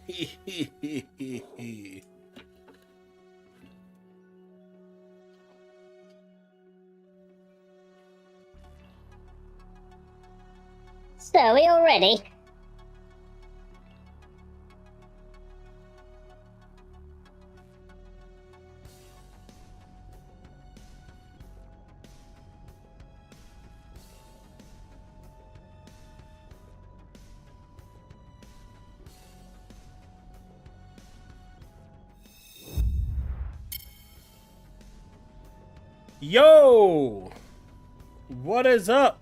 So, are we all ready? Yo! What is up?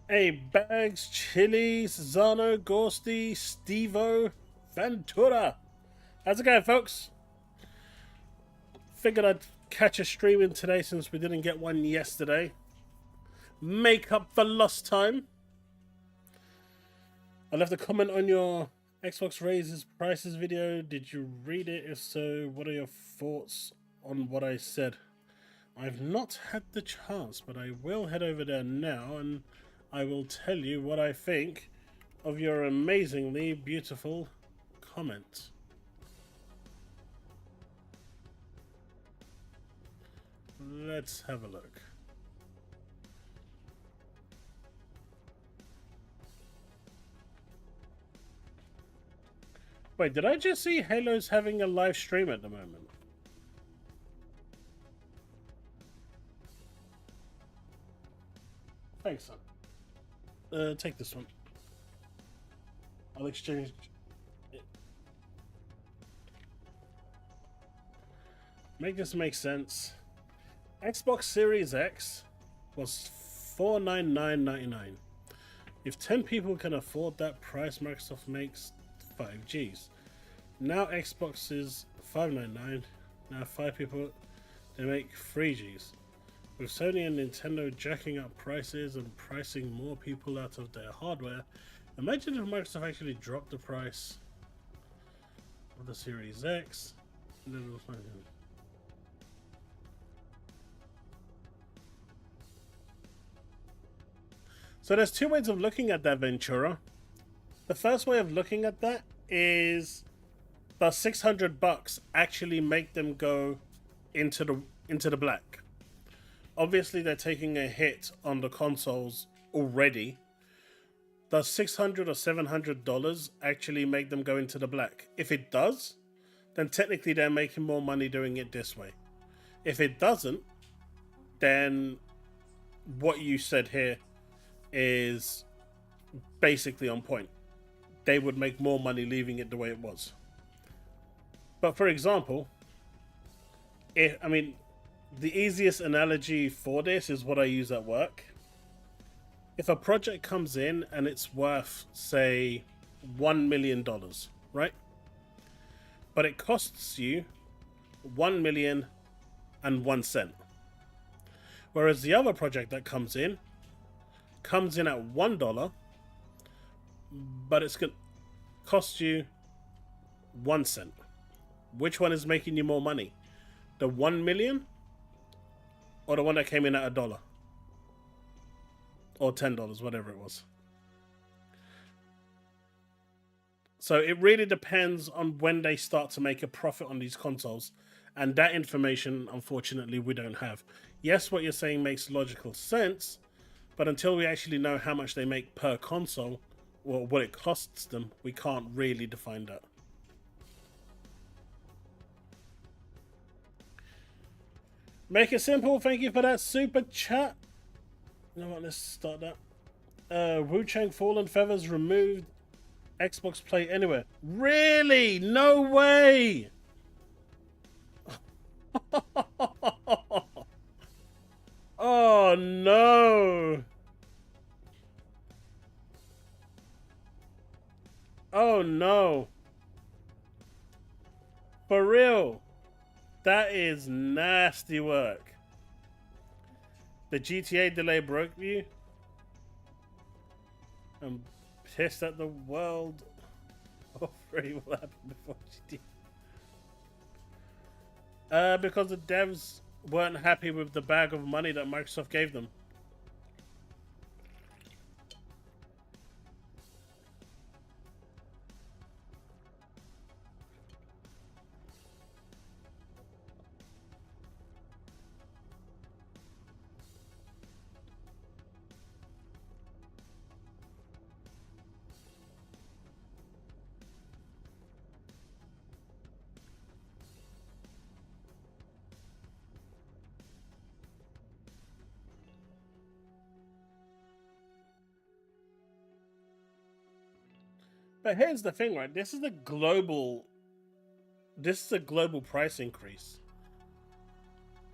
Hey, Bags, Chili's, Zano, Gorsty, Stevo, Ventura. How's it going, folks? Figured I'd catch a stream in today since we didn't get one yesterday. Make up for lost time. I left a comment on your Xbox raises prices video. Did you read it? If so, what are your thoughts on what I said? I've not had the chance, but I will head over there now and I will tell you what I think of your amazingly beautiful comment. Let's have a look. Wait, did I just see Halo's having a live stream at the moment? Thanks, son. Take this one. I'll exchange. Make this make sense. Xbox Series X was $499.99. If 10 people can afford that price, Microsoft makes 5Gs. Now Xbox is $599. Now 5 people, they make 3Gs. With Sony and Nintendo jacking up prices and pricing more people out of their hardware, imagine if Microsoft actually dropped the price of the Series X. So there's two ways of looking at that, Ventura. The first way of looking at that is the $600 actually make them go into the black. Obviously, they're taking a hit on the consoles already. Does $600 or $700 actually make them go into the black? If it does, then technically they're making more money doing it this way. If it doesn't, then what you said here is basically on point. They would make more money leaving it the way it was. But for example, the easiest analogy for this is what I use at work. If a project comes in and it's worth, say, $1 million, right? But it costs you 1,000,001 cent. Whereas the other project that comes in at $1, but it's going to cost you 1 cent. Which one is making you more money? The 1 million or the one that came in at $1 or $10, whatever it was. So it really depends on when they start to make a profit on these consoles, and that information, unfortunately, we don't have. Yes, what you're saying makes logical sense, but until we actually know how much they make per console or what it costs them, we can't really define that. Make it simple. Thank you for that super chat. You know what? Let's start that. Wu Chang Fallen Feathers removed Xbox Play Anywhere. Really? No way! Oh no! Oh no! For real? That is nasty work. The GTA delay broke you? I'm pissed at the world. Oh, really? What happened before GT? Because the devs weren't happy with the bag of money that Microsoft gave them. But here's the thing, right? This is a global price increase.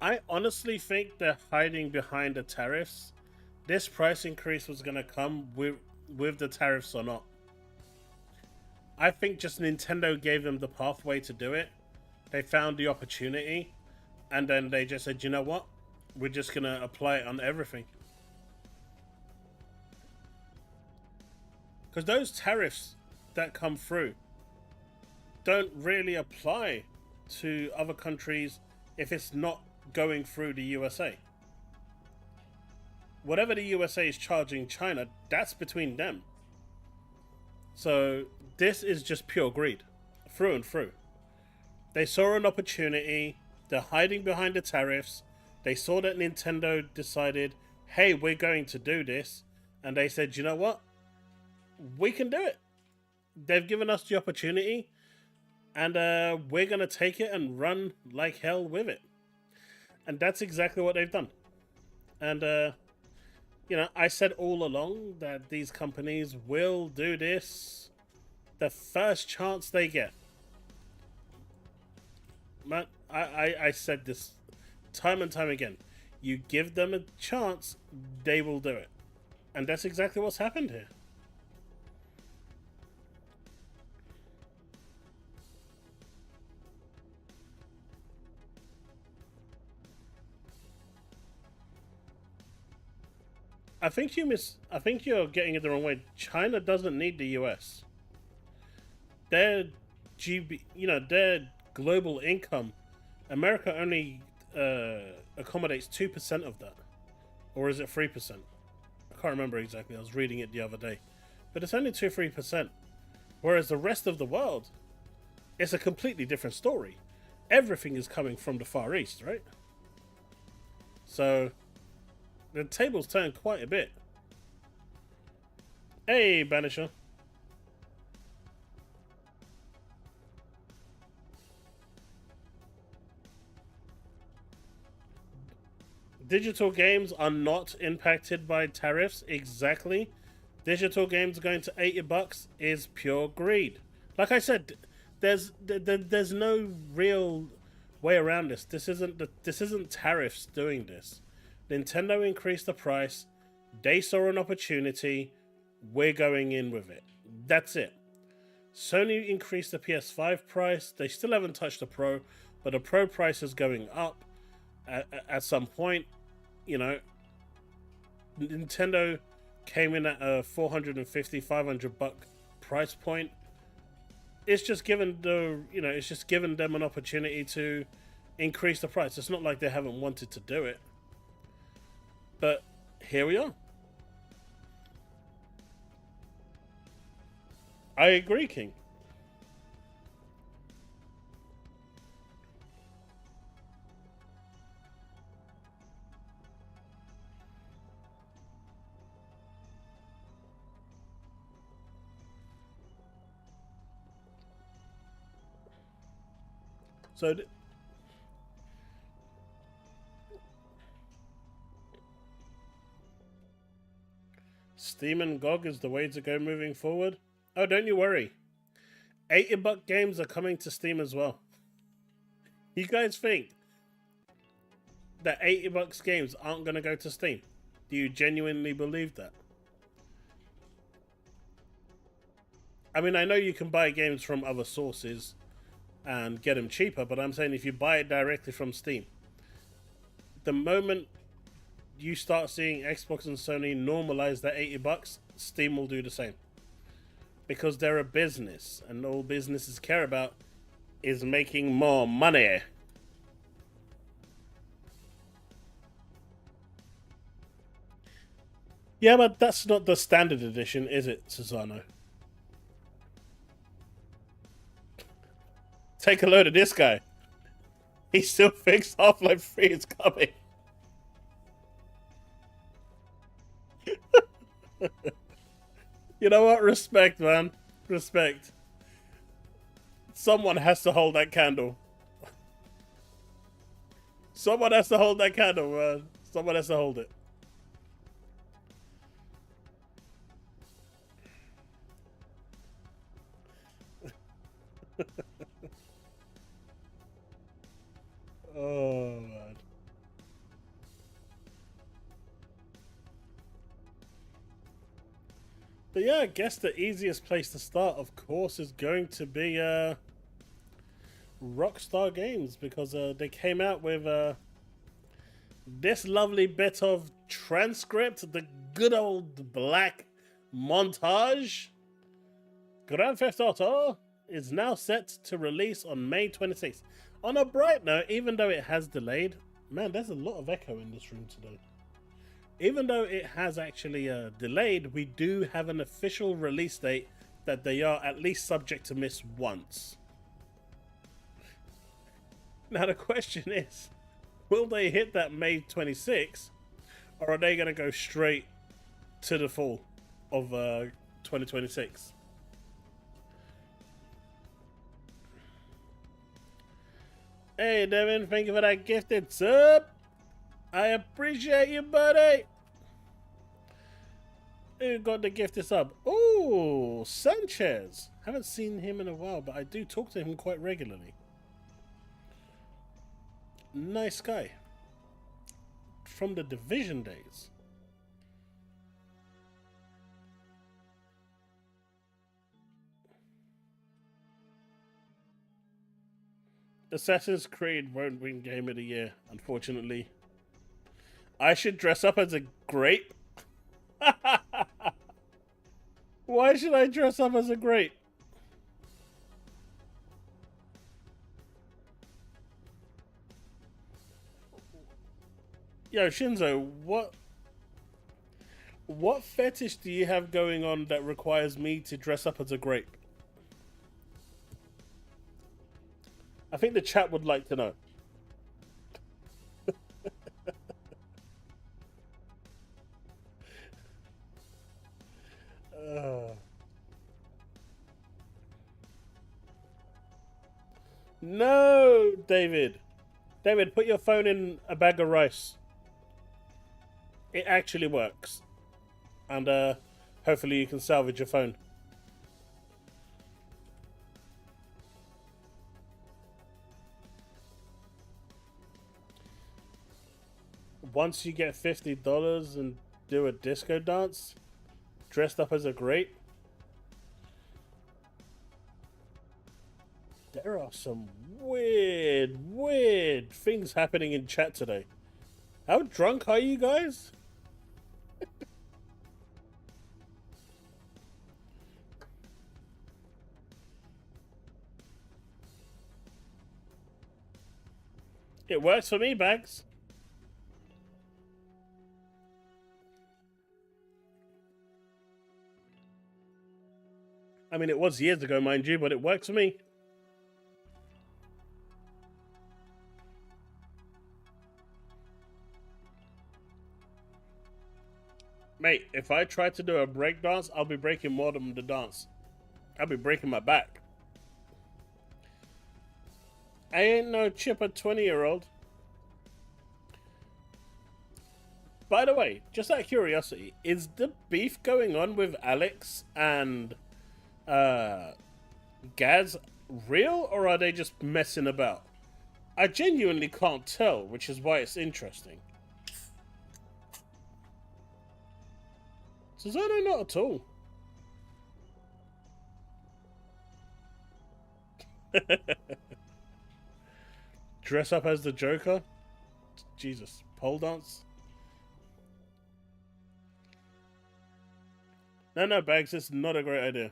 I honestly think they're hiding behind the tariffs. This price increase was gonna come with the tariffs or not. I think just Nintendo gave them the pathway to do it. They found the opportunity, and then they just said, you know what? We're just gonna apply it on everything. Because those tariffs that come through don't really apply to other countries if it's not going through the USA. Whatever the USA is charging China, that's between them. So this is just pure greed, through and through. They saw an opportunity, they're hiding behind the tariffs, they saw that Nintendo decided, hey, we're going to do this, and they said, you know what? We can do it. They've given us the opportunity, and we're going to take it and run like hell with it. And that's exactly what they've done. And, you know, I said all along that these companies will do this the first chance they get. Man, I said this time and time again. You give them a chance, they will do it. And that's exactly what's happened here. I think you're getting it the wrong way. China doesn't need the US. Their their global income, America only accommodates 2% of that. Or is it 3%? I can't remember exactly. I was reading it the other day. But it's only 2-3%. Whereas the rest of the world, it's a completely different story. Everything is coming from the Far East, right? So the tables turned quite a bit. Hey, Banisher. Digital games are not impacted by tariffs. Exactly. Digital games going to $80 is pure greed. Like I said, there's no real way around this. This isn't tariffs doing this. Nintendo increased the price. They saw an opportunity. We're going in with it. That's it. Sony increased the PS5 price. They still haven't touched the Pro, but the Pro price is going up at some point. You know, Nintendo came in at a $450-$500 price point. It's just given them an opportunity to increase the price. It's not like they haven't wanted to do it. But here we are. I agree, King. So Steam and GOG is the way to go moving forward. Oh, don't you worry. $80 games are coming to Steam as well. You guys think that $80 games aren't going to go to Steam? Do you genuinely believe that? I mean, I know you can buy games from other sources and get them cheaper, but I'm saying if you buy it directly from Steam, the moment you start seeing Xbox and Sony normalize that $80, Steam will do the same. Because they're a business, and all businesses care about is making more money. Yeah, but that's not the standard edition, is it, Susano? Take a load of this guy. He still thinks Half-Life 3 is coming. You know what? Respect, man. Respect. Someone has to hold that candle. Someone has to hold that candle, man. Someone has to hold it. Oh, man. But yeah, I guess the easiest place to start, of course, is going to be Rockstar Games, because they came out with this lovely bit of transcript, the good old black montage. Grand Theft Auto is now set to release on May 26th. On a bright note, even though it has delayed, man, there's a lot of echo in this room today. Even though it has actually delayed, we do have an official release date that they are at least subject to miss once. Now the question is, will they hit that May 26th, or are they going to go straight to the fall of 2026? Hey Devin, thank you for that gifted sub. I appreciate you, buddy. Who got the gifted sub? Oh, Sanchez. Haven't seen him in a while, but I do talk to him quite regularly. Nice guy. From the Division days. Assassin's Creed won't win Game of the Year, unfortunately. I should dress up as a grape? Why should I dress up as a grape? Yo, Shinzo, what fetish do you have going on that requires me to dress up as a grape? I think the chat would like to know. No, David. David, put your phone in a bag of rice. It actually works. And hopefully you can salvage your phone. Once you get $50 and do a disco dance, dressed up as a grape. There are some weird things happening in chat today. How drunk are you guys? It works for me, Bags. I mean, it was years ago, mind you, but it works for me. Mate, if I try to do a break dance, I'll be breaking more than the dance. I'll be breaking my back. I ain't no chipper 20-year-old. By the way, just out of curiosity, is the beef going on with Alex and Gaz real, or are they just messing about? I genuinely can't tell, which is why it's interesting. Susanna, not at all. Dress up as the Joker? Jesus. Pole dance? No, Bags, it's not a great idea.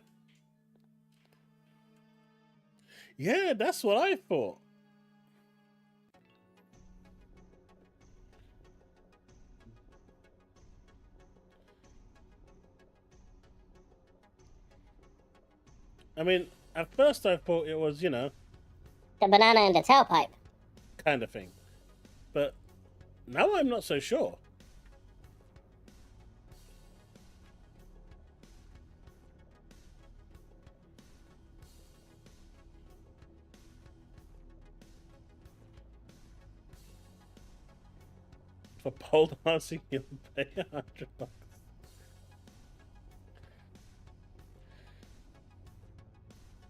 Yeah, that's what I thought. I mean, at first I thought it was, you know, the banana in the tailpipe kind of thing. But now I'm not so sure. For pole dancing, you'll pay $100.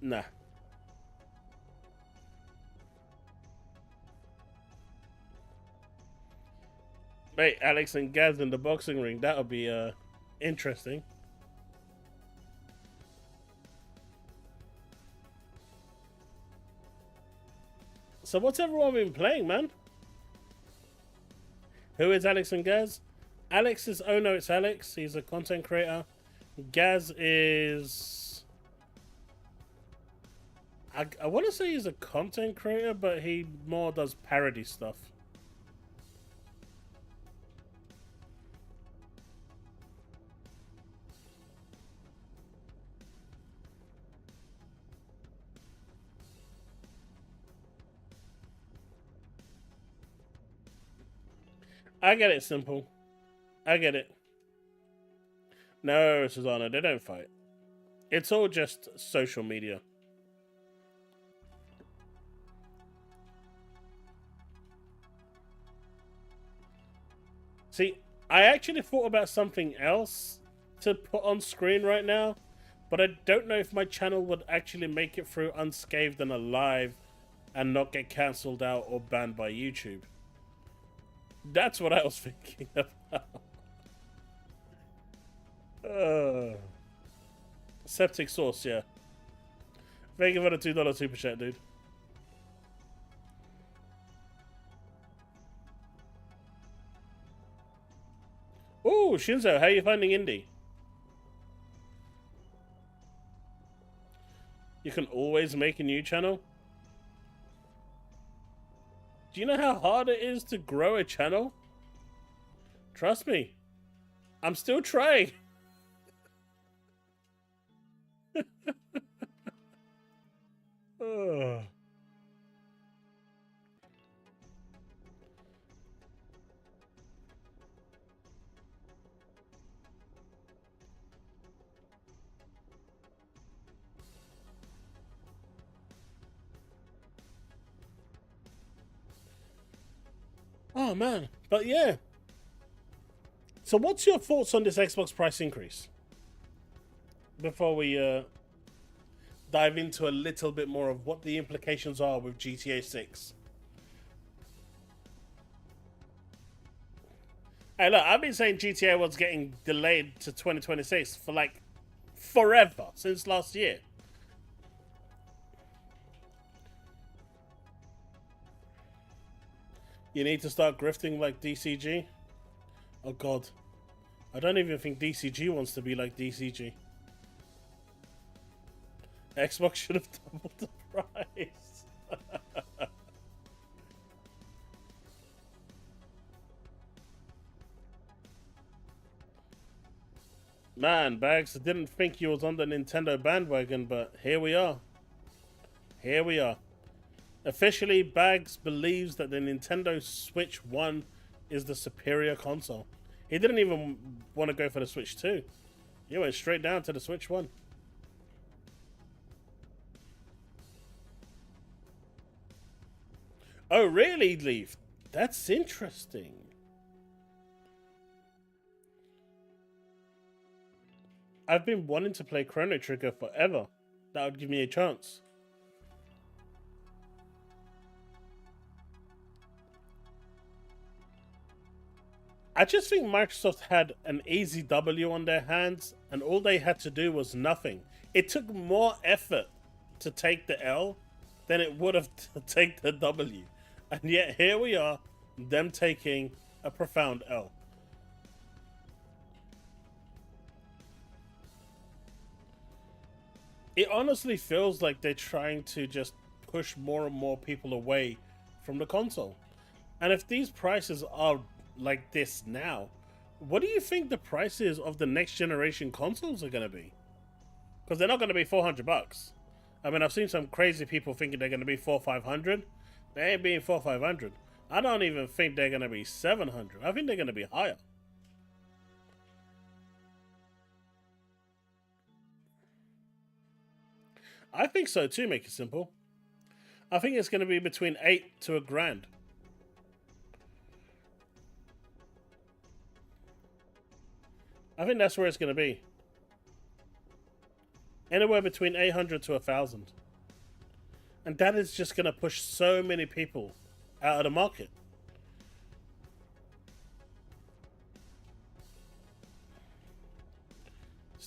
Nah. Wait, Alex and Gaz in the boxing ring. That would be interesting. So what's everyone been playing, man? Who is Alex and Gaz? Alex is... Oh no, it's Alex. He's a content creator. Gaz is... I want to say he's a content creator, but he more does parody stuff. I get it, Simple. I get it. No, Susanna, they don't fight. It's all just social media. See, I actually thought about something else to put on screen right now, but I don't know if my channel would actually make it through unscathed and alive and not get cancelled out or banned by YouTube. That's what I was thinking about. Septic sauce, yeah. Thank you for the $2 super chat, dude. Ooh, Shinzo, how are you finding indie? You can always make a new channel. Do you know how hard it is to grow a channel? Trust me. I'm still trying. Oh. Oh man, but yeah. So what's your thoughts on this Xbox price increase? Before we dive into a little bit more of what the implications are with GTA 6. Hey look, I've been saying GTA was getting delayed to 2026 for like forever, since last year. You need to start grifting like DCG? Oh god. I don't even think DCG wants to be like DCG. Xbox should have doubled the price. Man, Bags, I didn't think you was on the Nintendo bandwagon, but here we are. Here we are. Officially, Bags believes that the Nintendo Switch 1 is the superior console. He didn't even want to go for the Switch 2. He went straight down to the Switch 1. Oh, really, Leaf? That's interesting. I've been wanting to play Chrono Trigger forever. That would give me a chance. I just think Microsoft had an easy W on their hands, and all they had to do was nothing. It took more effort to take the L than it would have to take the W. And yet here we are, them taking a profound L. It honestly feels like they're trying to just push more and more people away from the console. And if these prices are like this now, what do you think the prices of the next generation consoles are going to be? Because they're not going to be $400. I mean, I've seen some crazy people thinking they're going to be $400-500. They ain't being $400-500. I don't even think they're going to be $700. I think they're going to be higher. I think so too, make it simple. I think it's going to be between $8 to $1,000. I think that's where it's going to be. Anywhere between 800 to 1,000. And that is just going to push so many people out of the market.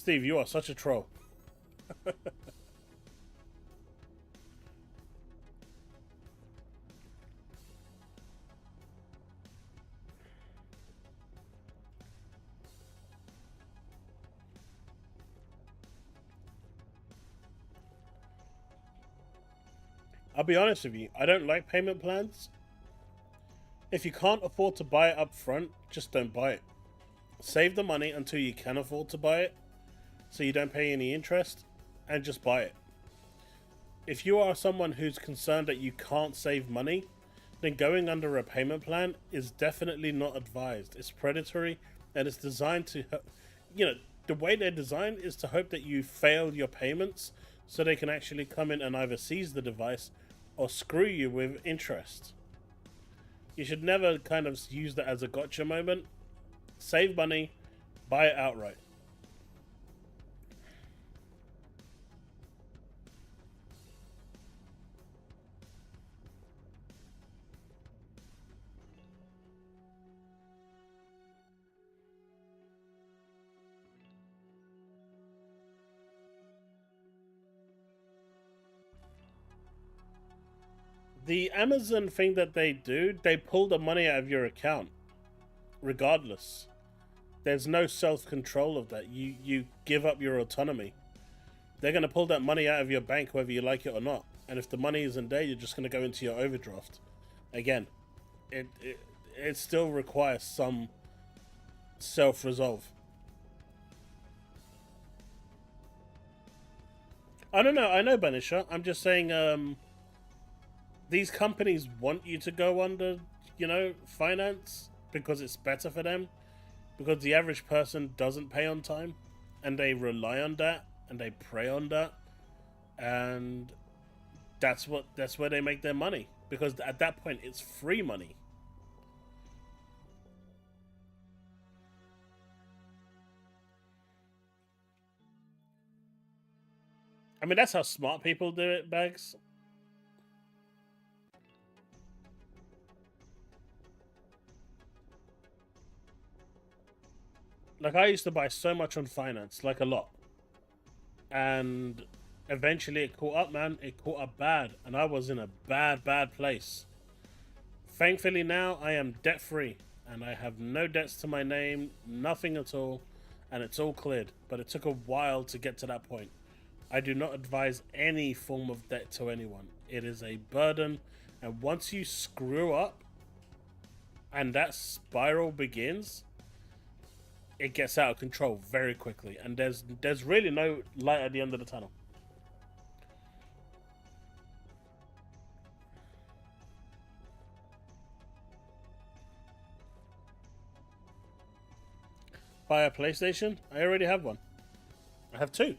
Steve, you are such a troll. I'll be honest with you, I don't like payment plans. If you can't afford to buy it up front, just don't buy it. Save the money until you can afford to buy it, so you don't pay any interest, and just buy it. If you are someone who's concerned that you can't save money, then going under a payment plan is definitely not advised. It's predatory, and it's designed to, the way they're designed is to hope that you fail your payments so they can actually come in and either seize the device or screw you with interest. You should never kind of use that as a gotcha moment. Save money, buy it outright. The Amazon thing that they do, they pull the money out of your account, regardless. There's no self-control of that. You give up your autonomy. They're going to pull that money out of your bank whether you like it or not. And if the money isn't there, you're just going to go into your overdraft. Again, it still requires some self-resolve. I don't know. I know, Banisha. I'm just saying, these companies want you to go under, finance because it's better for them. Because the average person doesn't pay on time. And they rely on that. And they prey on that. And that's where they make their money. Because at that point, it's free money. I mean, that's how smart people do it, Bags. Like, I used to buy so much on finance, like a lot. And eventually it caught up, man. It caught up bad. And I was in a bad, bad place. Thankfully now I am debt free. And I have no debts to my name, nothing at all. And it's all cleared. But it took a while to get to that point. I do not advise any form of debt to anyone. It is a burden. And once you screw up and that spiral begins, it gets out of control very quickly, and there's really no light at the end of the tunnel. Buy a PlayStation? I already have one. I have two.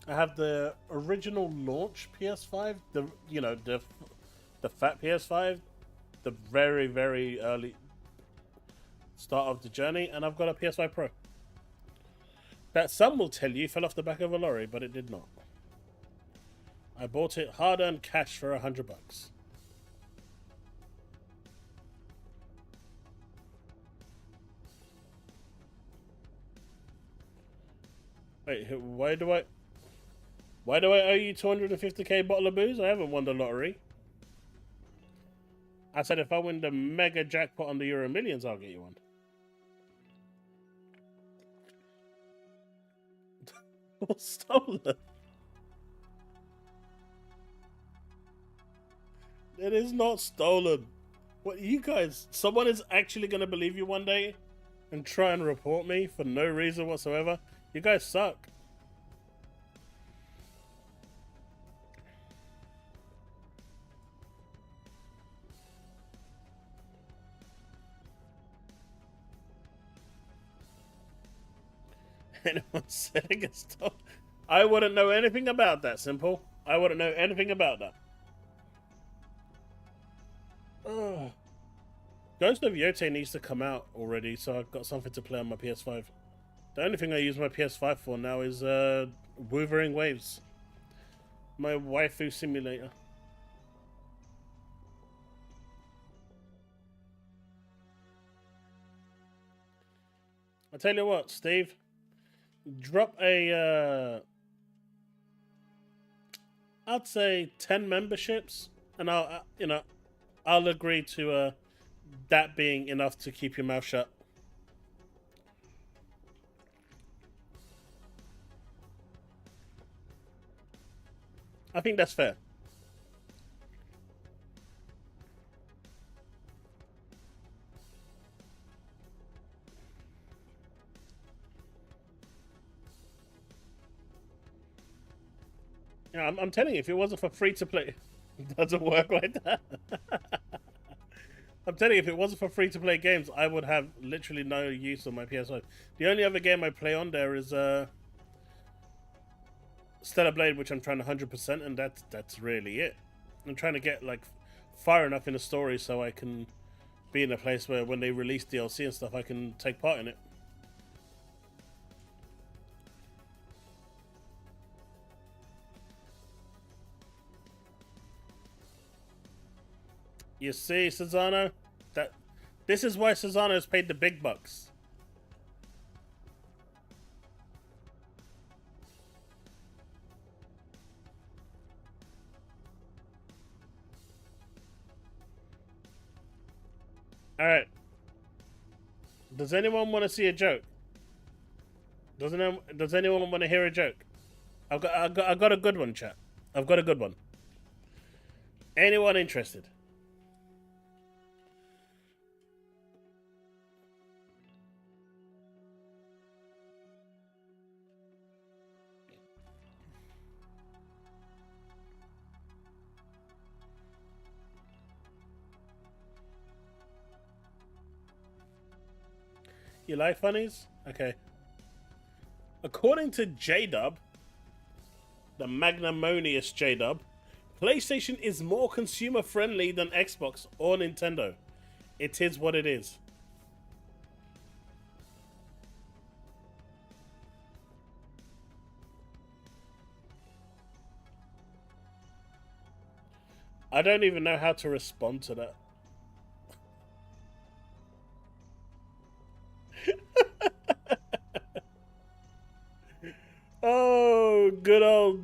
I have the original launch PS5, the fat PS5, the very, very early start of the journey, and I've got a PS5 Pro. That some will tell you fell off the back of a lorry, but it did not. I bought it hard-earned cash for $100. Wait, why do I owe you 250k bottle of booze? I haven't won the lottery. I said if I win the mega jackpot on the Euro Millions, I'll get you one. Stolen. It is not stolen. What, you guys? Someone is actually going to believe you one day and try and report me for no reason whatsoever? You guys suck. Anyone setting a stop? I wouldn't know anything about that, Simple. I wouldn't know anything about that. Ugh. Ghost of Yote needs to come out already, so I've got something to play on my PS5. The only thing I use my PS5 for now is Wuthering Waves. My waifu simulator. I tell you what, Steve, drop a I'd say 10 memberships, and I'll agree to that being enough to keep your mouth shut. I think that's fair. Yeah, I'm telling you, if it wasn't for free to play, it doesn't work like that. I'm telling you, if it wasn't for free to play games, I would have literally no use on my PS5. The only other game I play on there is Stellar Blade, which I'm trying to 100%, and that's really it. I'm trying to get like far enough in the story so I can be in a place where when they release DLC and stuff, I can take part in it. You see, Cesano, this is why Cesano's paid the big bucks. All right. Does anyone want to see a joke? Does anyone want to hear a joke? I've got a good one, chat. I've got a good one. Anyone interested? You like funnies? Okay. According to J-Dub, the magnanimous J-Dub, PlayStation is more consumer friendly than Xbox or Nintendo. It is what it is. I don't even know how to respond to that. Oh, good old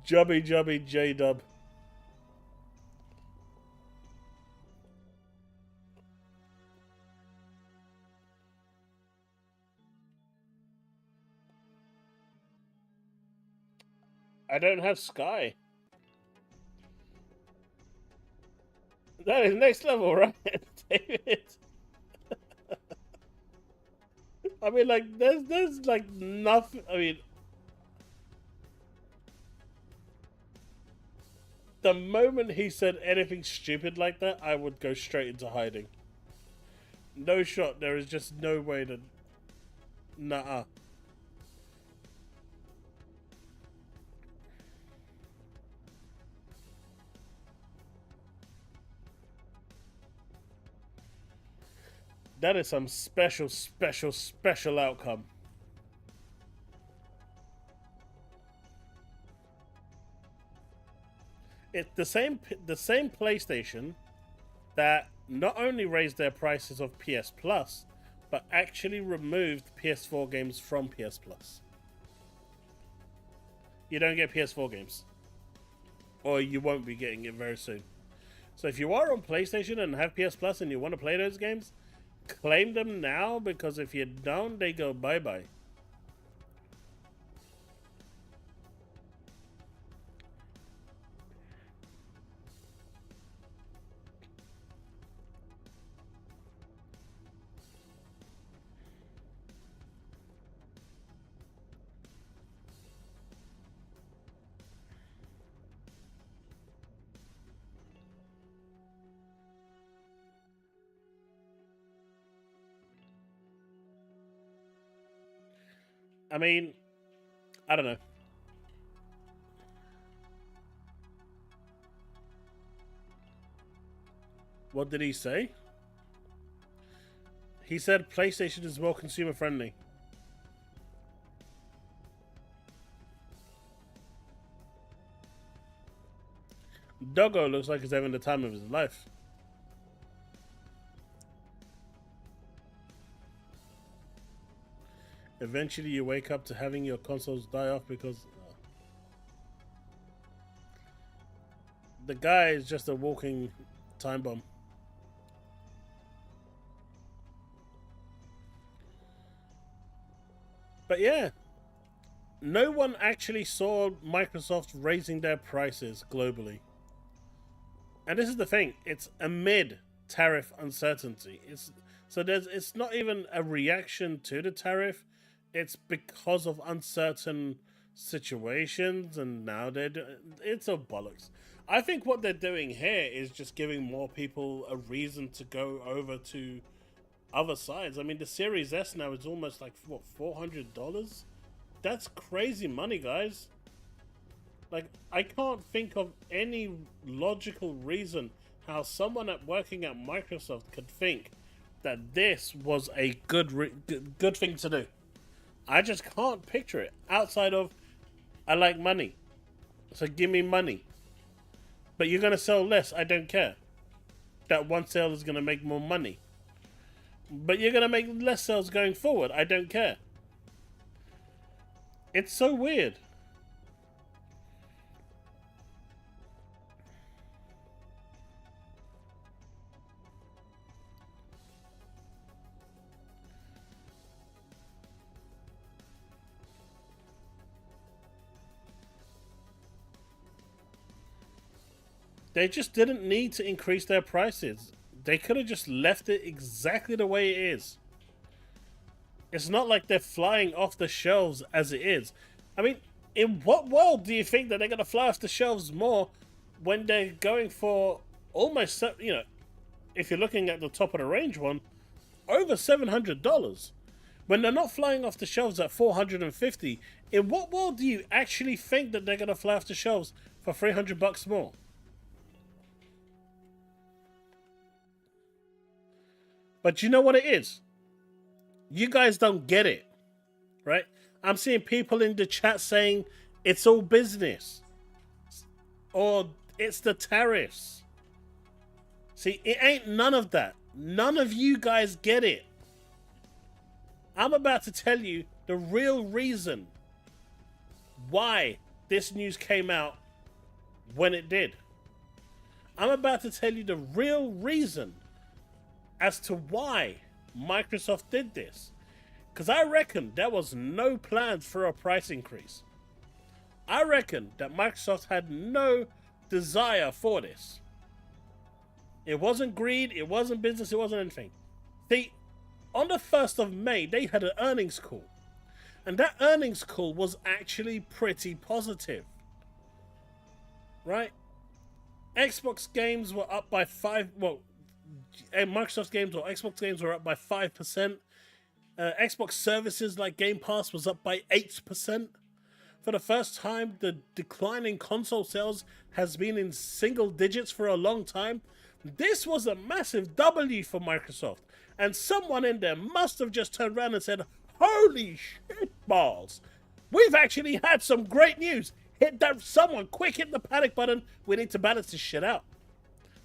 Jubby J-Dub. I don't have Sky. That is next level, right, David? I mean, like, there's like nothing. I mean, the moment he said anything stupid like that, I would go straight into hiding. No shot. There is just no way to. Nah. That is some special outcome. It's the same PlayStation that not only raised their prices of PS Plus, but actually removed PS4 games from PS Plus. You don't get PS4 games. Or you won't be getting it very soon. So if you are on PlayStation and have PS Plus and you want to play those games, claim them now, because if you don't, they go bye-bye. I mean, I don't know. What did he say? He said PlayStation is more consumer friendly. Doggo looks like he's having the time of his life. Eventually you wake up to having your consoles die off because the guy is just a walking time bomb. But yeah, no one actually saw Microsoft raising their prices globally. And this is the thing, it's amid tariff uncertainty. It's not even a reaction to the tariff, it's because of uncertain situations, and now it's a bollocks. I think what they're doing here is just giving more people a reason to go over to other sides. I mean, the Series S now is almost like, what, $400? That's crazy money, guys. Like, I can't think of any logical reason how someone working at Microsoft could think that this was a good thing to do. I just can't picture it outside of, I like money, so give me money. But you're going to sell less, I don't care. That one sale is going to make more money. But you're going to make less sales going forward, I don't care. It's so weird. They just didn't need to increase their prices. They could have just left it exactly the way it is. It's not like they're flying off the shelves as it is. I mean, in what world do you think that they're going to fly off the shelves more when they're going for almost, you know, if you're looking at the top of the range one, over $700? When they're not flying off the shelves at $450, in what world do you actually think that they're going to fly off the shelves for $300 more? But you know what it is? You guys don't get it, right? I'm seeing people in the chat saying it's all business. Or it's the tariffs. See, it ain't none of that. None of you guys get it. I'm about to tell you the real reason why this news came out when it did. I'm about to tell you the real reason as to why Microsoft did this. Because I reckon there was no plans for a price increase. I reckon that Microsoft had no desire for this. It wasn't greed, it wasn't business, it wasn't anything. On the 1st of May, they had an earnings call. And that earnings call was actually pretty positive. Right? Xbox games were up by Microsoft games or Xbox games were up by 5%. Xbox services like Game Pass was up by 8%. For the first time, the decline in console sales has been in single digits for a long time. This was a massive W for Microsoft. And someone in there must have just turned around and said, holy shit balls. We've actually had some great news. Someone quick hit the panic button. We need to balance this shit out.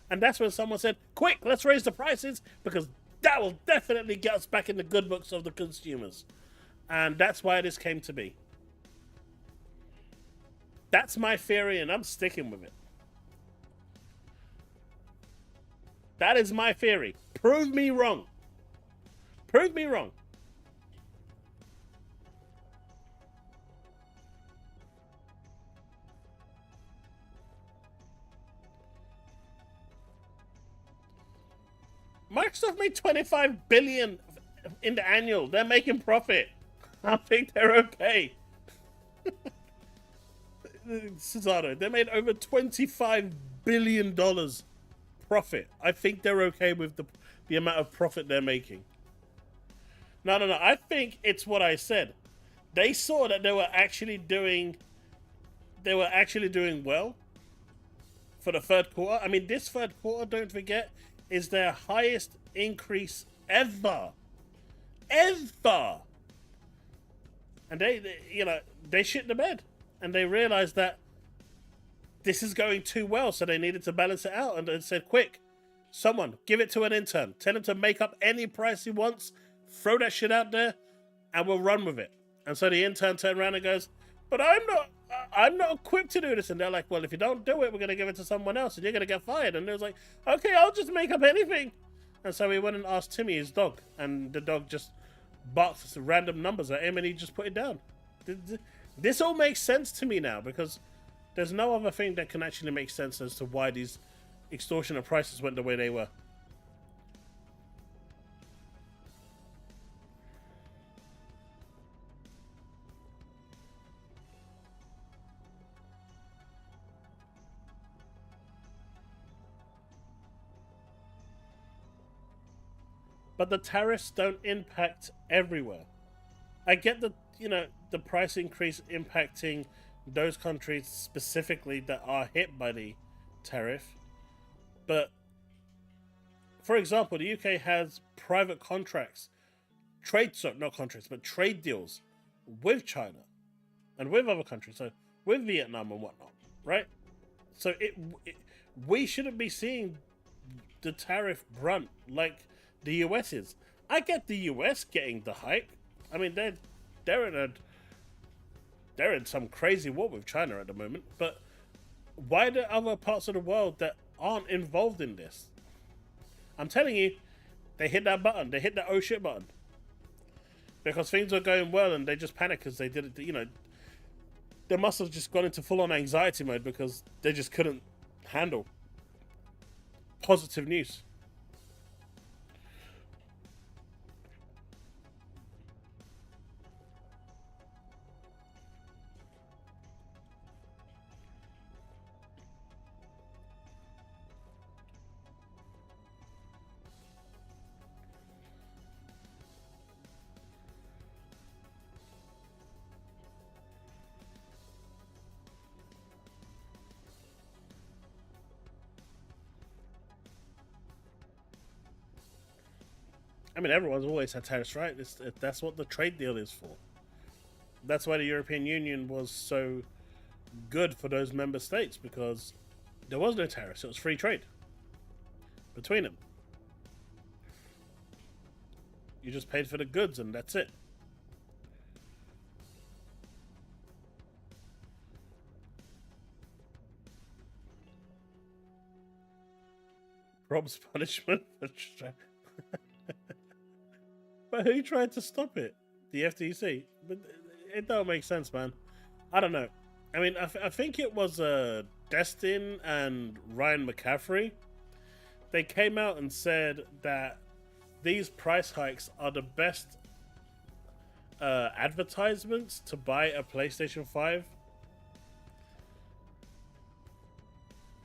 And that's when someone said, quick, let's raise the prices because that will definitely get us back in the good books of the consumers. And that's why this came to be. That's my theory and I'm sticking with it. That is my theory. Prove me wrong. Prove me wrong. Microsoft made $25 billion in the annual. They're making profit. I think they're okay. Cesaro, they made over $25 billion profit. I think they're okay with the amount of profit they're making. No. I think it's what I said. They saw that they were actually doing well for the third quarter. I mean, this third quarter, don't forget, is their highest increase ever. Ever. And they shit the bed. And they realized that this is going too well, so they needed to balance it out. And they said, quick, someone, give it to an intern. Tell him to make up any price he wants. Throw that shit out there. and we'll run with it. And so the intern turned around and goes, but I'm not equipped to do this. And they're like, well, if you don't do it, we're going to give it to someone else and you're going to get fired. And it was like, okay, I'll just make up anything. And so we went and asked Timmy, his dog, and the dog just barked random numbers at him and he just put it down. This all makes sense to me now because there's no other thing that can actually make sense as to why these extortionate prices went the way they were. But the tariffs don't impact everywhere. I get the, you know, the price increase impacting those countries specifically that are hit by the tariff. But, for example, the UK has private contracts, not contracts, but trade deals with China and with other countries, so with Vietnam and whatnot, right? So we shouldn't be seeing the tariff brunt like the US is. I get the US getting the hype. I mean, they're in some crazy war with China at the moment. But why the other parts of the world that aren't involved in this? I'm telling you, they hit that button. They hit that oh shit button because things were going well and they just panicked because they did it. You know, they must have just gone into full-on anxiety mode because they just couldn't handle positive news. I mean, everyone's always had tariffs, right? That's what the trade deal is for. That's why the European Union was so good for those member states, because there was no tariffs. It was free trade between them. You just paid for the goods and that's it. Rob's punishment. But who tried to stop it? The FTC. But it don't make sense, man. I don't know. I mean, I think it was Destin and Ryan McCaffrey. They came out and said that these price hikes are the best advertisements to buy a PlayStation 5.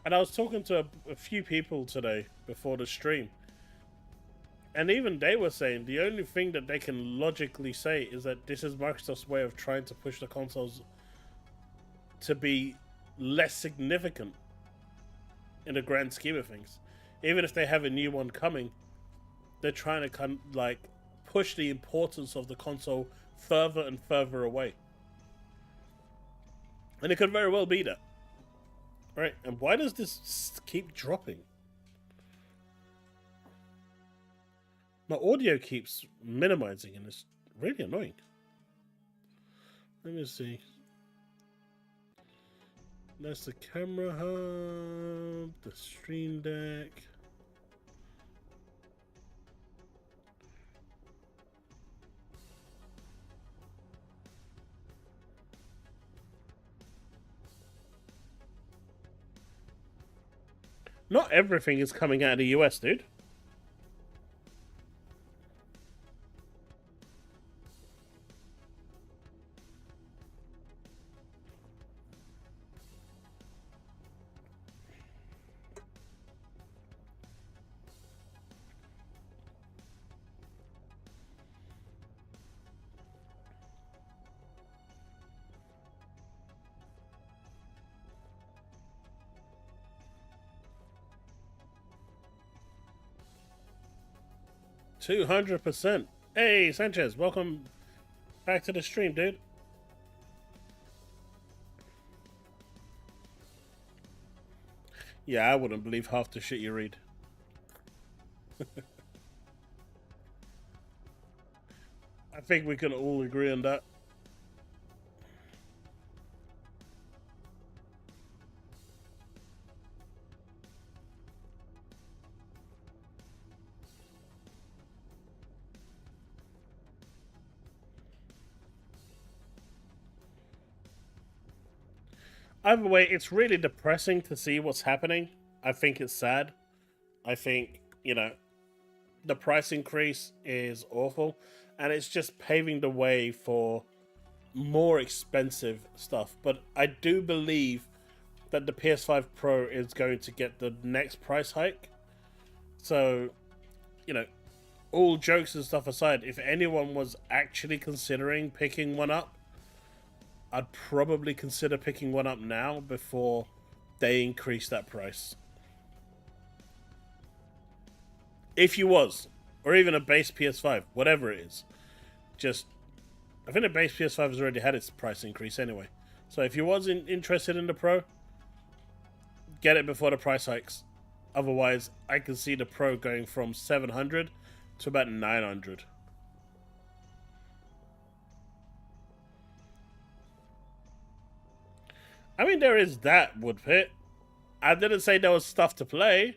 And I was talking to a few people today before the stream. And even they were saying the only thing that they can logically say is that this is Microsoft's way of trying to push the consoles to be less significant in the grand scheme of things. Even if they have a new one coming, they're trying to push the importance of the console further and further away. And it could very well be that. Right, and why does this keep dropping? My audio keeps minimizing and it's really annoying. Let me see. That's the camera hub, the stream deck. Not everything is coming out of the US, dude. $200%. Hey, Sanchez, welcome back to the stream, dude. Yeah, I wouldn't believe half the shit you read. think we can all agree on that. Either way, it's really depressing to see what's happening. I think it's sad. I think, the price increase is awful, and it's just paving the way for more expensive stuff. But I do believe that the PS5 Pro is going to get the next price hike. So, all jokes and stuff aside, if anyone was actually considering picking one up, I'd probably consider picking one up now before they increase that price. If you was, or even a base PS5, whatever it is, I think the base PS5 has already had its price increase anyway. So if you was interested in the Pro, get it before the price hikes. Otherwise, I can see the Pro going from 700 to about 900. I mean, there is that, Woodpit. I didn't say there was stuff to play.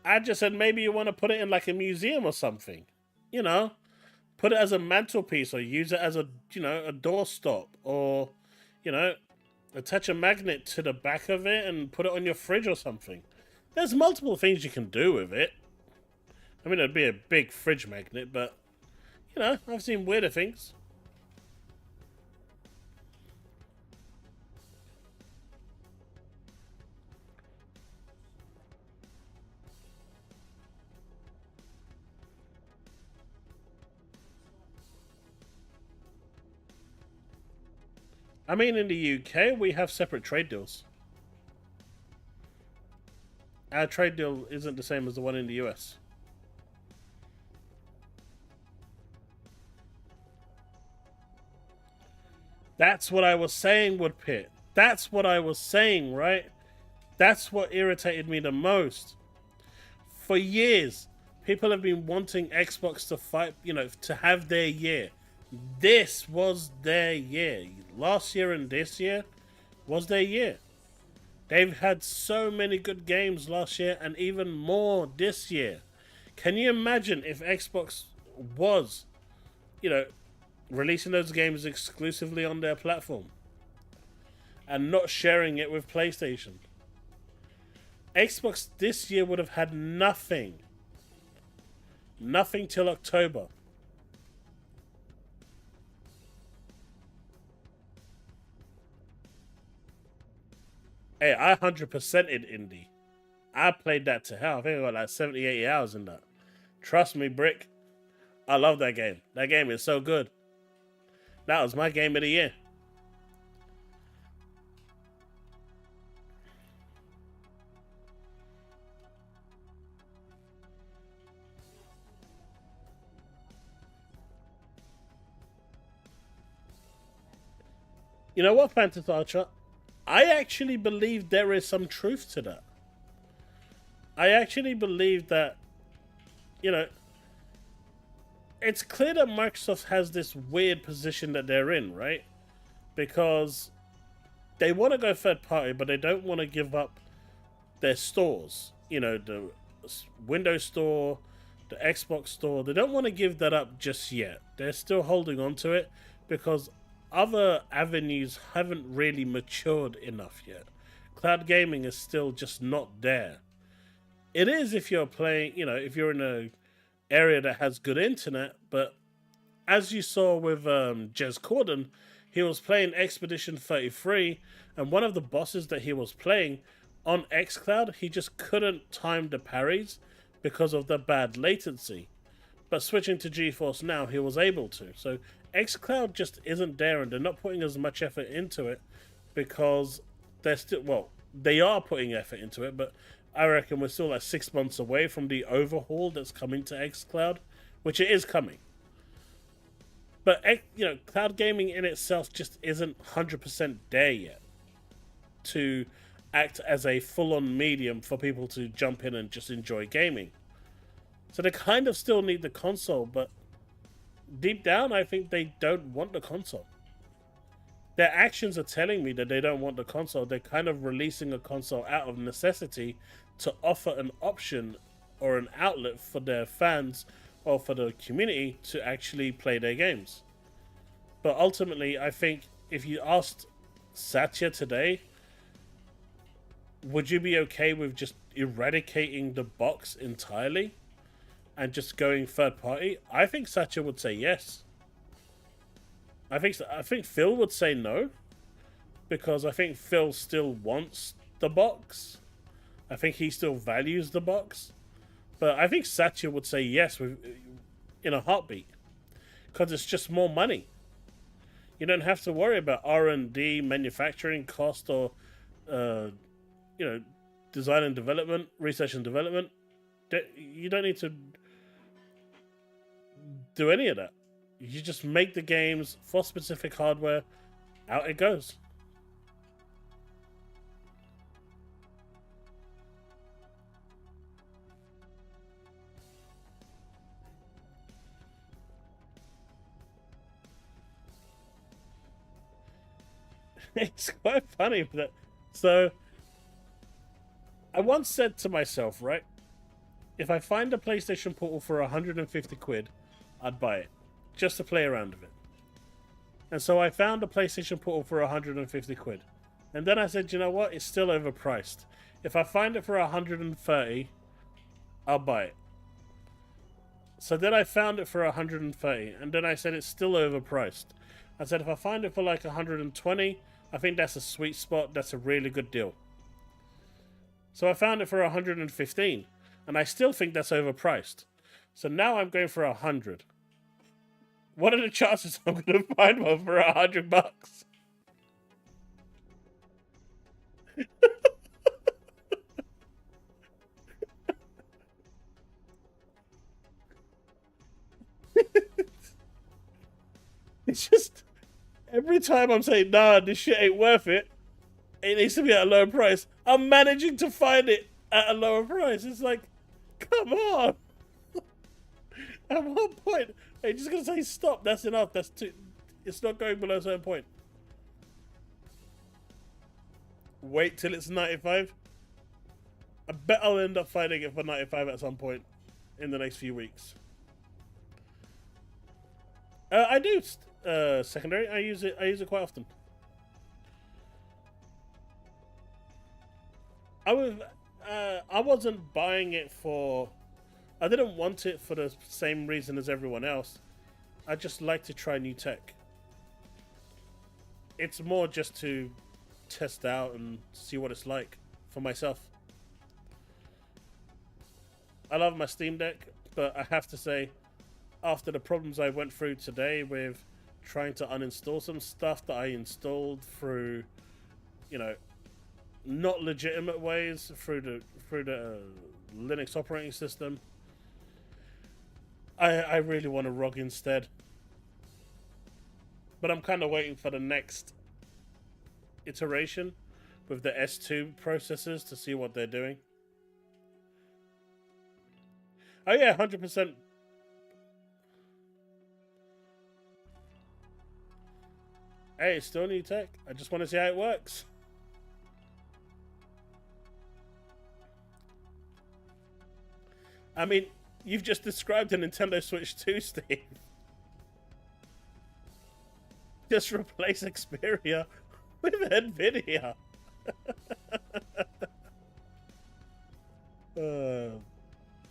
I just said maybe you want to put it in like a museum or something. Put it as a mantelpiece or use it as a doorstop, or, attach a magnet to the back of it and put it on your fridge or something. There's multiple things you can do with it. I mean, it'd be a big fridge magnet, but, I've seen weirder things. I mean, in the UK, we have separate trade deals. Our trade deal isn't the same as the one in the US. That's what I was saying, Woodpit. That's what I was saying, right? That's what irritated me the most. For years, people have been wanting Xbox to fight, to have their year. This was their year. Last year and this year was their year. They've had so many good games last year and even more this year. Can you imagine if Xbox was, releasing those games exclusively on their platform and not sharing it with PlayStation? Xbox this year would have had nothing. Nothing till October. Hey, I 100%ed Indie. I played that to hell. I think I got like 70, 80 hours in that. Trust me, Brick. I love that game. That game is so good. That was my game of the year. You know what, Phantom Archer? I actually believe there is some truth to that. I actually believe that, it's clear that Microsoft has this weird position that they're in, right? Because they want to go third party, but they don't want to give up their stores. The Windows Store, the Xbox Store. They don't want to give that up just yet. They're still holding on to it because other avenues haven't really matured enough yet. Cloud gaming is still just not there. It is if you're playing, if you're in a area that has good internet, but as you saw with Jez Corden, he was playing Expedition 33, and one of the bosses that he was playing on xCloud, he just couldn't time the parries because of the bad latency. But switching to GeForce Now, he was able to. So xCloud just isn't there, and they're not putting as much effort into it because they're still, well, they are putting effort into it, but I reckon we're still like 6 months away from the overhaul that's coming to xCloud, which it is coming. But, cloud gaming in itself just isn't 100% there yet to act as a full-on medium for people to jump in and just enjoy gaming. So they kind of still need the console, but deep down, I think they don't want the console. Their actions are telling me that they don't want the console. They're kind of releasing a console out of necessity to offer an option or an outlet for their fans or for the community to actually play their games. But ultimately, I think if you asked Satya today, would you be okay with just eradicating the box entirely and just going third party? I think Satya would say yes. I think Phil would say no, because I think Phil still wants the box. I think he still values the box. But I think Satya would say yes in a heartbeat, because it's just more money. You don't have to worry about R&D, manufacturing cost, or design and development, research and development. You don't need to do any of that. You just make the games for specific hardware. Out it goes. It's quite funny that. So, I once said to myself, right, if I find a PlayStation Portal for 150 quid, I'd buy it, just to play around with it. And so I found a PlayStation Portal for 150 quid. And then I said, you know what, it's still overpriced. If I find it for 130, I'll buy it. So then I found it for 130, and then I said it's still overpriced. I said if I find it for like 120, I think that's a sweet spot, that's a really good deal. So I found it for 115, and I still think that's overpriced. So now I'm going for 100. What are the chances I'm going to find one for $100? It's just every time I'm saying, nah, this shit ain't worth it, it needs to be at a lower price, I'm managing to find it at a lower price. It's like, come on. At one point, I'm just going to say stop. That's enough. That's too. It's not going below a certain point. Wait till it's 95. I bet I'll end up finding it for 95 at some point in the next few weeks. I do secondary. I use it quite often. I wasn't buying it for. I didn't want it for the same reason as everyone else. I just like to try new tech. It's more just to test out and see what it's like for myself. I love my Steam Deck, but I have to say, after the problems I went through today with trying to uninstall some stuff that I installed through, not legitimate ways, through the Linux operating system, I really want to ROG instead. But I'm kind of waiting for the next iteration with the S2 processors to see what they're doing. Oh yeah, 100%. Hey, it's still new tech. I just want to see how it works. I mean, you've just described a Nintendo Switch 2, Steve. Just replace Xperia with NVIDIA.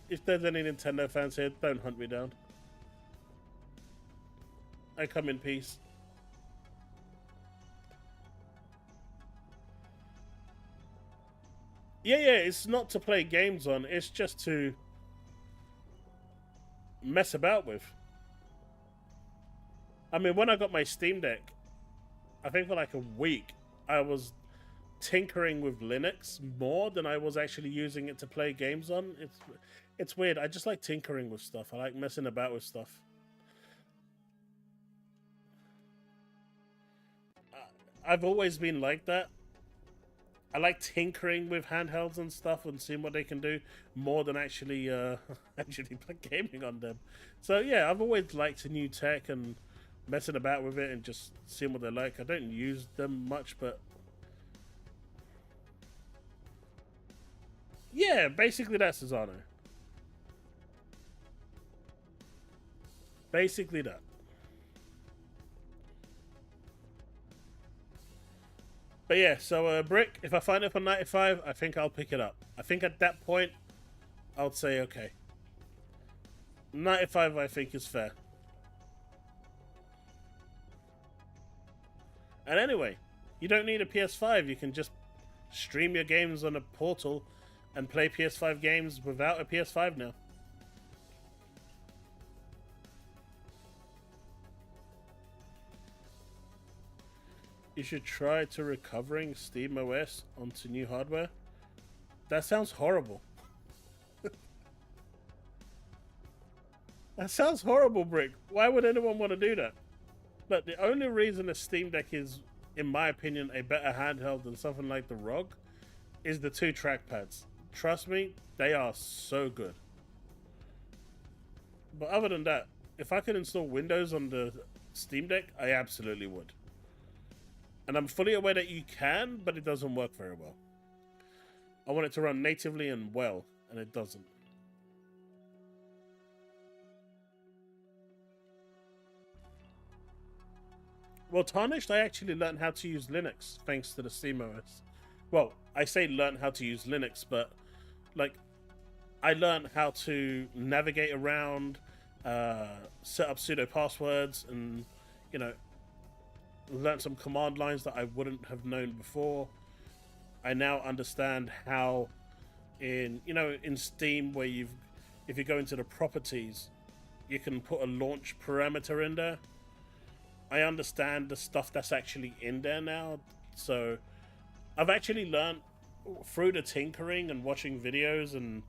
If there's any Nintendo fans here, don't hunt me down. I come in peace. Yeah, it's not to play games on, it's just to mess about with. I mean, when I got my Steam Deck, I think for like a week, I was tinkering with Linux more than I was actually using it to play games on. It's weird. I just like tinkering with stuff. I like messing about with stuff. I've always been like that. I like tinkering with handhelds and stuff and seeing what they can do more than actually actually play gaming on them. So yeah, I've always liked new tech and messing about with it and just seeing what they're like. I don't use them much, but yeah, basically that's Susano. Basically that. But yeah, so Brick, if I find it for 95, I think I'll pick it up. I think at that point, I'll say okay. 95, I think, is fair. And anyway, you don't need a PS5. You can just stream your games on a portal and play PS5 games without a PS5 now. You should try to recovering Steam OS onto new hardware. That sounds horrible. That sounds horrible, Brick. Why would anyone want to do that? But the only reason the Steam Deck is, in my opinion, a better handheld than something like the ROG is the 2 trackpads. Trust me, they are so good. But other than that, if I could install Windows on the Steam Deck, I absolutely would. And I'm fully aware that you can, but it doesn't work very well. I want it to run natively and well, and it doesn't. Well, Tarnished, I actually learned how to use Linux thanks to the SteamOS. Well, I say learn how to use Linux, but like I learned how to navigate around, set up pseudo passwords, and you know, learned some command lines that I wouldn't have known before. I now understand how in Steam where if you go into the properties, you can put a launch parameter in there. I understand the stuff that's actually in there now. So I've actually learned through the tinkering and watching videos and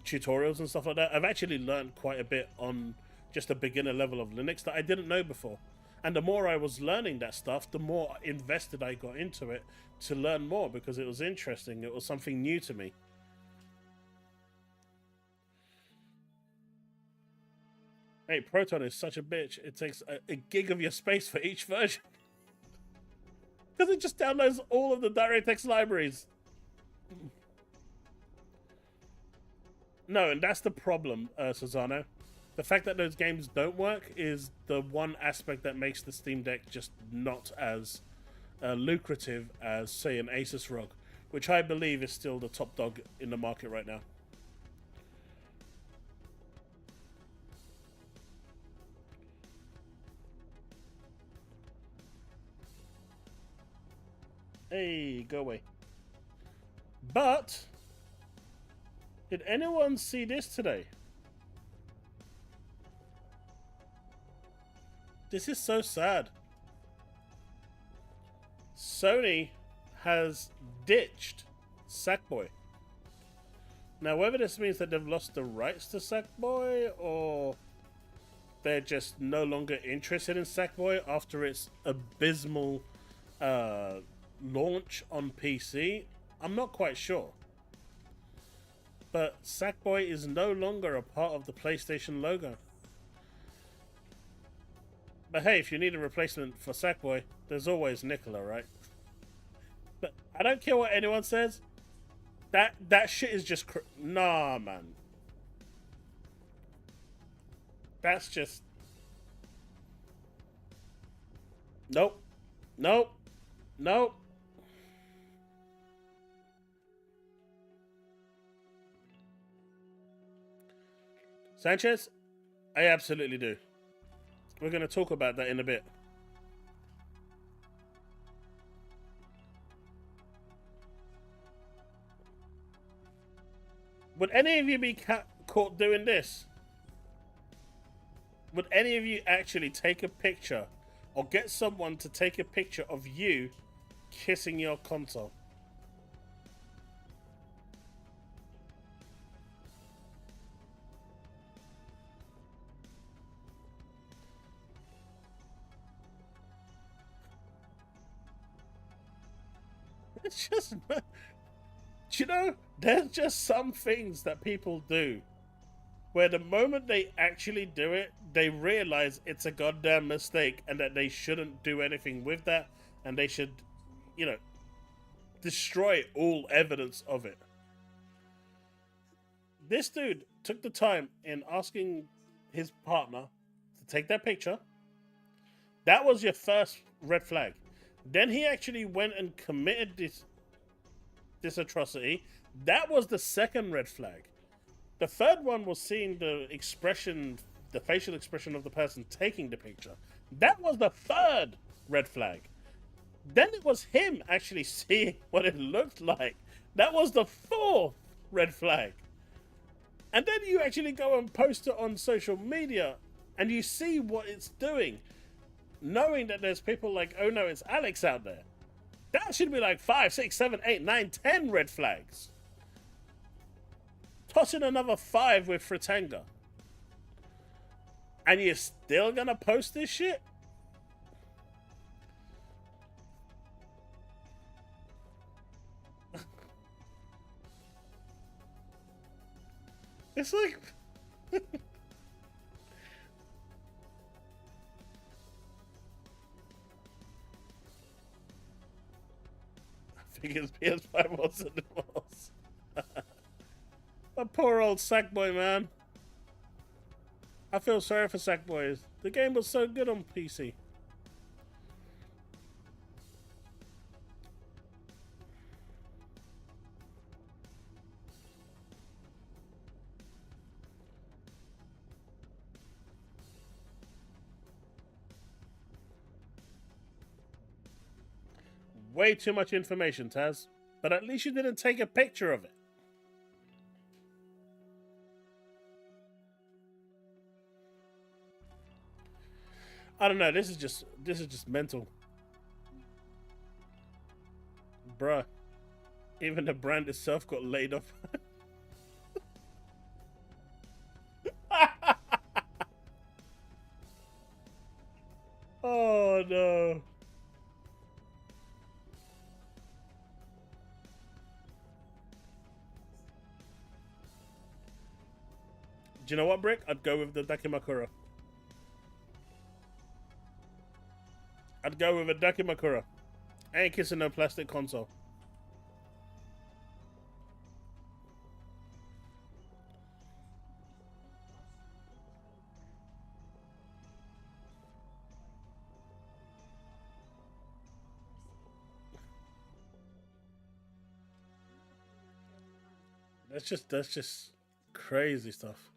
tutorials and stuff like that. I've actually learned quite a bit on just a beginner level of Linux that I didn't know before. And the more I was learning that stuff, the more invested I got into it to learn more because it was interesting. It was something new to me. Hey, Proton is such a bitch. It takes a gig of your space for each version. Because it just downloads all of the DirectX libraries. No, and that's the problem, Susano. The fact that those games don't work is the one aspect that makes the Steam Deck just not as lucrative as, say, an Asus ROG, which I believe is still the top dog in the market right now. Hey, go away. But, did anyone see this today? This is so sad. Sony has ditched Sackboy. Now, whether this means that they've lost the rights to Sackboy or they're just no longer interested in Sackboy after its abysmal launch on PC, I'm not quite sure. But Sackboy is no longer a part of the PlayStation logo. But hey, if you need a replacement for Sackboy, there's always Nicola, right? But I don't care what anyone says. That shit is just nah, man. That's just nope, nope, nope. Sanchez, I absolutely do. We're going to talk about that in a bit. Would any of you be caught doing this? Would any of you actually take a picture or get someone to take a picture of you kissing your console? It's just, you know, there's just some things that people do where the moment they actually do it, they realize it's a goddamn mistake and that they shouldn't do anything with that, and they should, you know, destroy all evidence of it. This dude took the time in asking his partner to take that picture. That was your first red flag. Then he actually went and committed this atrocity. That was the second red flag. The third one was seeing the expression, the facial expression of the person taking the picture. That was the third red flag. Then it was him actually seeing what it looked like. That was the fourth red flag. And then you actually go and post it on social media and you see what it's doing, knowing that there's people like, oh no, it's Alex out there. That should be like 5, 6, 7, 8, 9, 10 red flags. Toss in another 5 with Fritanga. And you're still gonna post this shit? It's like... I think his PS5 wasn't the most. A poor old Sackboy, man. I feel sorry for Sackboys. The game was so good on PC. Way too much information, Taz. But at least you didn't take a picture of it. I don't know. This is just mental, bruh. Even the brand itself got laid off. Oh no. Do you know what, Brick? I'd go with the Dakimakura. I'd go with a Dakimakura. I ain't kissing no plastic console. That's just crazy stuff.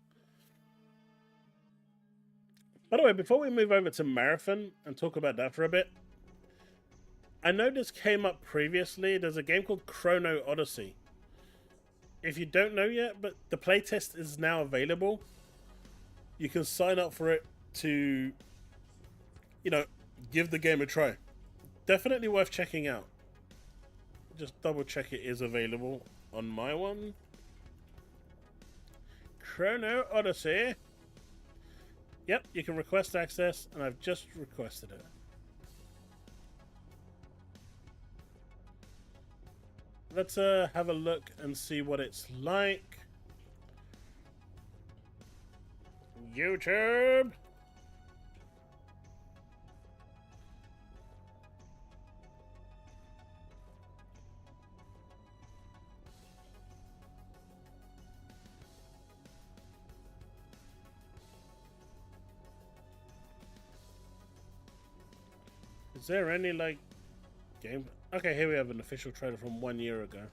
By the way, before we move over to Marathon and talk about that for a bit, I know this came up previously. There's a game called Chrono Odyssey. If you don't know yet, but the playtest is now available. You can sign up for it to, you know, give the game a try. Definitely worth checking out. Just double check it is available on my one. Chrono Odyssey. Yep, you can request access, and I've just requested it. Let's have a look and see what it's like. YouTube. Is there any, like, game? Okay, here we have an official trailer from 1 year ago.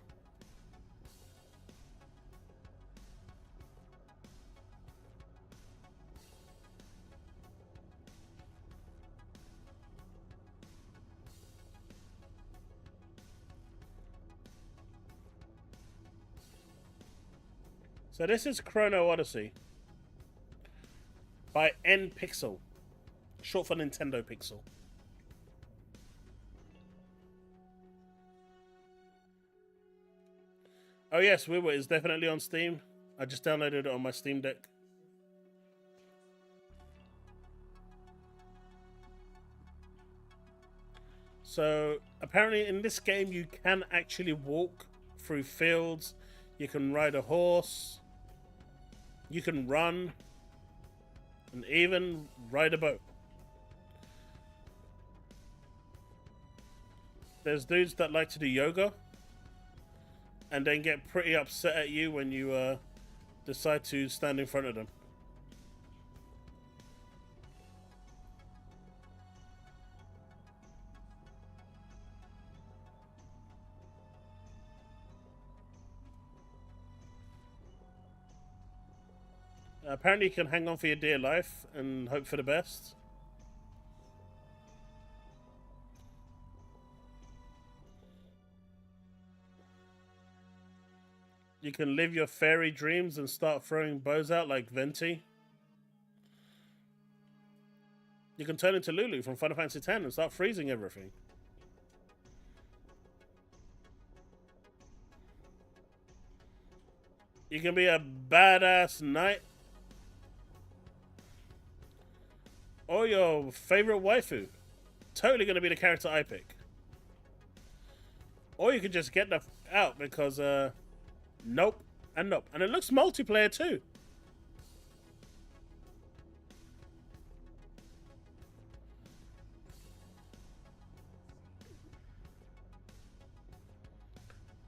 So this is Chrono Odyssey by N-Pixel, short for Nintendo Pixel. Oh yes, Wiwa is definitely on Steam. I just downloaded it on my Steam Deck. So apparently in this game you can actually walk through fields, you can ride a horse, you can run, and even ride a boat. There's dudes that like to do yoga and then get pretty upset at you when you decide to stand in front of them. Apparently you can hang on for your dear life and hope for the best. You can live your fairy dreams and start throwing bows out like Venti. You can turn into Lulu from Final Fantasy X and start freezing everything. You can be a badass knight. Or your favorite waifu. Totally going to be the character I pick. Or you could just get the f out because, nope and nope. And it looks multiplayer too.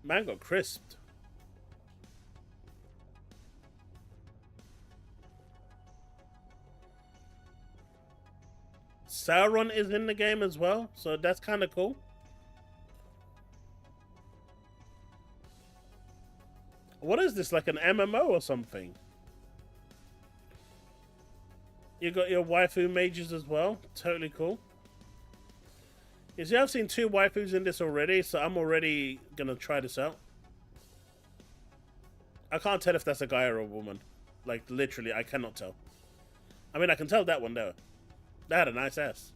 Man got crisped. Sauron is in the game as well, so that's kind of cool. What is this, like an MMO or something? You got your waifu mages as well. Totally cool. You see, I've seen 2 waifus in this already, so I'm already gonna try this out. I can't tell if that's a guy or a woman. Like, literally, I cannot tell. I mean, I can tell that one, though. That had a nice ass.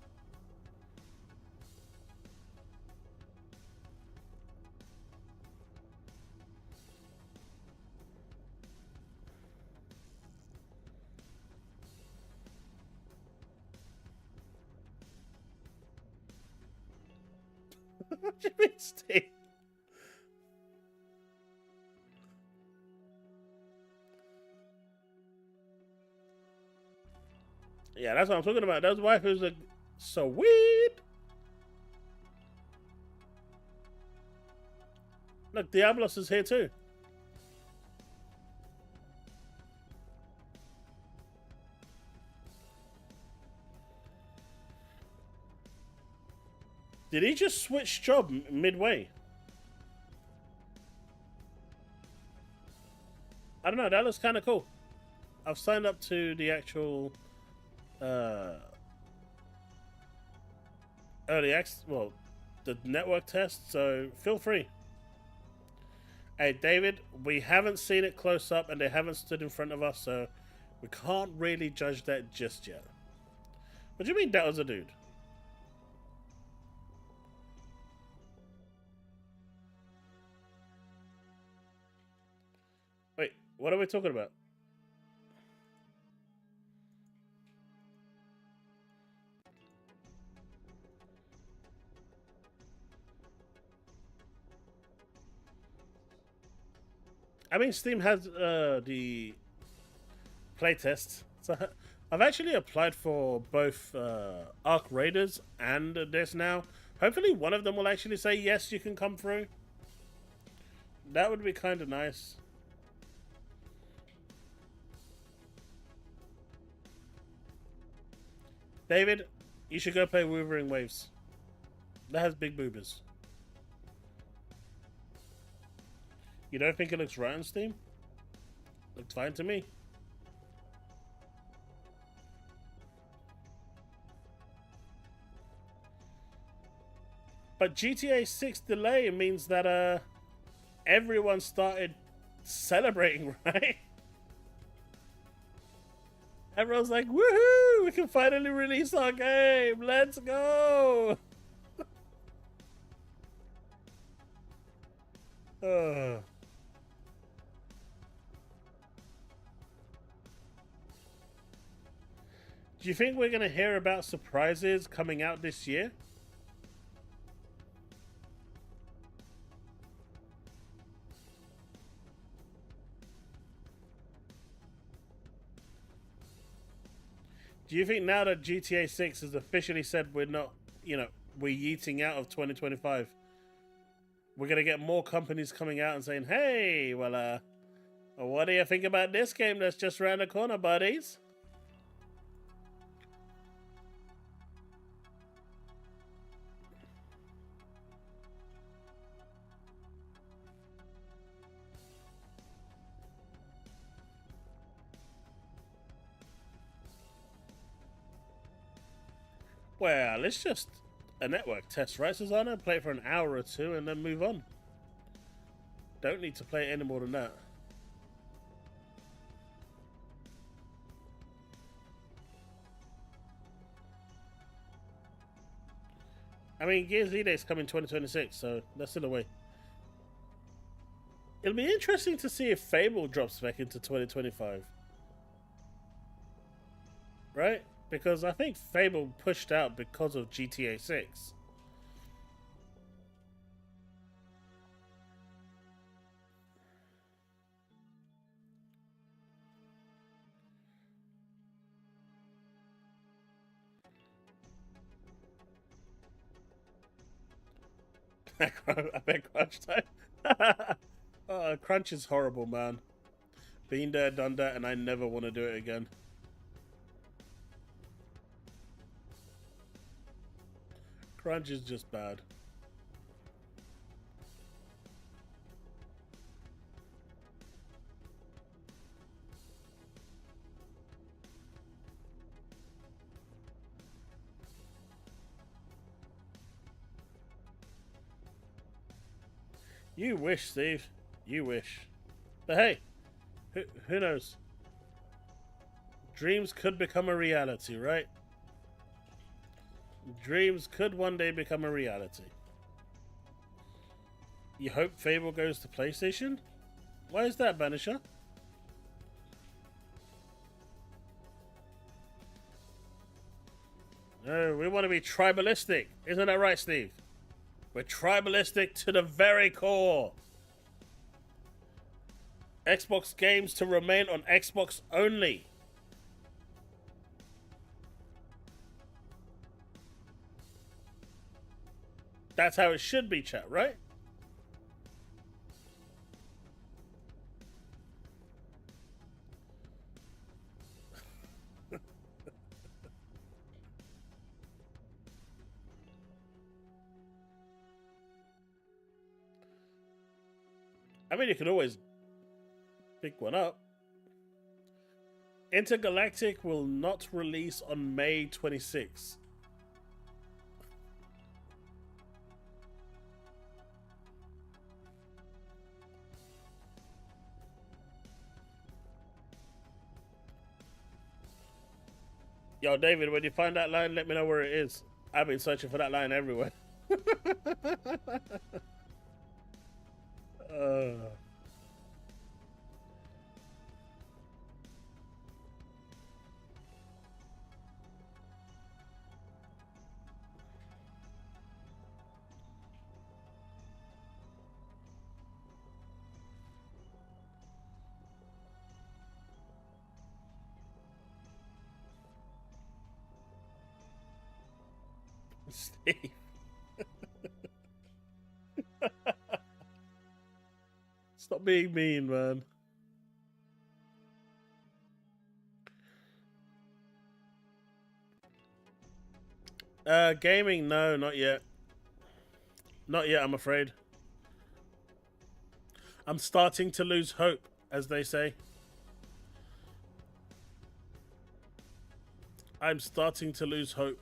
What do you mean, Steve? Yeah, that's what I'm talking about. Those waifus are so weird. Look, Diablos is here too. Did he just switch job midway? I don't know. That looks kind of cool. I've signed up to the actual early access, well, the network test. So feel free. Hey, David, we haven't seen it close up, and they haven't stood in front of us, so we can't really judge that just yet. What do you mean that was a dude? Wait, what are we talking about? I mean, Steam has the playtest. So I've actually applied for both Arc Raiders and this now. Hopefully one of them will actually say, yes, you can come through. That would be kind of nice. David, you should go play Wuthering Waves. That has big boobers. You don't think it looks right on Steam? Looks fine to me. But GTA 6 delay means that everyone started celebrating, right? Everyone's like, woohoo! We can finally release our game! Let's go! Do you think we're going to hear about surprises coming out this year? Do you think now that GTA 6 has officially said we're not, we're yeeting out of 2025, we're going to get more companies coming out and saying, hey, well, what do you think about this game that's just around the corner, buddies? Well, it's just a network test, right, Susanna? Play it for an hour or two and then move on. Don't need to play it any more than that. I mean, Gears V-Day is coming 2026, so that's still away. It'll be interesting to see if Fable drops back into 2025. Right? Because I think Fable pushed out because of GTA 6. I bet crunch time. Crunch is horrible, man. Been there, done that, and I never want to do it again. Crunch is just bad. You wish, Steve. You wish. But hey, who knows? Dreams could become a reality, right? Dreams could one day become a reality. You hope Fable goes to PlayStation? Why is that, Banisher? No, we want to be tribalistic. Isn't that right, Steve? We're tribalistic to the very core. Xbox games to remain on Xbox only. That's how it should be, chat, right? I mean, you could always pick one up. Intergalactic will not release on May 26th. Yo, David, when you find that line, let me know where it is. I've been searching for that line everywhere. Steve. Stop being mean, man. Gaming, no, not yet. Not yet, I'm afraid. I'm starting to lose hope, as they say. I'm starting to lose hope.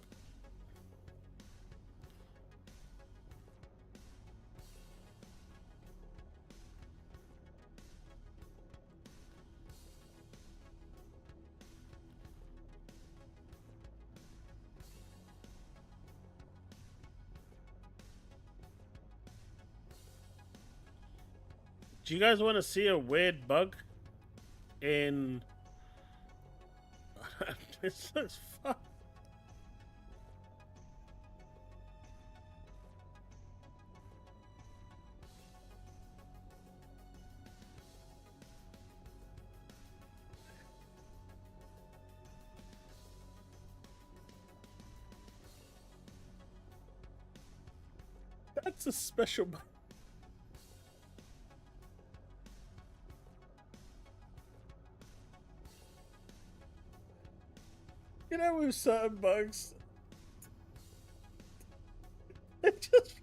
Do you guys want to see a weird bug in... This looks fun. It's a special. You know, with certain bugs, it just.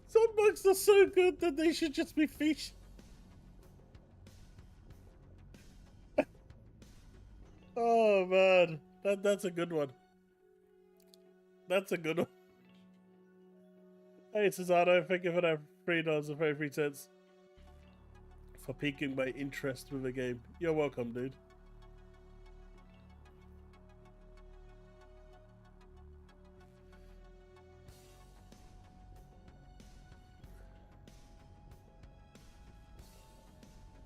Some bugs are so good that they should just be featured. Oh man, that's a good one. That's a good one. Hey Cesaro, thank you for that $3 and 33 cents for piquing my interest with the game. You're welcome, dude.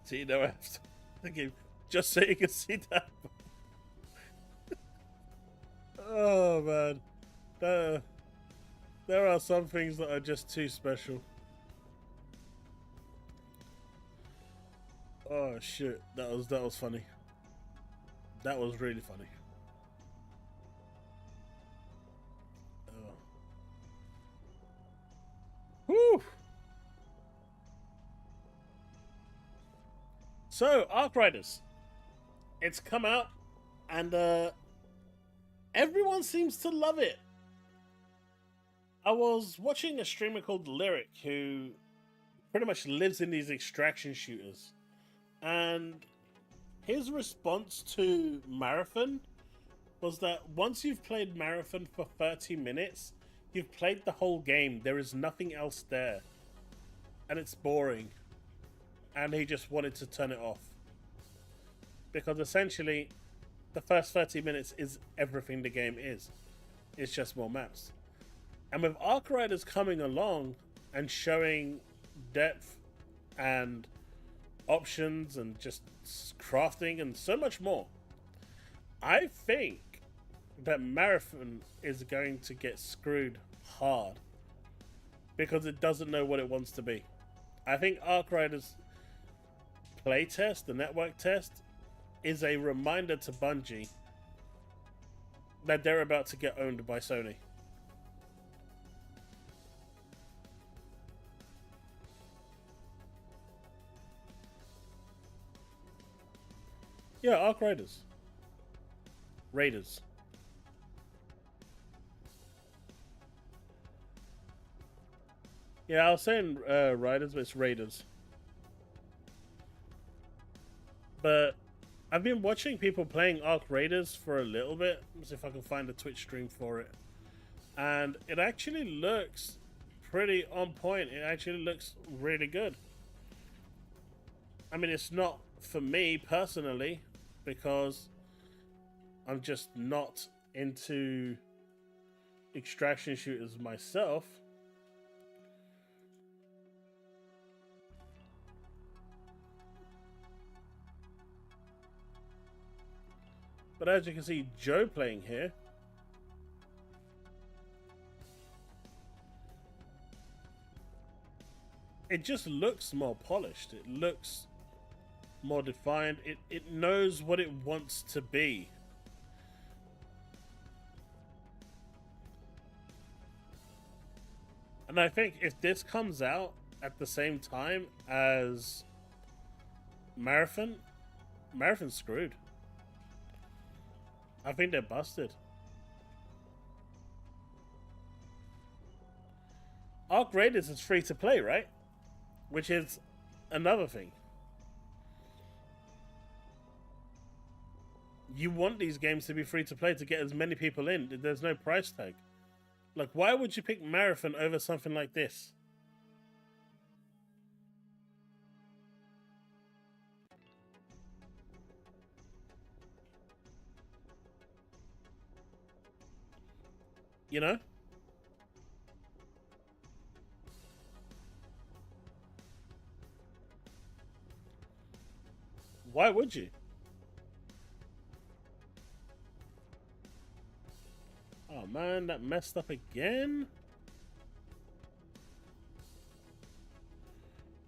See, now I have to the game just so you can see that. Oh man, there are some things that are just too special. Oh shit, that was funny. That was really funny. Oh. Whew. So, Arc Riders. It's come out, and everyone seems to love it. I was watching a streamer called Lyric who pretty much lives in these extraction shooters, and his response to Marathon was that once you've played Marathon for 30 minutes, you've played the whole game. There is nothing else there, and it's boring. And he just wanted to turn it off. Because essentially, the first 30 minutes is everything the game is. It's just more maps. And with Arc Riders coming along and showing depth and options and just crafting and so much more, I think that Marathon is going to get screwed hard. Because it doesn't know what it wants to be. I think Arc Riders playtest, the network test, is a reminder to Bungie that they're about to get owned by Sony. Yeah, Arc Raiders. Raiders. Yeah, I was saying Riders, but it's Raiders. But I've been watching people playing Arc Raiders for a little bit. Let's see if I can find a Twitch stream for it. And it actually looks pretty on point. It actually looks really good. I mean, it's not for me personally, because I'm just not into extraction shooters myself. But as you can see, Joe playing here. It just looks more polished. It looks more defined. It knows what it wants to be. And I think if this comes out at the same time as Marathon's screwed. I think they're busted. Arc Raiders is free to play, right? Which is another thing. You want these games to be free to play to get as many people in. There's no price tag. Like, why would you pick Marathon over something like this? You know? Why would you? Oh man, that messed up again.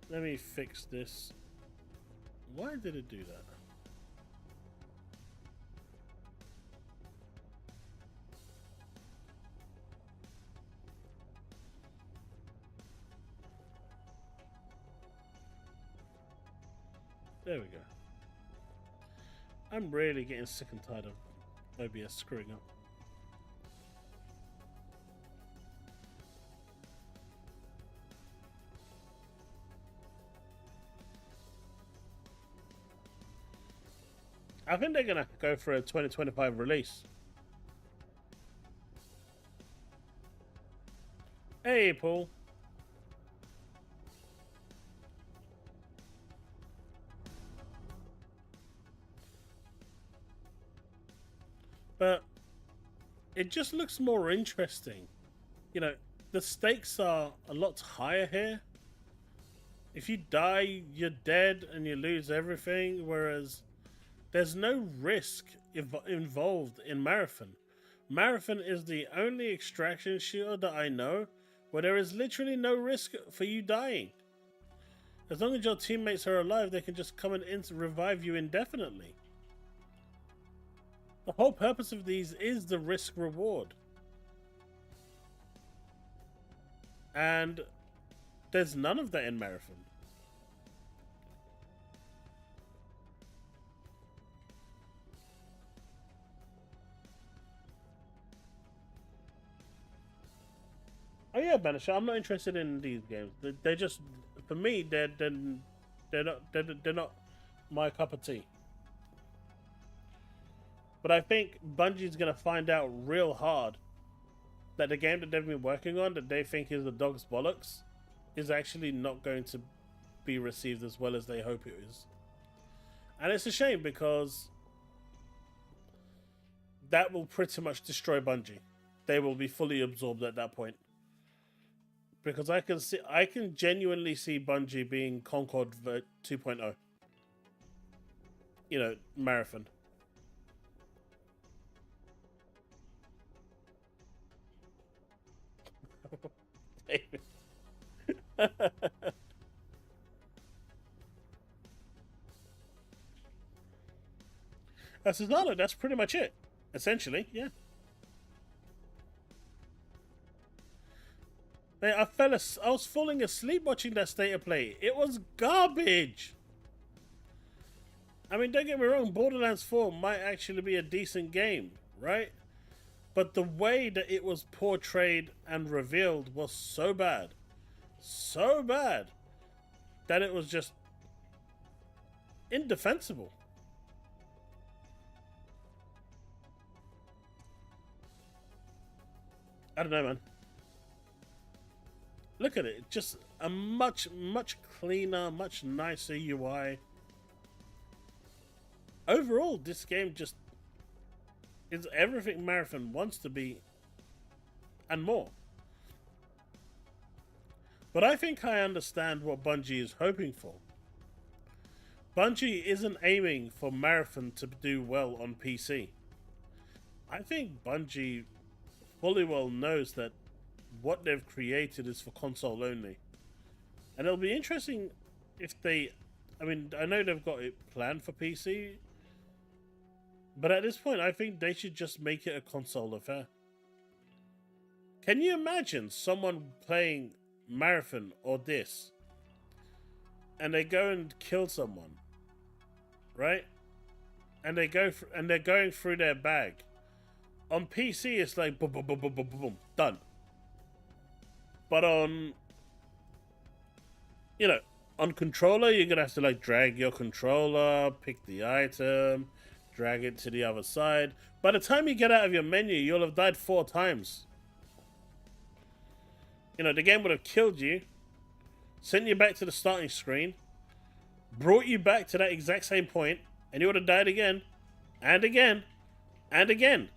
Let me fix this. Why did it do that? There we go. I'm really getting sick and tired of OBS screwing up. I think they're gonna go for a 2025 release. Hey, Paul. But it just looks more interesting. You know, the stakes are a lot higher here. If you die, you're dead and you lose everything, whereas there's no risk involved in Marathon. Marathon is the only extraction shooter that I know where there is literally no risk for you dying. As long as your teammates are alive, they can just come and revive you indefinitely. The whole purpose of these is the risk reward. And there's none of that in Marathon. Oh yeah, Banisher, I'm not interested in these games. They're just, for me, they're not my cup of tea. But I think Bungie's gonna find out real hard that the game that they've been working on, that they think is the dog's bollocks, is actually not going to be received as well as they hope it is. And it's a shame because that will pretty much destroy Bungie. They will be fully absorbed at that point. Because I can genuinely see Bungie being Concord 2.0. You know, Marathon. David. That's pretty much it. Essentially, yeah. Man, I was falling asleep watching that state of play. It was garbage. I mean, don't get me wrong, Borderlands 4 might actually be a decent game, right? But the way that it was portrayed and revealed was so bad, that it was just indefensible. I don't know, man. Look at it, just a much cleaner, much nicer UI. Overall, this game just is everything Marathon wants to be and more. But I think I understand what Bungie is hoping for. Bungie isn't aiming for Marathon to do well on PC. I think Bungie fully well knows that what they've created is for console only. And it'll be interesting if they... I mean, I know they've got it planned for PC, but at this point, I think they should just make it a console affair. Can you imagine someone playing Marathon or this, and they go and kill someone, right? And they go and they're going through their bag. On PC, it's like boom, boom, boom, boom, boom, boom, boom, done. But on, you know, on controller, you're gonna have to like drag your controller, pick the item, drag it to the other side. By the time you get out of your menu, you'll have died 4 times. You know, the game would have killed you, sent you back to the starting screen, brought you back to that exact same point, and you would have died again, and again, and again.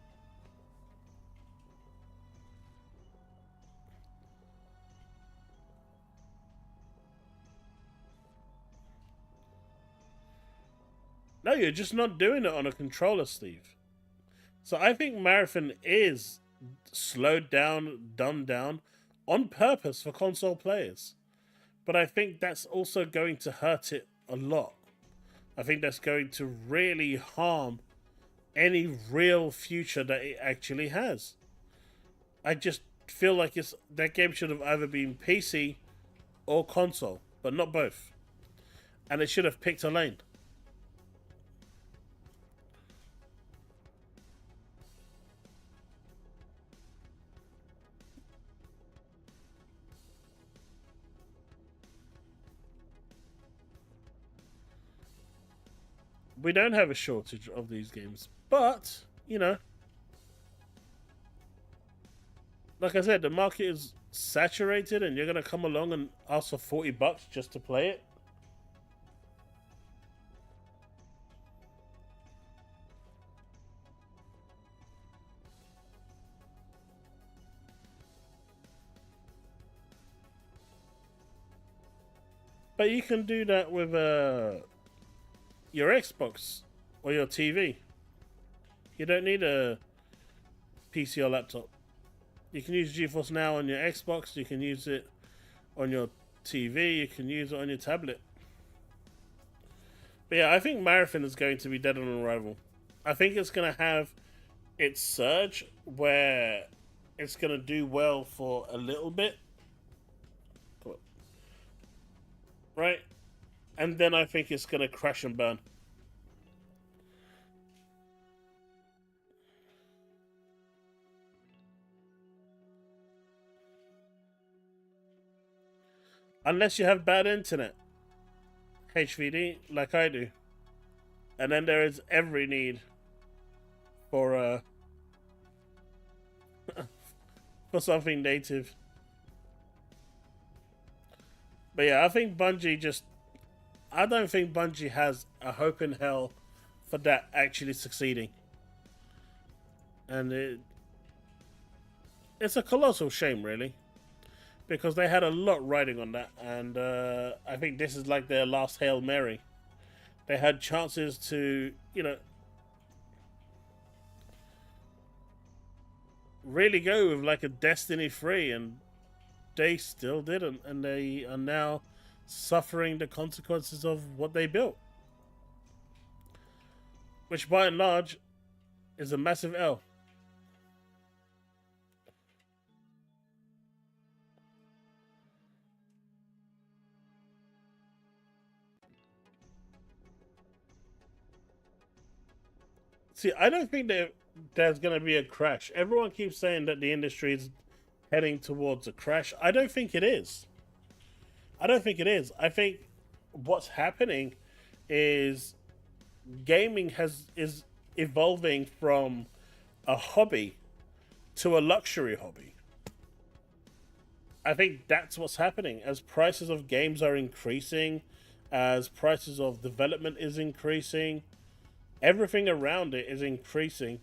No, you're just not doing it on a controller, Steve. So I think Marathon is slowed down, dumbed down, on purpose for console players. But I think that's also going to hurt it a lot. I think that's going to really harm any real future that it actually has. I just feel like that game should have either been PC or console, but not both. And it should have picked a lane. We don't have a shortage of these games. But, you know, like I said, the market is saturated and you're going to come along and ask for $40 just to play it. But you can do that with your Xbox or your TV. You don't need a PC or laptop. You can use GeForce Now on your Xbox. You can use it on your TV. You can use it on your tablet. But yeah, I think Marathon is going to be dead on arrival. I think it's going to have its surge where it's going to do well for a little bit. Right? And then I think it's going to crash and burn. Unless you have bad internet. HVD, like I do. And then there is every need for for something native. But yeah, I think Bungie I don't think Bungie has a hope in hell for that actually succeeding. And it's a colossal shame, really. Because they had a lot riding on that. And I think this is like their last Hail Mary. They had chances to, you know, really go with like a Destiny 3, and they still didn't, and they are now suffering the consequences of what they built, which by and large is a massive L. See, I don't think that there's going to be a crash. Everyone keeps saying that the industry is heading towards a crash. I don't think it is. I don't think it is. I think what's happening is gaming is evolving from a hobby to a luxury hobby. I think that's what's happening. As prices of games are increasing, as prices of development is increasing, everything around it is increasing.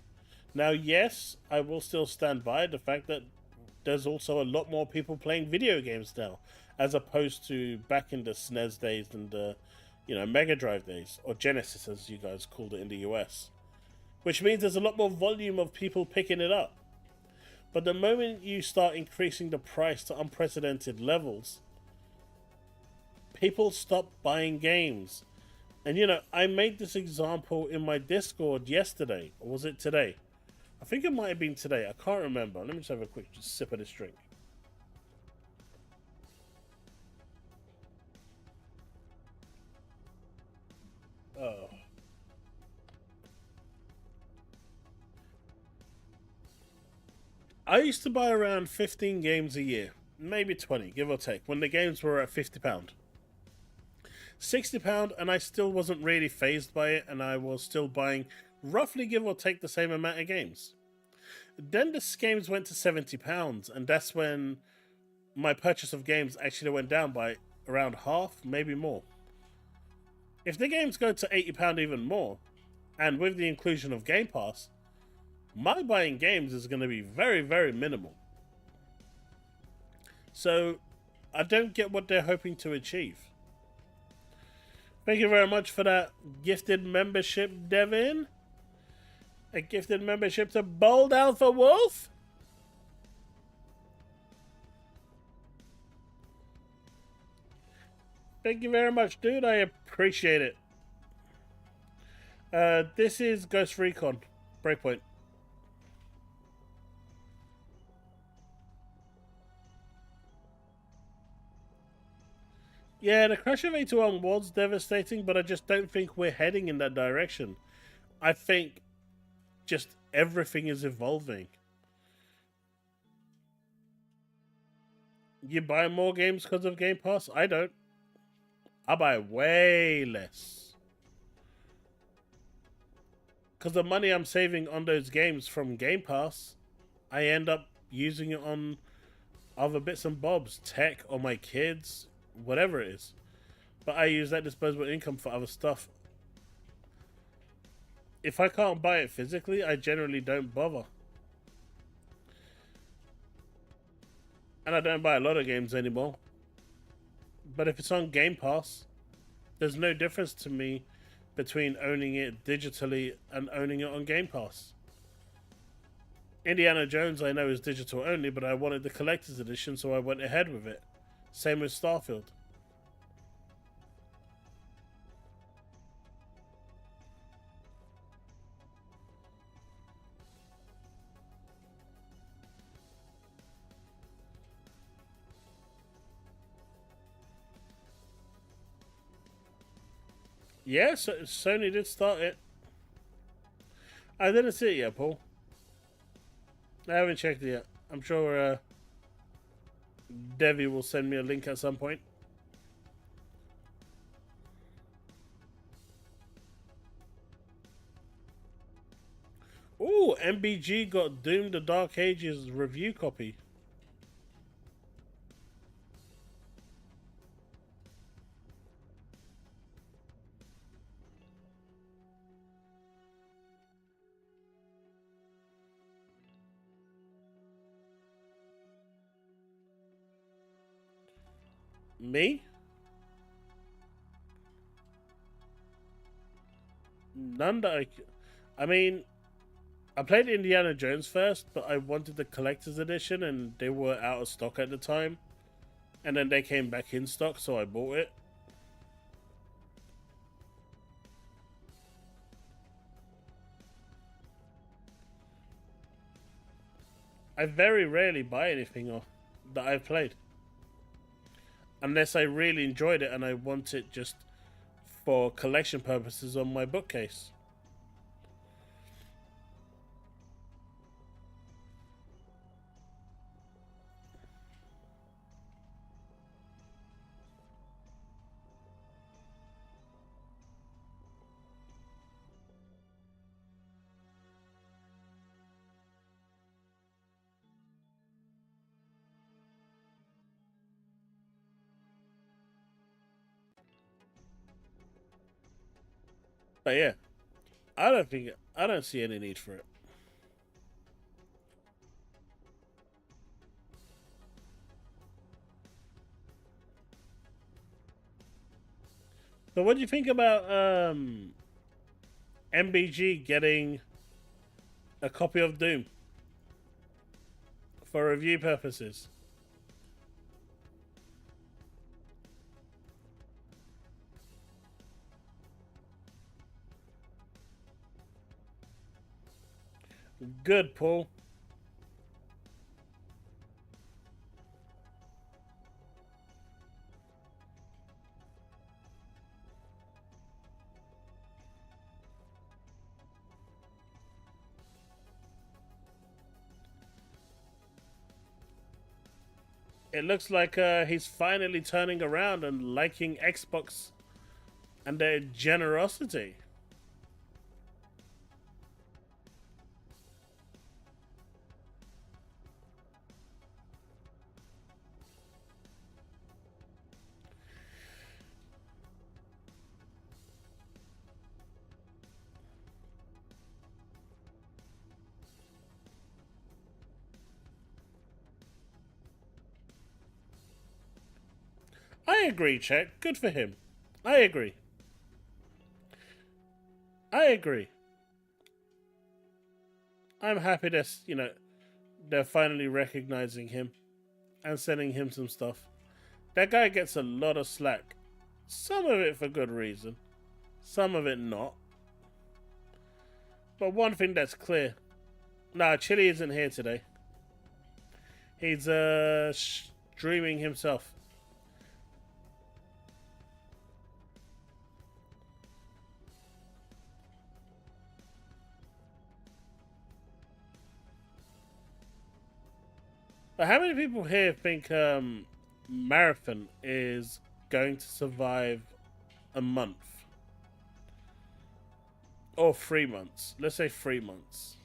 Now, yes, I will still stand by the fact that there's also a lot more people playing video games now, as opposed to back in the SNES days and the, Mega Drive days, or Genesis as you guys called it in the US. Which means there's a lot more volume of people picking it up. But the moment you start increasing the price to unprecedented levels, people stop buying games. And I made this example in my Discord yesterday, or was it today? I think it might have been today, I can't remember. Let me just have a quick sip of this drink. Oh. I used to buy around 15 games a year, maybe 20, give or take, when the games were at £50. £60, and I still wasn't really phased by it, and I was still buying roughly, give or take, the same amount of games. Then the games went to £70, and that's when my purchase of games actually went down by around half, maybe more. If the games go to £80 even more, and with the inclusion of Game Pass, my buying games is going to be very, very minimal. So, I don't get what they're hoping to achieve. Thank you very much for that gifted membership, Devin. A gifted membership to Bold Alpha Wolf. Thank you very much, dude. I appreciate it. This is Ghost Recon Breakpoint. Yeah, the crash of 81 was devastating, but I just don't think we're heading in that direction. I think just everything is evolving. You buy more games because of Game Pass? I don't. I buy way less. Because the money I'm saving on those games from Game Pass, I end up using it on other bits and bobs, tech, or my kids, whatever it is. But I use that disposable income for other stuff. If I can't buy it physically, I generally don't bother. And I don't buy a lot of games anymore. But if it's on Game Pass, there's no difference to me between owning it digitally and owning it on Game Pass. Indiana Jones I know is digital only, but I wanted the collector's edition, so I went ahead with it. Same with Starfield. Yeah, so Sony did start it. I didn't see it yet, Paul. I haven't checked it yet. I'm sure Devi will send me a link at some point. Ooh, MBG got Doom the Dark Ages review copy. Me? None that I mean, I played Indiana Jones first, but I wanted the collector's edition and they were out of stock at the time. And then they came back in stock, so I bought it. I very rarely buy anything that I've played. Unless I really enjoyed it and I want it just for collection purposes on my bookcase. But yeah, I don't see any need for it. So what do you think about MBG getting a copy of Doom for review purposes? Good, Paul. It looks like he's finally turning around and liking Xbox and their generosity. I agree, Chet. Good for him. I agree. I agree. I'm happy that, they're finally recognizing him and sending him some stuff. That guy gets a lot of slack. Some of it for good reason, some of it not. But one thing that's clear. Nah, Chili isn't here today. He's streaming himself. But how many people here think Marathon is going to survive a month? Or 3 months. Let's say 3 months.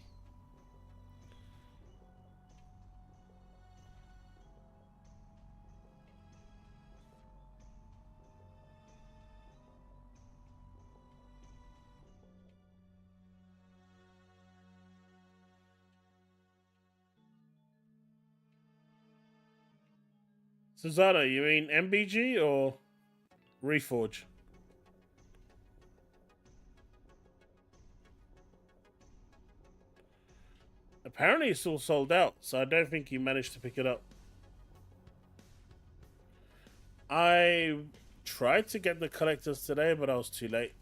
Susanna, you mean MBG or Reforge? Apparently it's all sold out, so I don't think you managed to pick it up. I tried to get the collectors today, but I was too late.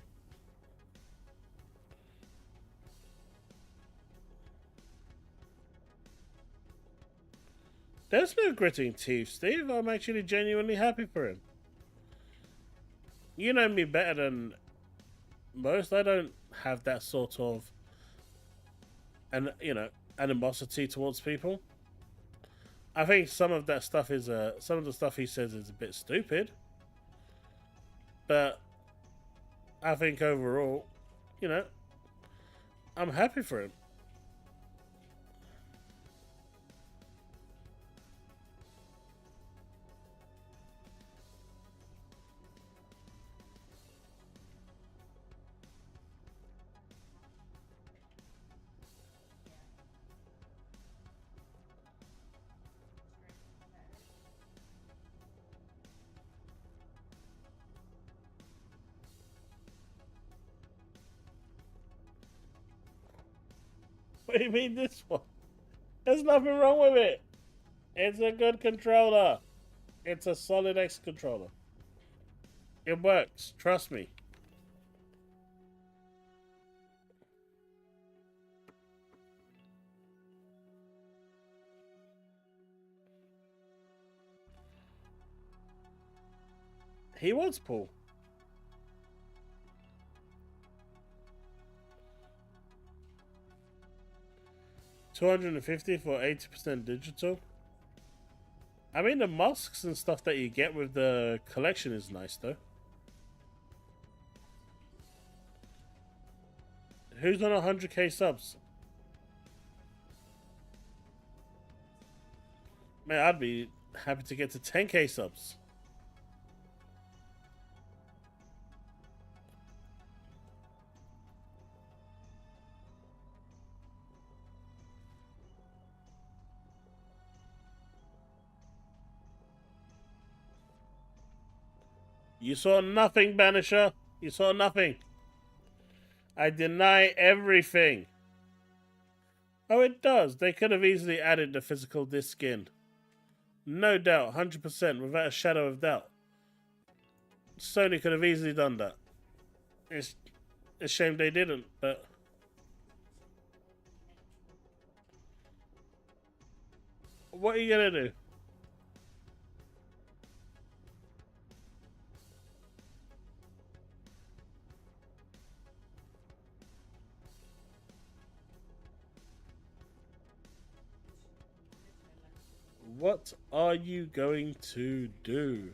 There's no gritting teeth, Steve. I'm actually genuinely happy for him. You know me better than most. I don't have that sort of, and animosity towards people. I think some of that stuff is some of the stuff he says is a bit stupid, but I think overall, I'm happy for him. What do you mean this one? There's nothing wrong with it. It's a good controller. It's a solid X controller. It works. Trust me. He wants Paul. $250 for 80% digital. I mean, the masks and stuff that you get with the collection is nice, though. Who's on 100k subs? Man, I'd be happy to get to 10k subs. You saw nothing, Banisher. You saw nothing. I deny everything. Oh, it does. They could have easily added the physical disc in. No doubt, 100%, without a shadow of doubt. Sony could have easily done that. It's a shame they didn't, but... What are you gonna do? What are you going to do?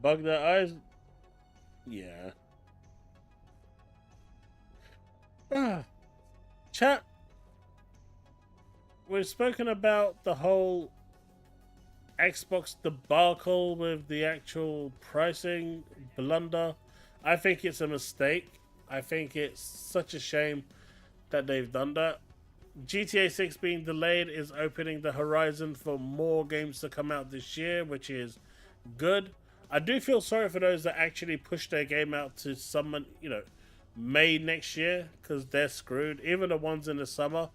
Bug their eyes? Yeah. Chat. We've spoken about the whole Xbox debacle with the actual pricing blunder. I think it's a mistake. I think it's such a shame that they've done that. GTA 6 being delayed is opening the horizon for more games to come out this year, which is good. I do feel sorry for those that actually push their game out to someone, May next year, because they're screwed. Even the ones in the summer,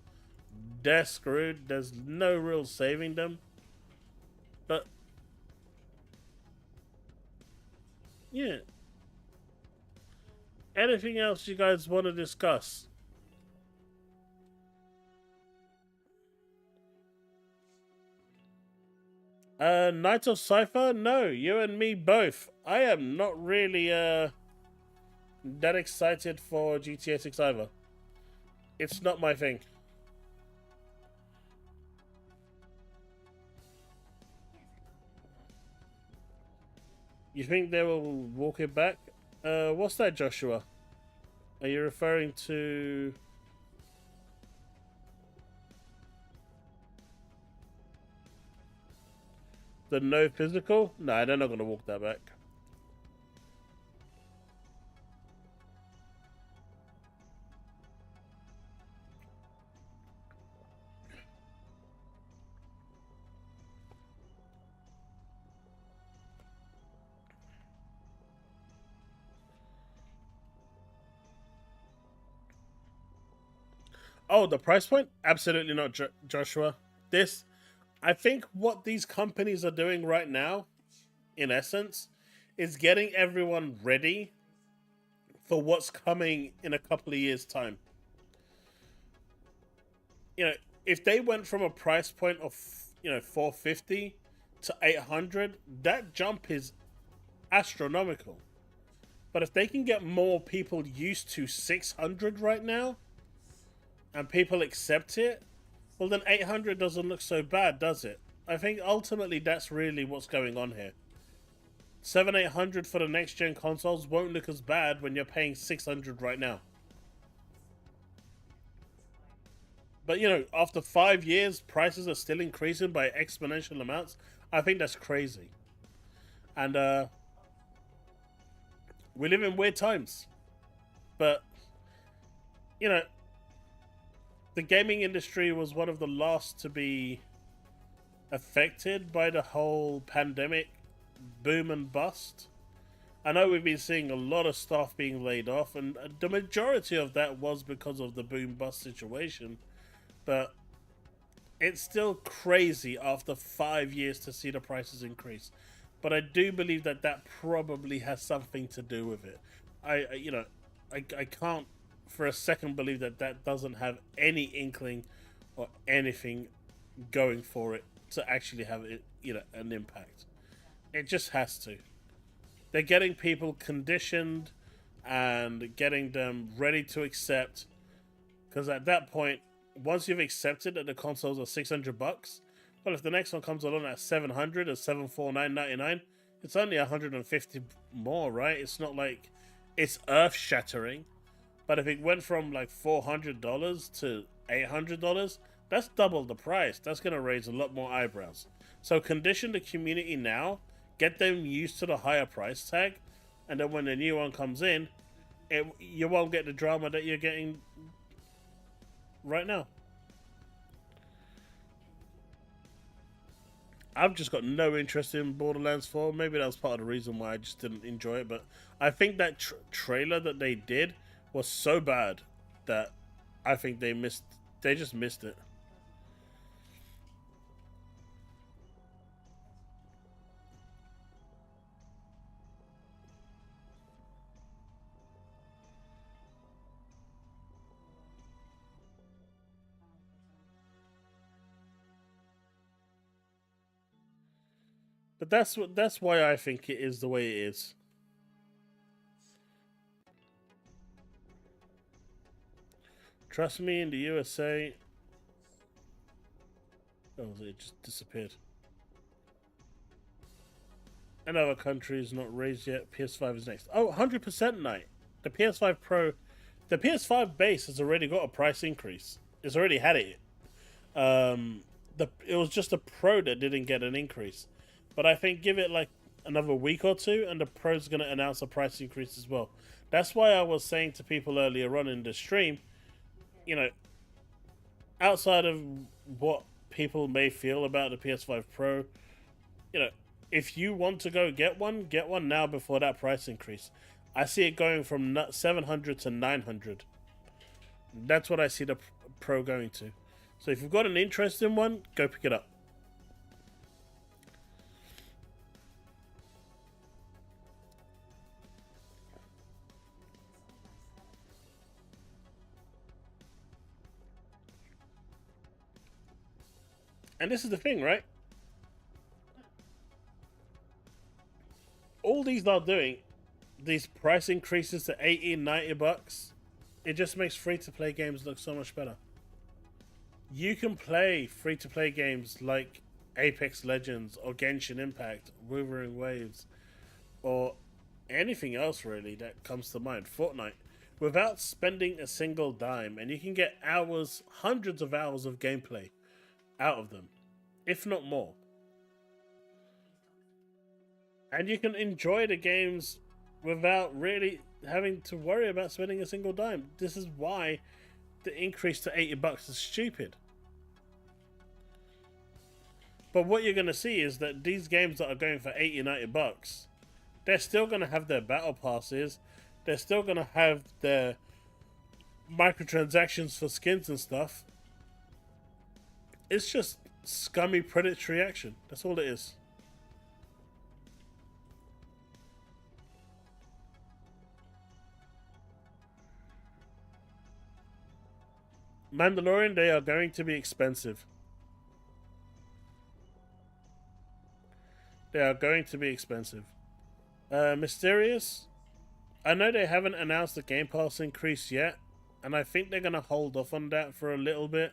they're screwed. There's no real saving them. But yeah. Anything else you guys want to discuss? Night of Cypher? No, you and me both. I am not really that excited for GTA 6 either. It's not my thing. You think they will walk it back? What's that, Joshua? Are you referring to... the no physical? No, they're not going to walk that back. Oh, the price point? Absolutely not, Joshua. I think what these companies are doing right now, in essence, is getting everyone ready for what's coming in a couple of years' time. You know, if they went from a price point of, 450 to 800, that jump is astronomical. But if they can get more people used to 600 right now, and people accept it, well, then 800 doesn't look so bad, does it? I think ultimately that's really what's going on here. 700-800 for the next gen consoles won't look as bad when you're paying 600 right now. But after 5 years, prices are still increasing by exponential amounts. I think that's crazy. And we live in weird times. But the gaming industry was one of the last to be affected by the whole pandemic boom and bust. I know we've been seeing a lot of staff being laid off, and the majority of that was because of the boom bust situation. But it's still crazy after 5 years to see the prices increase. But I do believe that probably has something to do with it. I can't for a second believe that doesn't have any inkling or anything going for it to actually have it, an impact. It just has to. They're getting people conditioned and getting them ready to accept. Because at that point, once you've accepted that the consoles are $600, well, if the next one comes along at 700 or 749.99, it's only 150 more, right? It's not like it's earth shattering. But if it went from like $400 to $800, that's double the price. That's going to raise a lot more eyebrows. So condition the community now, get them used to the higher price tag, and then when the new one comes in, you won't get the drama that you're getting right now. I've just got no interest in Borderlands 4. Maybe that was part of the reason why I just didn't enjoy it. But I think that trailer that they did was so bad that I think they just missed it. But that's why I think it is the way it is. Trust me, in the USA... Oh, it just disappeared. And other countries not raised yet. PS5 is next. Oh, 100% night. The PS5 Pro... The PS5 base has already got a price increase. It's already had it. It was just the Pro that didn't get an increase. But I think give it like another week or two, and the Pro's going to announce a price increase as well. That's why I was saying to people earlier on in the stream, outside of what people may feel about the PS5 Pro, if you want to go get one now before that price increase. I see it going from 700 to 900. That's what I see the Pro going to. So if you've got an interest in one, go pick it up. And this is the thing, right? All these are doing, these price increases to $80-$90, it just makes free-to-play games look so much better. You can play free-to-play games like Apex Legends or Genshin Impact, Wuthering Waves, or anything else really that comes to mind, Fortnite, without spending a single dime, and you can get hours, hundreds of hours of gameplay out of them, if not more. And you can enjoy the games without really having to worry about spending a single dime. This is why the increase to $80 is stupid. But what you're going to see is that these games that are going for $80-90, they're still going to have their battle passes. They're still going to have their microtransactions for skins and stuff. It's just scummy predatory action. That's all it is. Mandalorian, they are going to be expensive. They are going to be expensive. Mysterious, I know they haven't announced the Game Pass increase yet, and I think they're going to hold off on that for a little bit,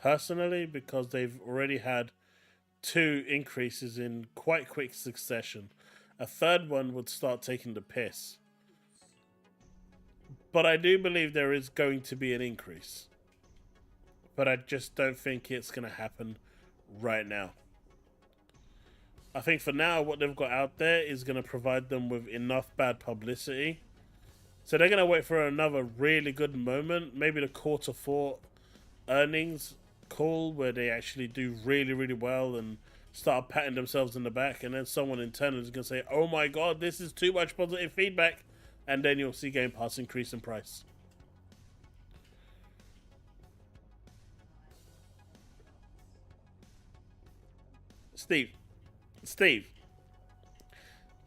personally, because they've already had 2 increases in quite quick succession. A third one would start taking the piss. But I do believe there is going to be an increase. But I just don't think it's going to happen right now. I think for now, what they've got out there is going to provide them with enough bad publicity. So they're going to wait for another really good moment, maybe the Q4 earnings call, where they actually do really, really well and start patting themselves in the back. And then someone internally is going to say, oh my god, this is too much positive feedback. And then you'll see Game Pass increase in price. Steve,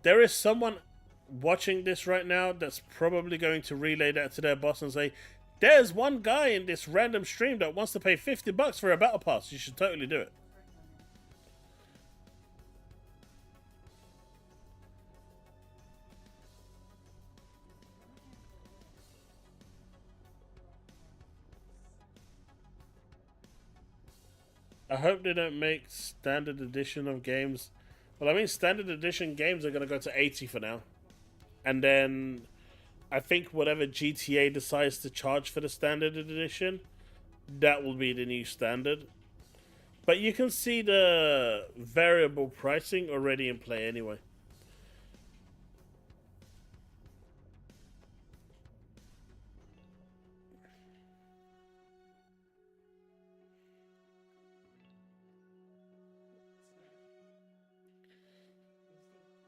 there is someone watching this right now that's probably going to relay that to their boss and say, there's one guy in this random stream that wants to pay $50 for a battle pass. You should totally do it. I hope they don't make standard edition of games. Well, I mean, standard edition games are going to go to 80 for now. And then I think whatever GTA decides to charge for the standard edition, that will be the new standard. But you can see the variable pricing already in play anyway.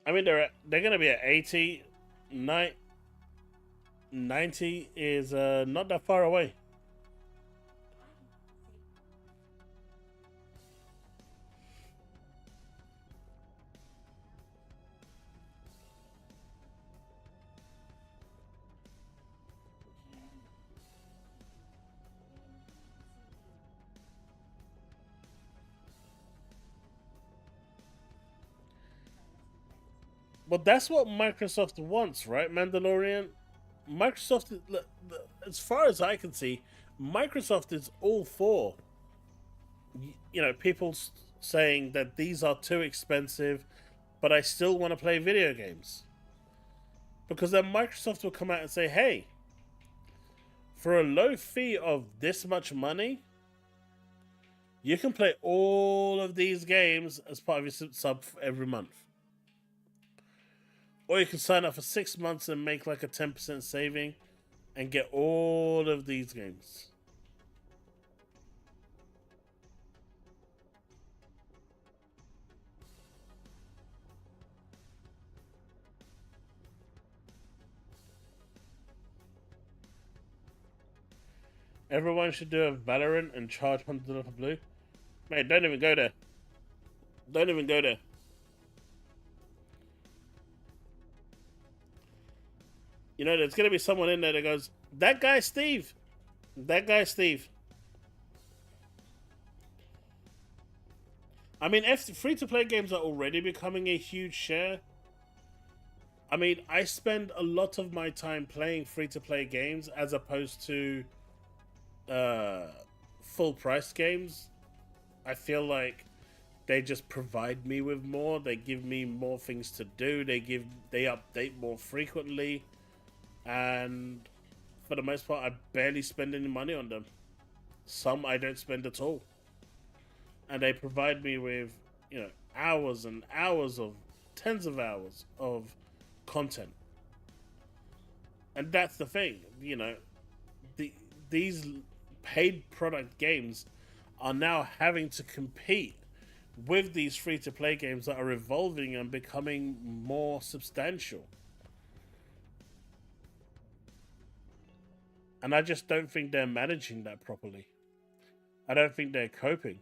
I mean, they're going to be at 80. 90 is not that far away. Well, that's what Microsoft wants, right, Mandalorian? Microsoft, as far as I can see, Microsoft is all for, people saying that these are too expensive, but I still want to play video games. Because then Microsoft will come out and say, hey, for a low fee of this much money, you can play all of these games as part of your sub every month. Or you can sign up for 6 months and make like a 10% saving and get all of these games. Everyone should do a Valorant and charge $100 for blue. Mate, don't even go there. Don't even go there. There's going to be someone in there that goes, that guy Steve. That guy Steve. I mean, free-to-play games are already becoming a huge share. I mean, I spend a lot of my time playing free-to-play games as opposed to full-price games. I feel like they just provide me with more. They give me more things to do. They update more frequently, and for the most part, I barely spend any money on them. Some I don't spend at all, and they provide me with, hours and hours of tens of hours of content. And that's the thing, these paid product games are now having to compete with these free-to-play games that are evolving and becoming more substantial. And I just don't think they're managing that properly. I don't think they're coping.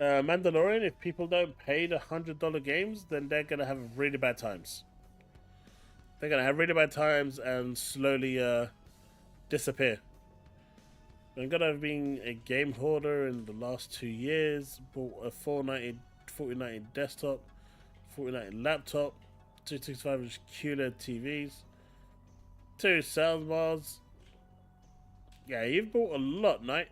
Mandalorian, if people don't pay the $100 games, then they're going to have really bad times. They're going to have really bad times and slowly disappear. I'm going to have been a game hoarder in the last 2 years. Bought a 4090 desktop, 4090 laptop, 265-inch QLED TVs, 2 soundbars. Yeah, you've bought a lot, Knight.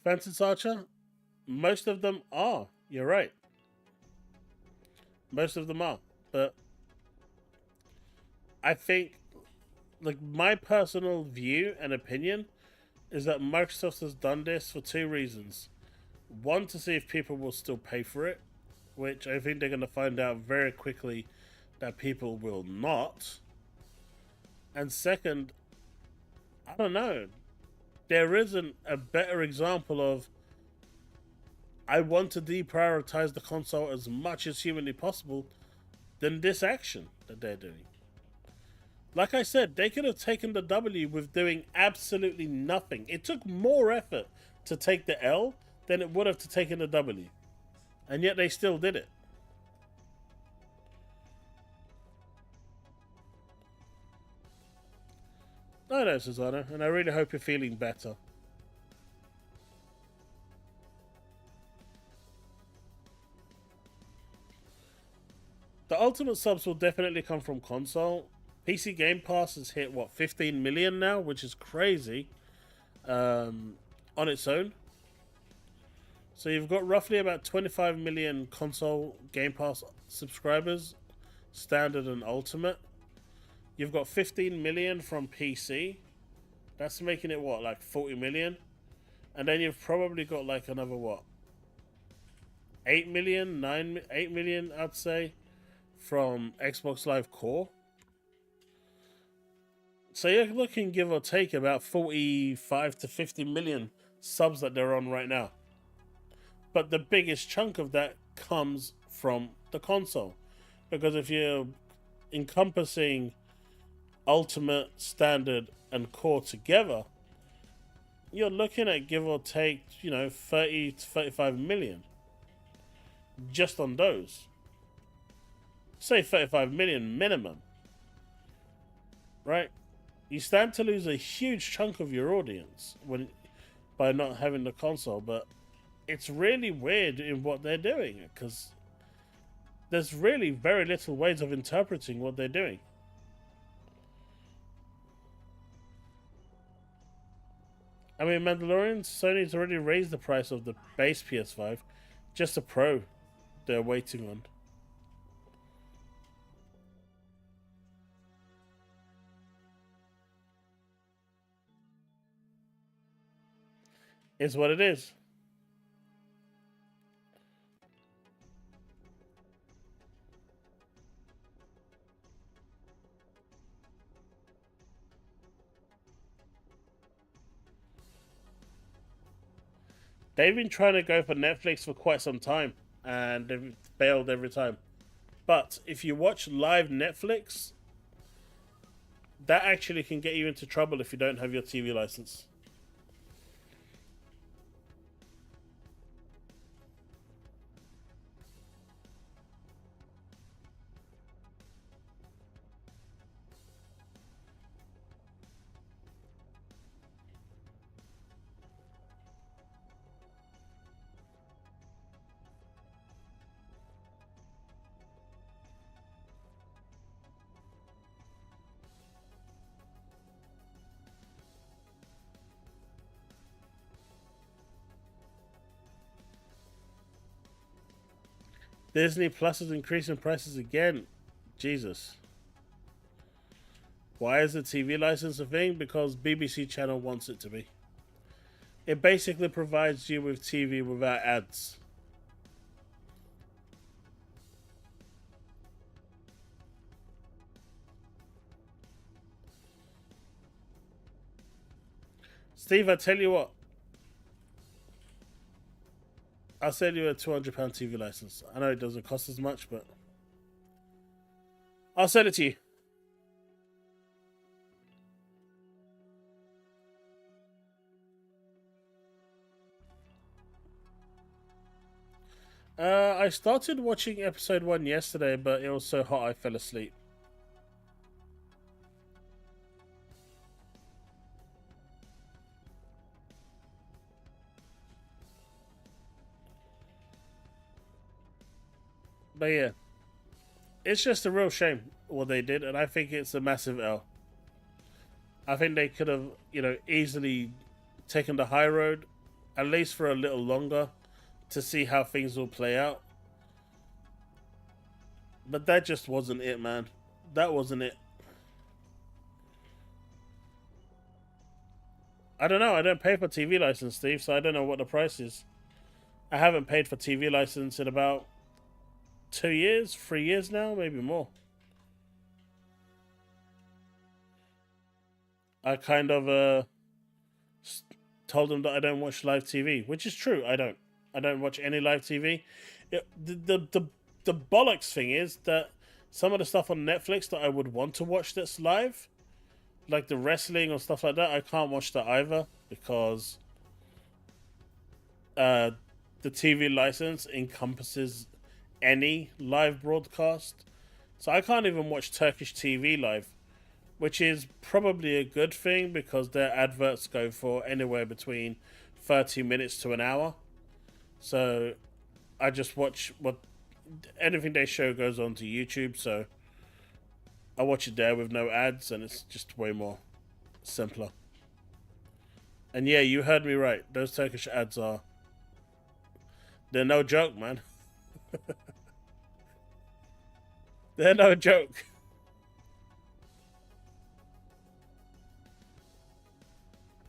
Francis Archer, most of them are. You're right. Most of them are. But I think, my personal view and opinion is that Microsoft has done this for 2 reasons. One, to see if people will still pay for it, which I think they're going to find out very quickly that people will not. And second, I don't know. There isn't a better example of, I want to deprioritize the console as much as humanly possible, than this action that they're doing. Like I said, they could have taken the W with doing absolutely nothing. It took more effort to take the L than it would have to take the W. And yet they still did it. I know, Susanna, and I really hope you're feeling better. The ultimate subs will definitely come from console. PC Game Pass has hit, 15 million now, which is crazy on its own. So you've got roughly about 25 million console Game Pass subscribers, standard and ultimate. You've got 15 million from PC. That's making it 40 million. And then you've probably got another 8 million, 8 million, I'd say, from Xbox Live Core. So you're looking, give or take, about 45 to 50 million subs that they're on right now. But the biggest chunk of that comes from the console. Because if you're encompassing Ultimate, Standard, and Core together, you're looking at, give or take, 30 to 35 million. Just on those. Say 35 million minimum. Right? You stand to lose a huge chunk of your audience by not having the console, but it's really weird in what they're doing, because there's really very little ways of interpreting what they're doing. I mean, Mandalorian, Sony's already raised the price of the base PS5. Just a Pro they're waiting on. Is what it is. They've been trying to go for Netflix for quite some time, and they've failed every time. But if you watch live Netflix, that actually can get you into trouble if you don't have your TV license. Disney Plus is increasing prices again. Jesus. Why is the TV license a thing? Because BBC Channel wants it to be. It basically provides you with TV without ads. Steve, I tell you what. I'll sell you a £200 TV license. I know it doesn't cost as much, but I'll sell it to you. I started watching episode 1 yesterday, but it was so hot I fell asleep. But yeah, it's just a real shame what they did, and I think it's a massive L. I think they could have, easily taken the high road, at least for a little longer, to see how things will play out. But that just wasn't it, man. That wasn't it. I don't know. I don't pay for TV license, Steve, so I don't know what the price is. I haven't paid for TV license in about 2 years, 3 years now, maybe more. I kind of told them that I don't watch live TV, which is true. I don't. I don't watch any live TV. The bollocks thing is that some of the stuff on Netflix that I would want to watch that's live, like the wrestling or stuff like that, I can't watch that either because the TV license encompasses any live broadcast. So I can't even watch Turkish TV live, which is probably a good thing because their adverts go for anywhere between 30 minutes to an hour. So I just watch anything they show goes on to YouTube, so I watch it there with no ads, and it's just way more simpler. And yeah, you heard me right. Those Turkish ads they're no joke, man. They're no joke.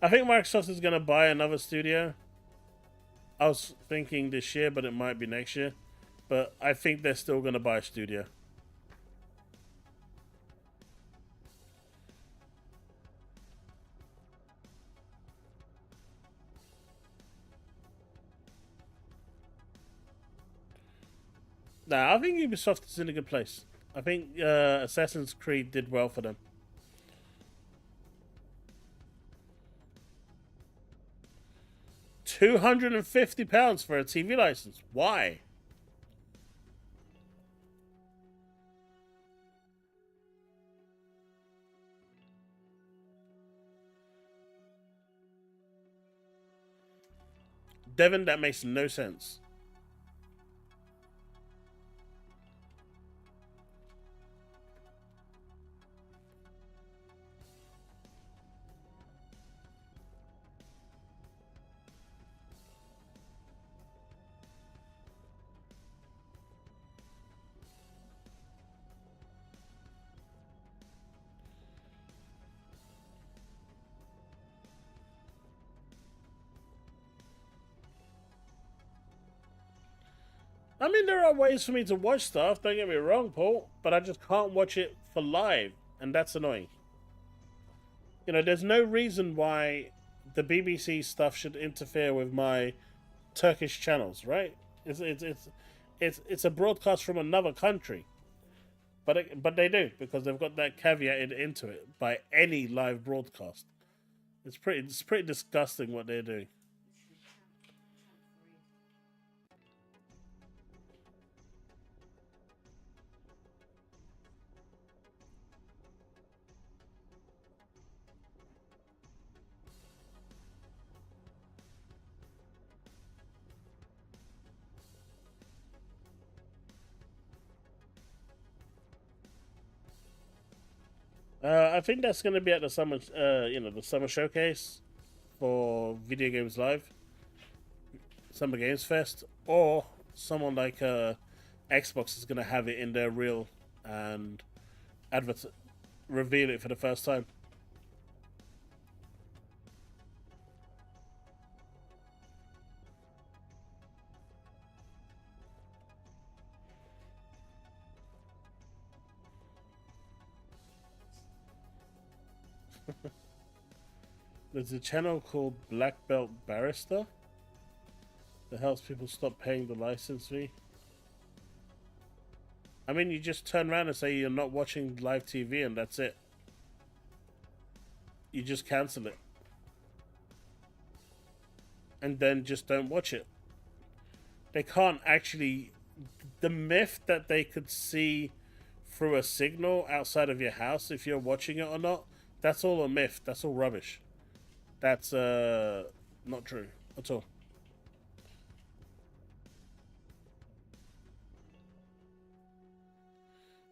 I think Microsoft is going to buy another studio. I was thinking this year, but it might be next year. But I think they're still going to buy a studio. Nah, I think Ubisoft is in a good place. I think Assassin's Creed did well for them. £250 for a TV license. Why? Devin, that makes no sense. I mean, there are ways for me to watch stuff, don't get me wrong, Paul, but I just can't watch it for live, and that's annoying. There's no reason why the BBC stuff should interfere with my Turkish channels, right? It's a broadcast from another country, but they do because they've got that caveated into it by any live broadcast. It's pretty disgusting what they're doing. I think that's going to be at the summer, the summer showcase for Video Games Live, Summer Games Fest, or someone like Xbox is going to have it in their reel and reveal it for the first time. There's a channel called Black Belt Barrister that helps people stop paying the license fee. I mean, you just turn around and say you're not watching live TV and that's it. You just cancel it. And then just don't watch it. They can't actually... The myth that they could see through a signal outside of your house if you're watching it or not, that's all a myth. That's all rubbish. That's not true at all.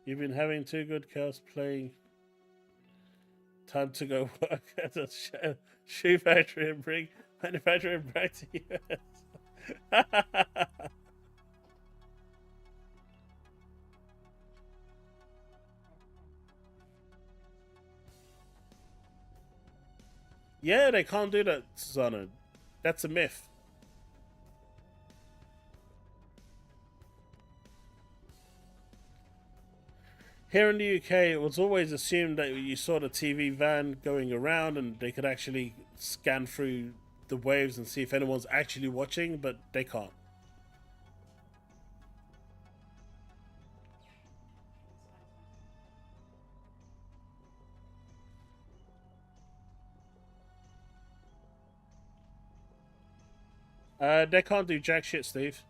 You've been having two good cows playing. Time to go work at a shoe factory and bring manufacturing back to US. Yeah, they can't do that, Susanna. That's a myth. Here in the UK, it was always assumed that you saw the TV van going around and they could actually scan through the waves and see if anyone's actually watching, but they can't. They can't do jack shit, Steve.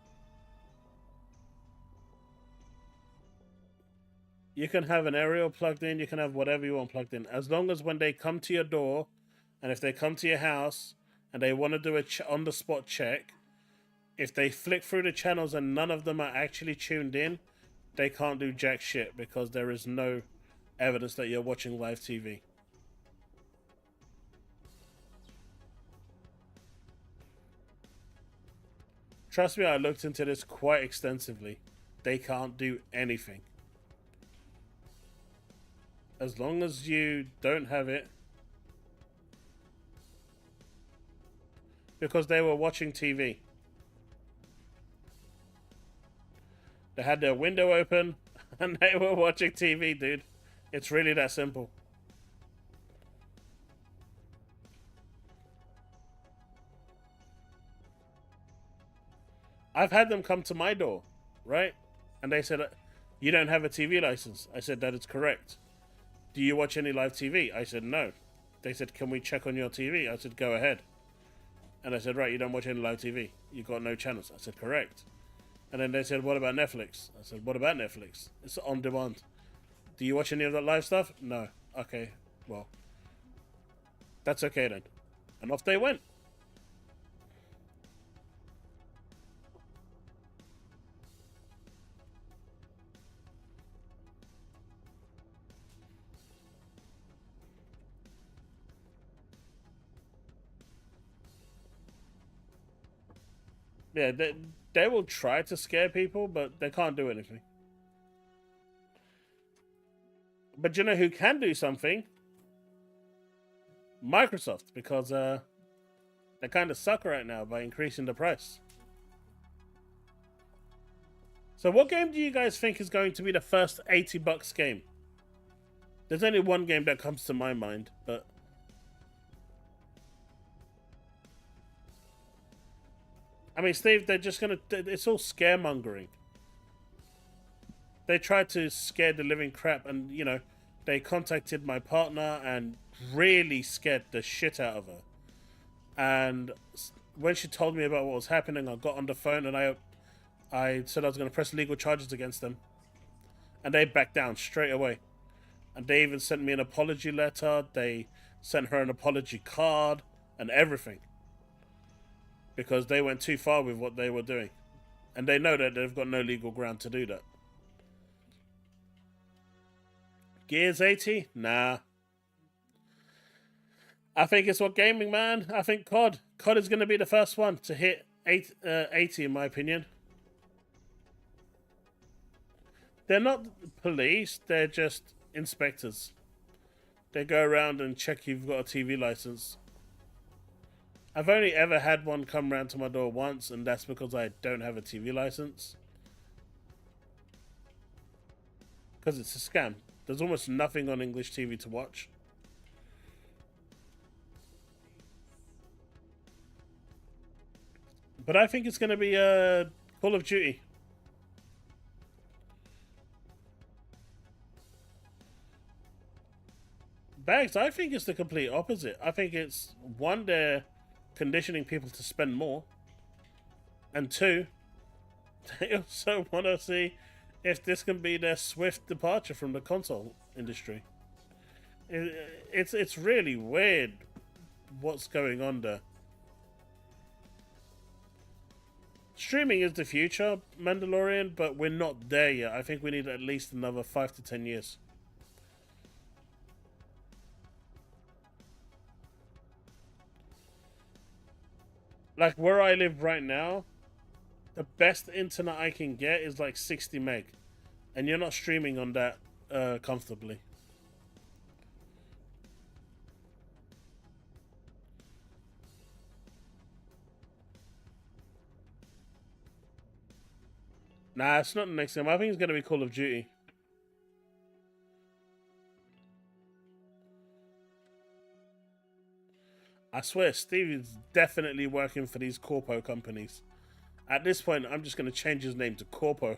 You can have an aerial plugged in, you can have whatever you want plugged in. As long as when they come to your door, and if they come to your house, and they want to do a on-the-spot check, if they flick through the channels and none of them are actually tuned in, they can't do jack shit because there is no evidence that you're watching live TV. Trust me, I looked into this quite extensively. They can't do anything. As long as you don't have it. Because they were watching TV. They had their window open and they were watching TV, dude. It's really that simple. I've had them come to my door, right? And they said, you don't have a TV license. I said, that is correct. Do you watch any live TV? I said, no. They said, can we check on your TV? I said, go ahead. And I said, right, you don't watch any live TV. You got no channels. I said, correct. And then they said, what about Netflix? I said, what about Netflix? It's on demand. Do you watch any of that live stuff? No. Okay, well, that's okay then. And off they went. Yeah, they will try to scare people, but they can't do anything. But you know who can do something? Microsoft, because they kind of suck right now by increasing the price. So what game do you guys think is going to be the first $80 game? There's only one game that comes to my mind, but... I mean, Steve, they're just gonna... It's all scaremongering. They tried to scare the living crap and, you know, they contacted my partner and really scared the shit out of her. And when she told me about what was happening, I got on the phone and I said I was going to press legal charges against them. And they backed down straight away. And they even sent me an apology letter. They sent her an apology card and everything. Because they went too far with what they were doing. And they know that they've got no legal ground to do that. Gears 80? Nah. I think it's what gaming, man. I think COD. COD is going to be the first one to hit 80 in my opinion. They're not police, they're just inspectors. They go around and check you've got a TV license. I've only ever had one come round to my door once, and that's because I don't have a TV license. Because it's a scam. There's almost nothing on English TV to watch. But I think it's going to be Call of Duty. Bags, I think it's the complete opposite. I think it's, one, they're conditioning people to spend more. And two, they also want to see if this can be their swift departure from the console industry. It's really weird what's going on there. Streaming is the future, Mandalorian, but we're not there yet. I think we need at least another 5 to 10 years. Like where I live right now, the best internet I can get is like 60 meg. And you're not streaming on that comfortably. Nah, it's not the next game. I think it's going to be Call of Duty. I swear, Steve is definitely working for these corpo companies. At this point, I'm just going to change his name to Corpo.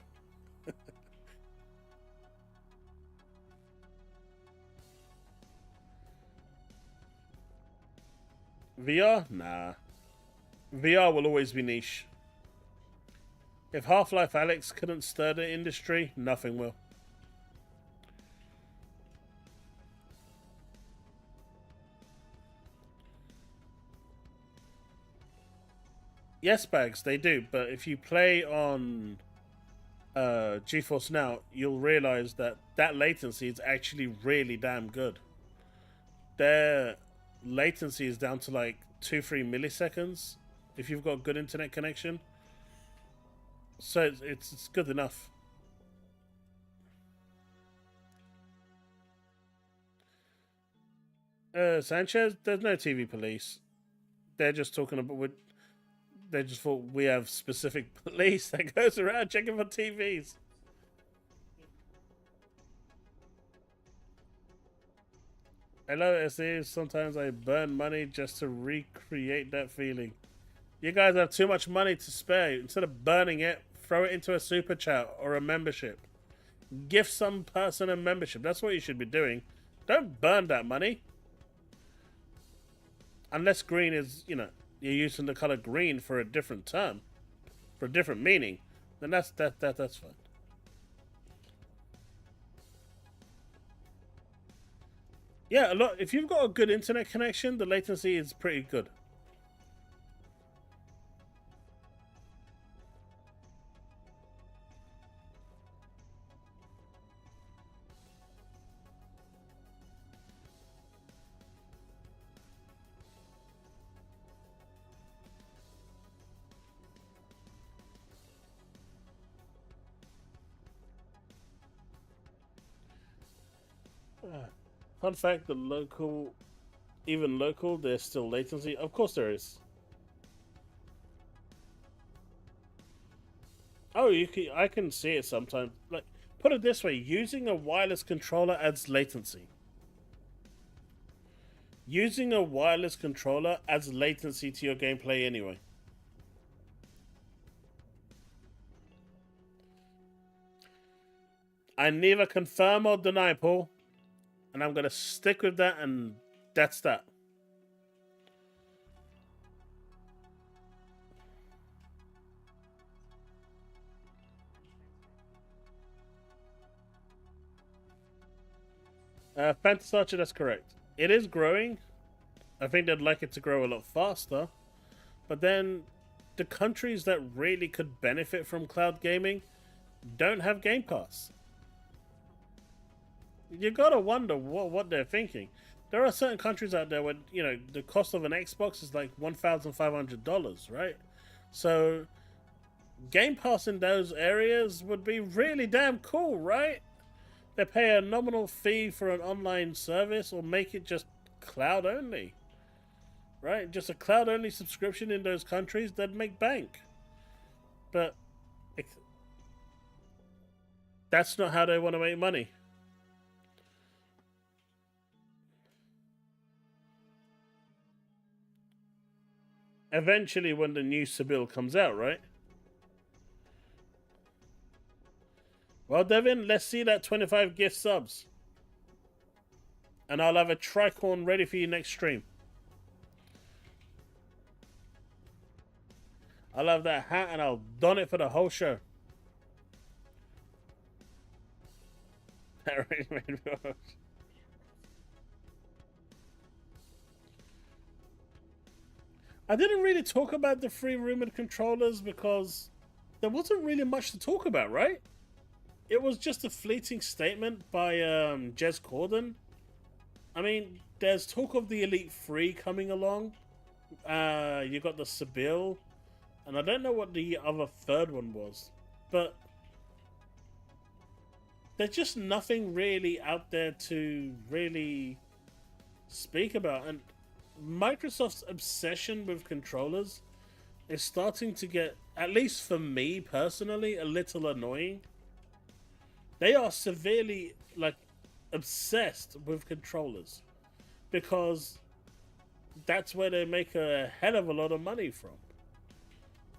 VR? Nah. VR will always be niche. If Half-Life Alyx couldn't stir the industry, nothing will. Yes, Bags, they do. But if you play on GeForce Now, you'll realize that that latency is actually really damn good. Their latency is down to like 2-3 milliseconds if you've got a good internet connection. So it's good enough. Sanchez, there's no TV police. They're just talking about... They just thought we have specific police that goes around checking for TVs. Hello, SE. Sometimes I burn money just to recreate that feeling. You guys have too much money to spare. Instead of burning it, throw it into a super chat or a membership. Gift some person a membership. That's what you should be doing. Don't burn that money. Unless green is, you know, you're using the color green for a different term, for a different meaning, then that's fine. Yeah, look, if you've got a good internet connection, the latency is pretty good. Fun fact, even local, there's still latency. Of course there is. Oh, I can see it sometimes. Like, put it this way, using a wireless controller adds latency. Using a wireless controller adds latency to your gameplay anyway. I neither confirm or deny, Paul. And I'm going to stick with that, and that's that. Phantasy Archer, that's correct. It is growing. I think they'd like it to grow a lot faster. But then, the countries that really could benefit from cloud gaming don't have Game Pass. You gotta wonder what they're thinking. There are certain countries out there where, you know, the cost of an Xbox is like $1,500, right? So Game Pass in those areas would be really damn cool, right? They pay a nominal fee for an online service or make it just cloud only. Right? Just a cloud only subscription in those countries, they'd make bank. But that's not how they want to make money. Eventually, when the new Sibyl comes out, right? Well, Devin, let's see that 25 gift subs. And I'll have a tricorn ready for you next stream. I'll have that hat and I'll don it for the whole show. I didn't really talk about the free rumored controllers because there wasn't really much to talk about, right? It was just a fleeting statement by Jez Corden. I mean, there's talk of the Elite 3 coming along. You got the Sibyl. And I don't know what the other third one was. But there's just nothing really out there to really speak about. And Microsoft's obsession with controllers is starting to get, at least for me personally, a little annoying. They are severely, like, obsessed with controllers because that's where they make a hell of a lot of money from.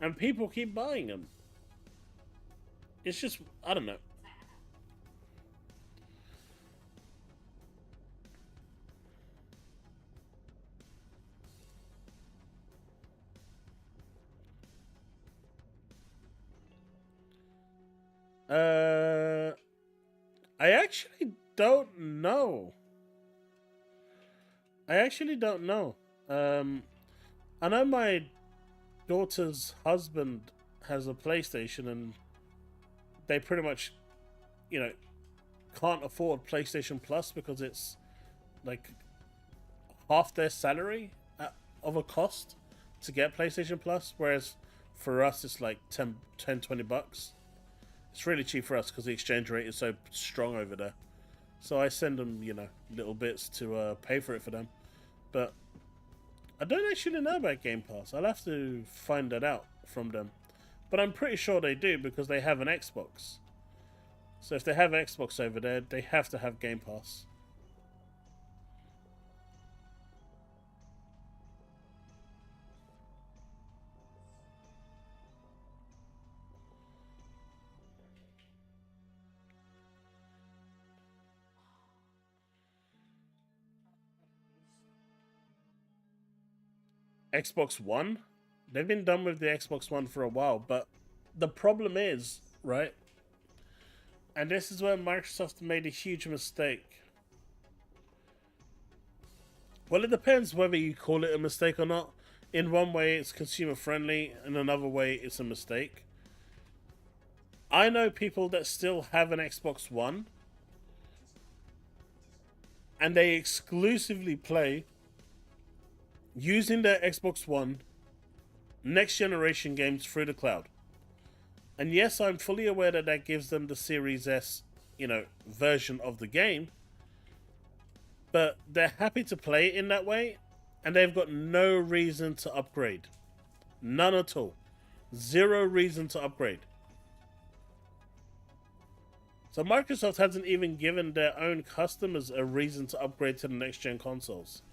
And people keep buying them. It's just, I don't know. I actually don't know. I know my daughter's husband has a PlayStation and they pretty much, you know, can't afford PlayStation Plus because it's like half their salary of a cost to get PlayStation Plus, whereas for us it's like 10 20 bucks. It's really cheap for us because the exchange rate is so strong over there. So I send them, you know, little bits to pay for it for them. But I don't actually know about Game Pass. I'll have to find that out from them. But I'm pretty sure they do because they have an Xbox. So if they have an Xbox over there, they have to have Game Pass. Xbox One? They've been done with the Xbox One for a while, but the problem is, right? And this is where Microsoft made a huge mistake. Well, it depends whether you call it a mistake or not. In one way, it's consumer friendly, in another way, it's a mistake. I know people that still have an Xbox One, and they exclusively play using their Xbox One next generation games through the cloud. And yes, I'm fully aware that that gives them the Series S, you know, version of the game. But they're happy to play it in that way, and they've got no reason to upgrade. None at all. Zero reason to upgrade. So Microsoft hasn't even given their own customers a reason to upgrade to the next gen consoles.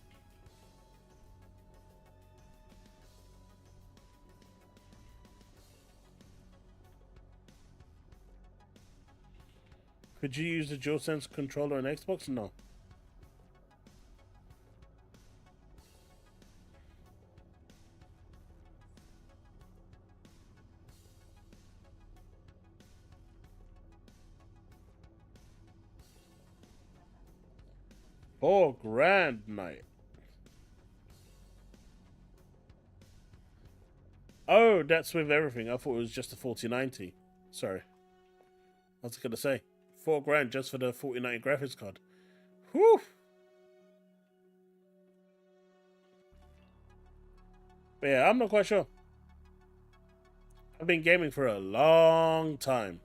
Could you use the DualSense controller on Xbox? No. $4,000, mate. Oh, that's with everything. I thought it was just a 4090. Sorry. I was gonna say $4,000 just for the 4090 graphics card. Whew. But yeah, I'm not quite sure. I've been gaming for a long time.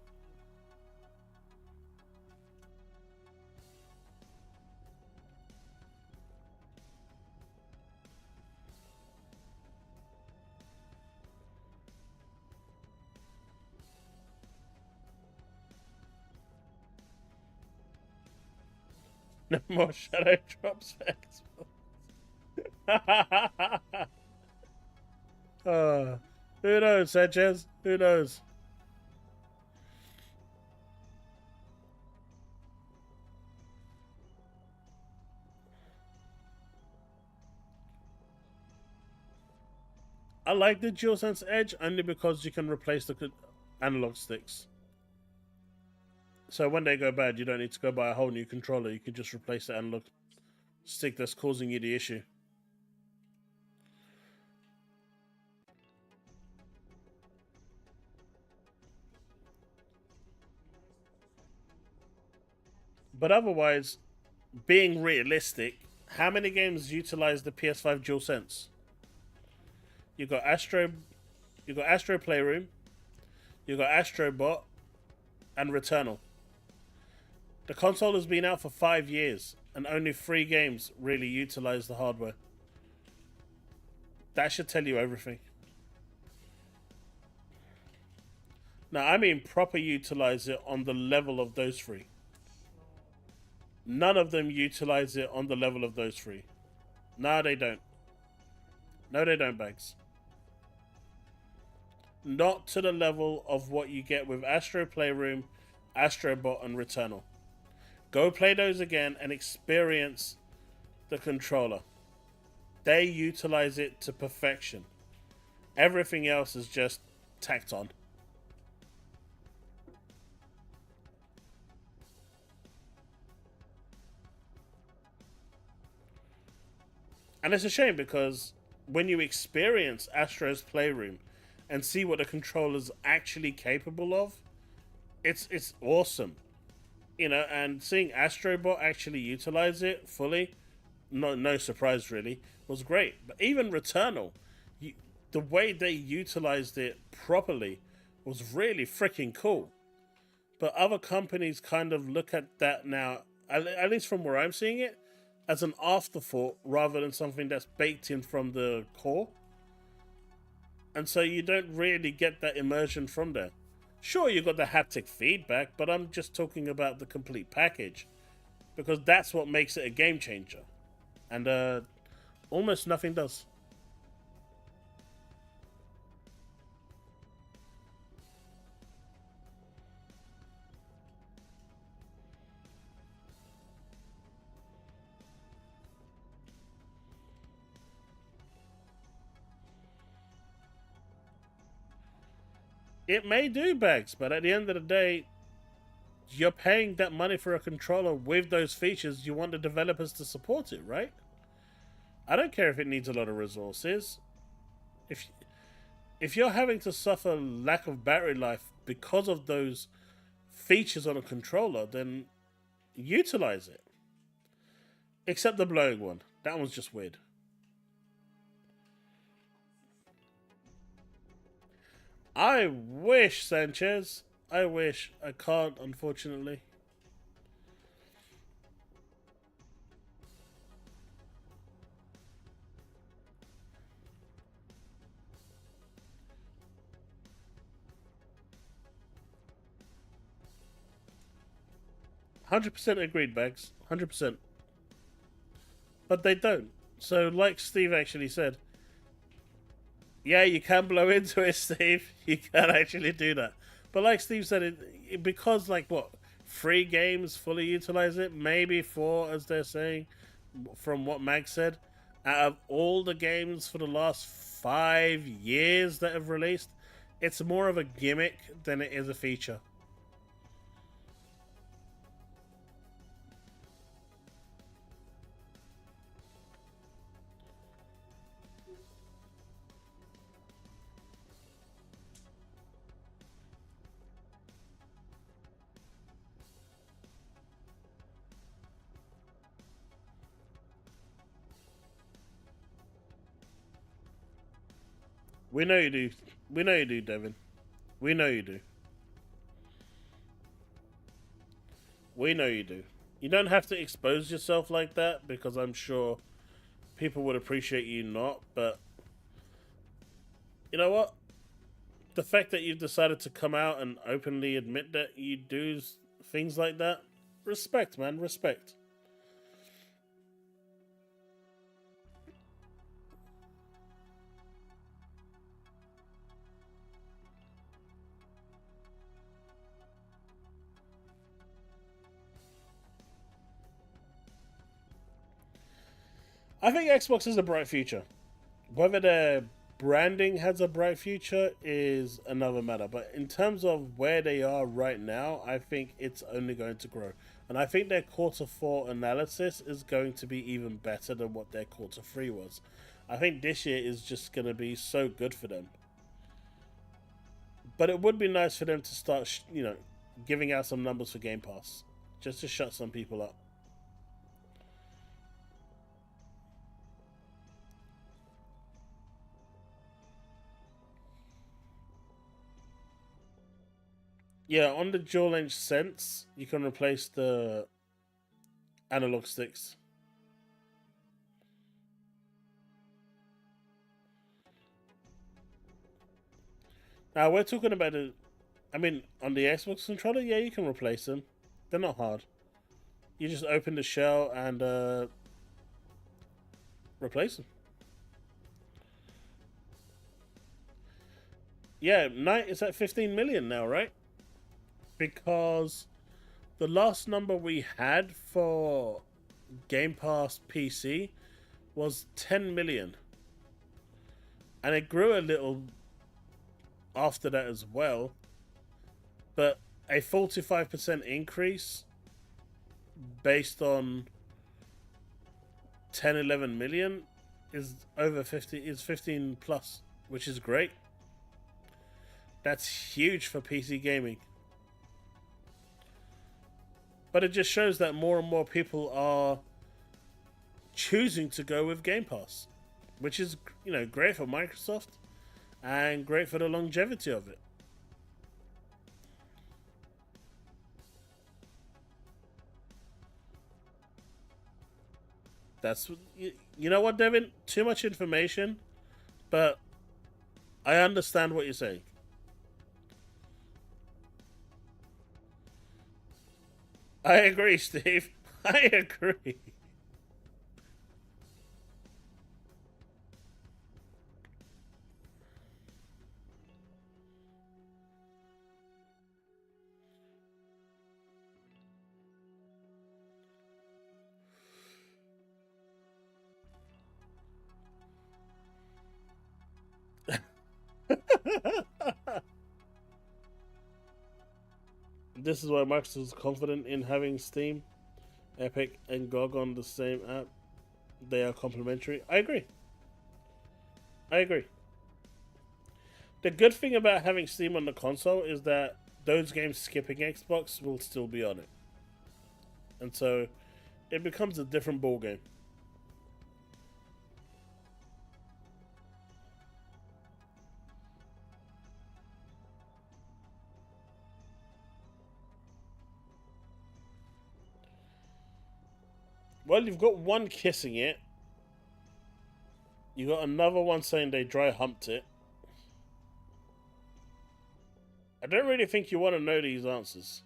No more shadow drops. Who knows, Sanchez? Who knows? I like the DualSense Edge only because you can replace the analog sticks. So when they go bad, you don't need to go buy a whole new controller. You can just replace the analog stick that's causing you the issue. But otherwise, being realistic, how many games utilize the PS5 DualSense? You got Astro Playroom, you got Astrobot, and Returnal. The console has been out for 5 years, and only 3 games really utilize the hardware. That should tell you everything. Now, I mean proper utilize it on the level of those 3. None of them utilize it on the level of those 3. No, they don't. No, they don't, Bags. Not to the level of what you get with Astro Playroom, Astrobot, and Returnal. Go play those again and experience the controller. They utilize it to perfection. Everything else is just tacked on. And it's a shame because when you experience Astro's Playroom and see what the controller's actually capable of, it's awesome. You know, and seeing Astrobot actually utilize it fully, no surprise really, was great. But even Returnal, the way they utilized it properly was really freaking cool. But other companies kind of look at that now, at least from where I'm seeing it, as an afterthought rather than something that's baked in from the core. And so you don't really get that immersion from there. Sure, you got the haptic feedback, but I'm just talking about the complete package. Because that's what makes it a game changer. And almost nothing does. It may do, Bags, but at the end of the day, you're paying that money for a controller with those features. You want the developers to support it, right? I don't care if it needs a lot of resources. If you're having to suffer lack of battery life because of those features on a controller, then utilize it. Except the blowing one. That one's just weird. I wish, Sanchez. I wish. I can't, unfortunately. %100% agreed, Bags. 100%. But they don't. So, like Steve actually said, yeah, you can blow into it, Steve. You can actually do that. But like Steve said, because like what 3 games fully utilize it, maybe 4, as they're saying, from what Mag said. Out of all the games for the last 5 years that have released, it's more of a gimmick than it is a feature. We know you do. We know you do, Devin. We know you do. We know you do. You don't have to expose yourself like that, because I'm sure people would appreciate you not, but you know what? The fact that you've decided to come out and openly admit that you do things like that, respect, man, respect. I think Xbox has a bright future. Whether their branding has a bright future is another matter. But in terms of where they are right now, I think it's only going to grow. And I think their quarter 4 analysis is going to be even better than what their quarter 3 was. I think this year is just going to be so good for them. But it would be nice for them to start, giving out some numbers for Game Pass. Just to shut some people up. Yeah, on the dual-edge Sense, you can replace the analog sticks. Now, we're talking about it. I mean, on the Xbox controller, yeah, you can replace them. They're not hard. You just open the shell and replace them. Yeah, Night is at 15 million now, right? Because the last number we had for Game Pass PC was 10 million. And it grew a little after that as well. But a 45% increase based on 10, 11 million is over 50, is 15 plus, which is great. That's huge for PC gaming. But it just shows that more and more people are choosing to go with Game Pass, which is, great for Microsoft and great for the longevity of it. That's, you know what, Devin? Too much information, but I understand what you're saying. I agree, Steve. I agree. This is why Microsoft is confident in having Steam, Epic, and GOG on the same app. They are complementary. I agree. I agree. The good thing about having Steam on the console is that those games skipping Xbox will still be on it. And so it becomes a different ballgame. Well, you've got one kissing it. You got another one saying they dry humped it. I don't really think you want to know these answers.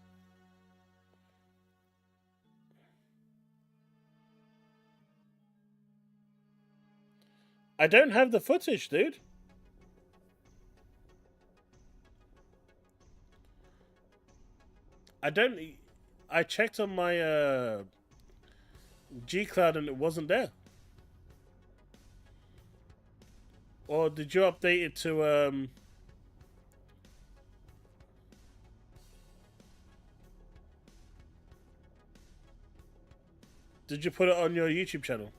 I don't have the footage, dude. I don't. I checked on my G Cloud and it wasn't there. Or did you update it to Did you put it on your YouTube channel?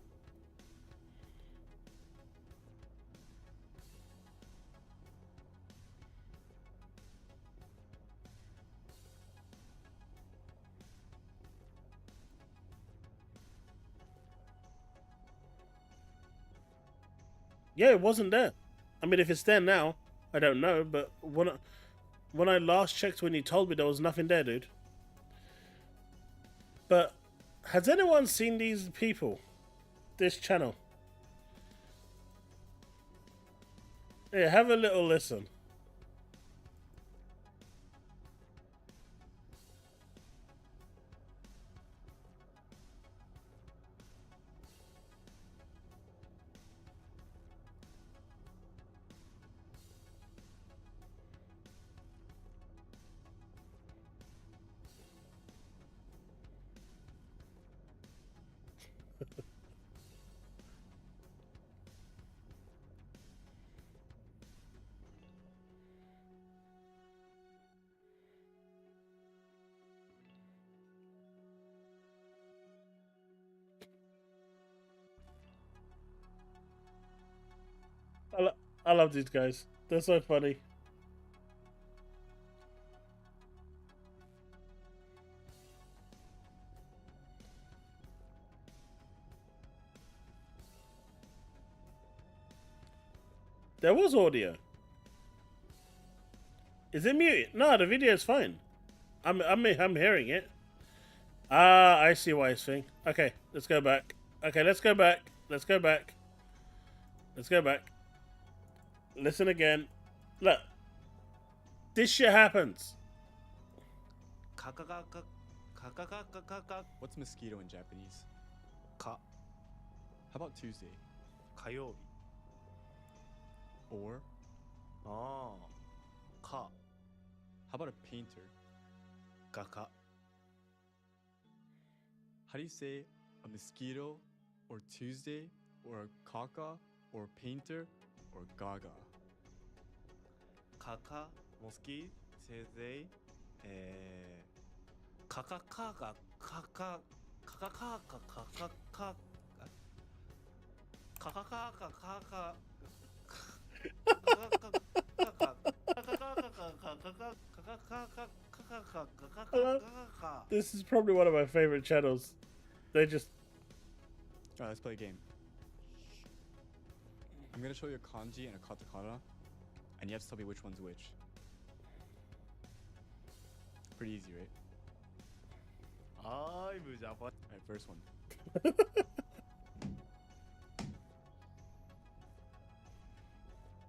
Yeah, it wasn't there. I mean, if it's there now, I don't know, but when I last checked when you told me there was nothing there, dude. But has anyone seen these people? This channel? Yeah, have a little listen. I love these guys. They're so funny. There was audio. Is it muted? No, the video is fine. I'm hearing it. Ah, I see why it's thing. Okay, let's go back. Okay, let's go back. Let's go back. Let's go back. Listen again. Look. This shit happens. What's mosquito in Japanese? Ka. How about Tuesday? 火曜日 Or ああか how about a painter? 画家 How do you say a mosquito or Tuesday or a kaka or painter or gaga? かかモスキせいぜいかかかがかかかかかかかかかかかかかか This is probably one of my favorite channels. They just... Alright, let's play a game. I'm gonna show you a kanji and a katakana, and you have to tell me which one's which. Pretty easy, right? I'm Japan. Alright, first one.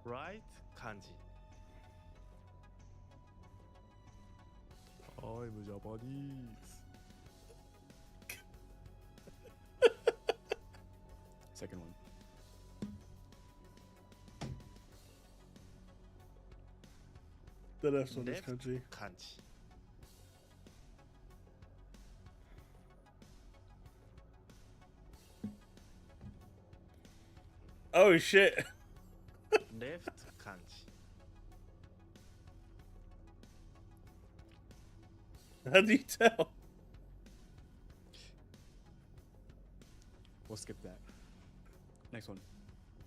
Right 漢字 I'm Japanese. Second one. The left one is Left country. 漢字 Oh shit. Left 漢字 How do you tell? We'll skip that. Next one.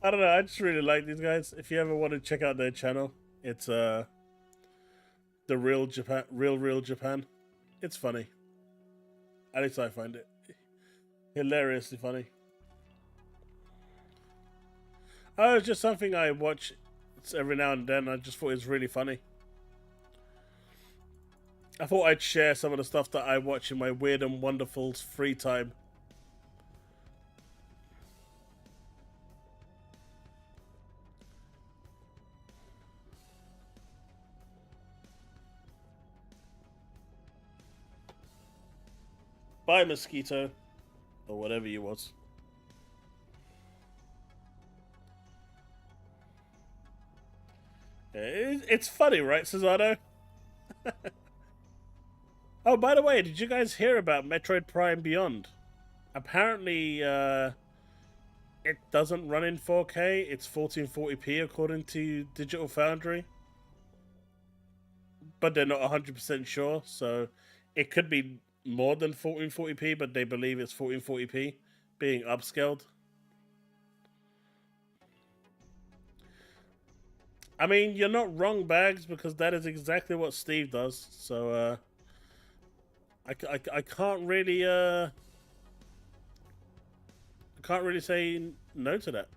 I don't know. I just really like these guys. If you ever want to check out their channel, it's the real Japan. It's funny. At least I find it hilariously funny. Oh, it's just something I watch every now and then. I just thought it was really funny. I thought I'd share some of the stuff that I watch in my weird and wonderful free time. Bye, mosquito. Or whatever you was. It's funny, right, Cesaro? Oh, by the way, did you guys hear about Metroid Prime Beyond? Apparently, it doesn't run in 4K. It's 1440p according to Digital Foundry. But they're not 100% sure, so it could be more than 1440p, but they believe it's 1440p being upscaled. I mean, you're not wrong, Bags, because that is exactly what Steve does. So, I can't really, I can't really say no to that.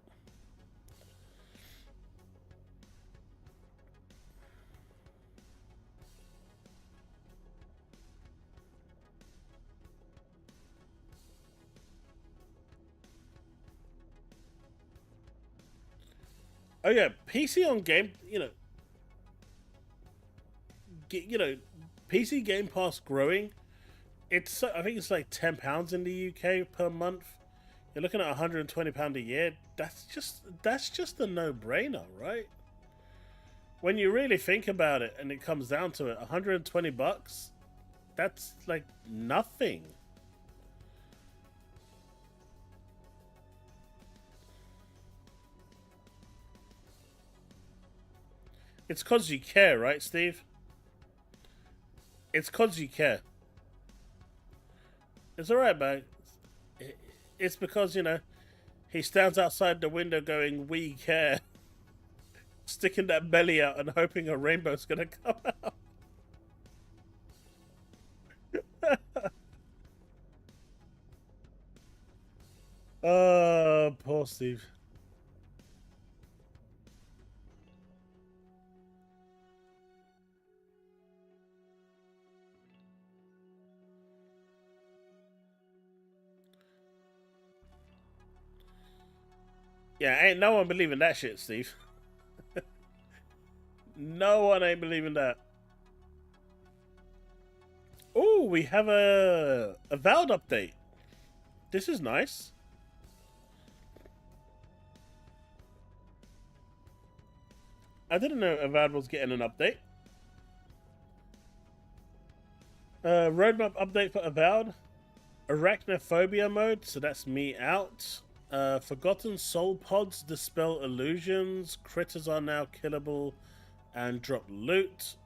Oh yeah, PC on game, PC Game Pass growing. I think it's like £10 in the UK per month. You're looking at £120 a year. That's just a no-brainer, right? When you really think about it, and it comes down to it, $120, that's like nothing. It's cause you care, right, Steve? It's cause you care. It's alright, man. It's because, he stands outside the window going, "We care." Sticking that belly out and hoping a rainbow's gonna come out. Oh, poor Steve. Yeah, ain't no one believing that shit, Steve. No one ain't believing that. Oh, we have a Avowed update. This is nice. I didn't know Avowed was getting an update. Roadmap update for Avowed. Arachnophobia mode, so that's me out. Forgotten soul pods dispel illusions. Critters are now killable and drop loot.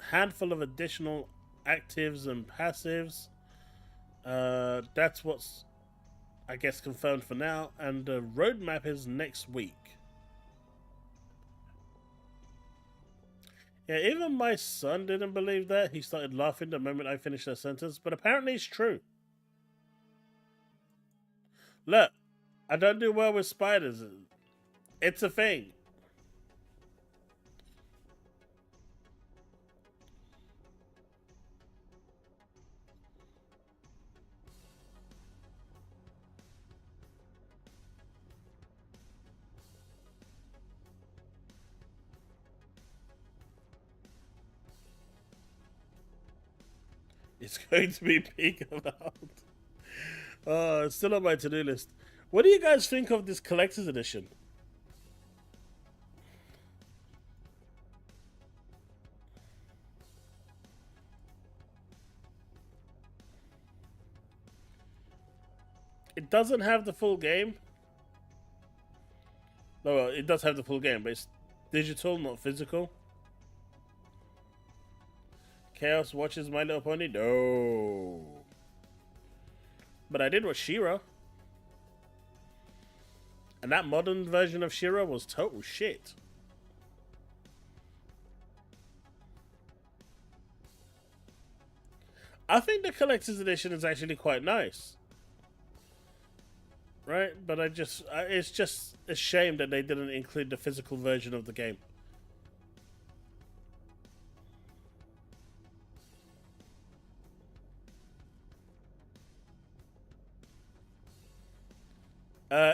Handful of additional actives and passives. That's what's, I guess, confirmed for now. And the roadmap is next week. Yeah, even my son didn't believe that. He started laughing the moment I finished that sentence, but apparently it's true. Look, I don't do well with spiders. It's a thing. It's going to be peak about. It's still on my to-do list. What do you guys think of this collector's edition? It doesn't have the full game. No, well, it does have the full game, but it's digital, not physical. Chaos watches My Little Pony? No. But I did watch She-Ra. And that modern version of She-Ra was total shit. I think the collector's edition is actually quite nice. Right? But it's just a shame that they didn't include the physical version of the game.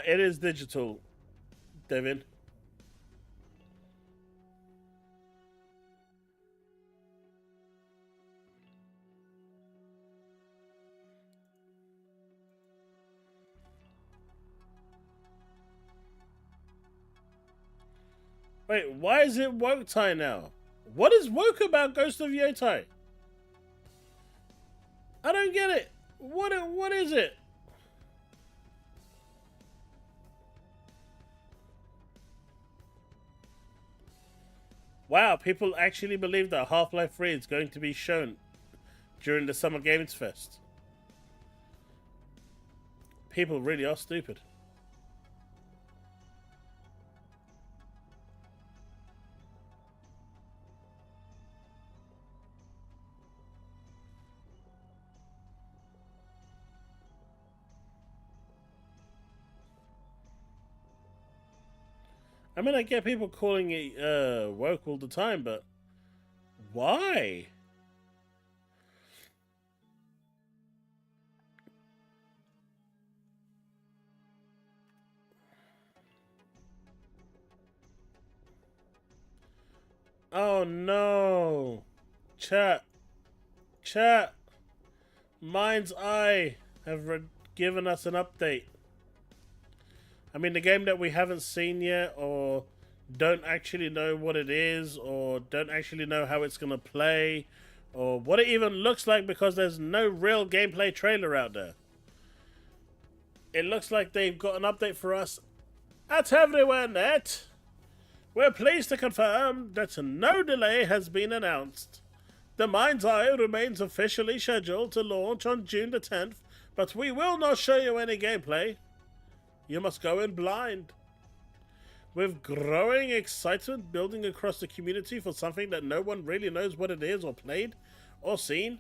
It is digital, Devin. Wait, why is it woke tie now? What is woke about Ghost of Yotai? I don't get it. What is it? Wow, people actually believe that Half-Life 3 is going to be shown during the Summer Games Fest. People really are stupid. I mean, I get people calling it woke all the time, but why? Oh no. Chat. Chat. Mind's Eye have given us an update. I mean, the game that we haven't seen yet, or don't actually know what it is, or don't actually know how it's going to play, or what it even looks like, because there's no real gameplay trailer out there. It looks like they've got an update for us at Everywhere Net. We're pleased to confirm that no delay has been announced. The Mind's Eye remains officially scheduled to launch on June the 10th, but we will not show you any gameplay. You must go in blind. With growing excitement building across the community for something that no one really knows what it is or played or seen,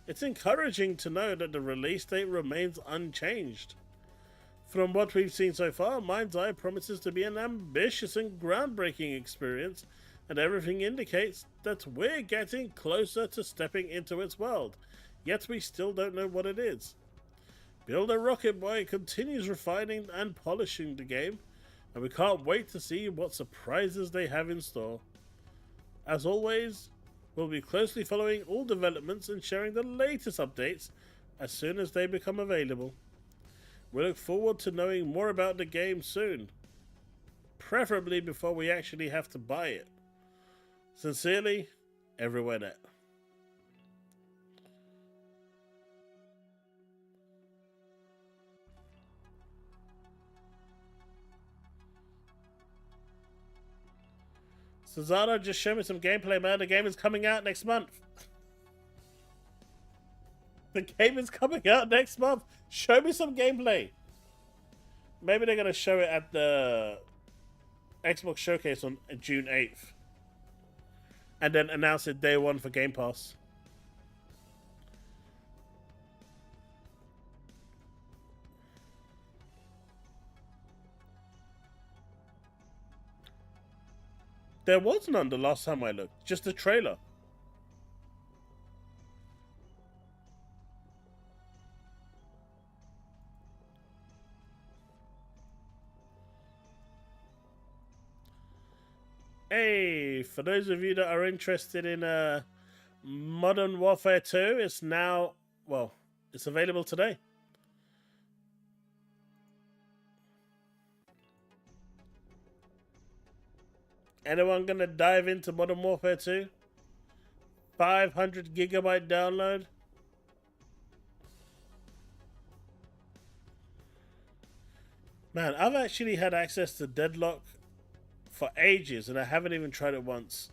it's encouraging to know that the release date remains unchanged. From what we've seen so far, Mind's Eye promises to be an ambitious and groundbreaking experience, and everything indicates that we're getting closer to stepping into its world, yet we still don't know what it is. Builder Rocket Boy continues refining and polishing the game, and we can't wait to see what surprises they have in store. As always, we'll be closely following all developments and sharing the latest updates as soon as they become available. We look forward to knowing more about the game soon, preferably before we actually have to buy it. Sincerely, Everywhere Net. Cesaro, just show me some gameplay, man. The game is coming out next month. The game is coming out next month. Show me some gameplay. Maybe they're going to show it at the Xbox Showcase on June 8th. And then announce it day one for Game Pass. There was none the last time I looked. Just a trailer. Hey, for those of you that are interested in Modern Warfare 2, it's now, well, it's available today. Anyone gonna dive into Modern Warfare 2? 500 gigabyte download. Man, I've actually had access to Deadlock for ages, and I haven't even tried it once.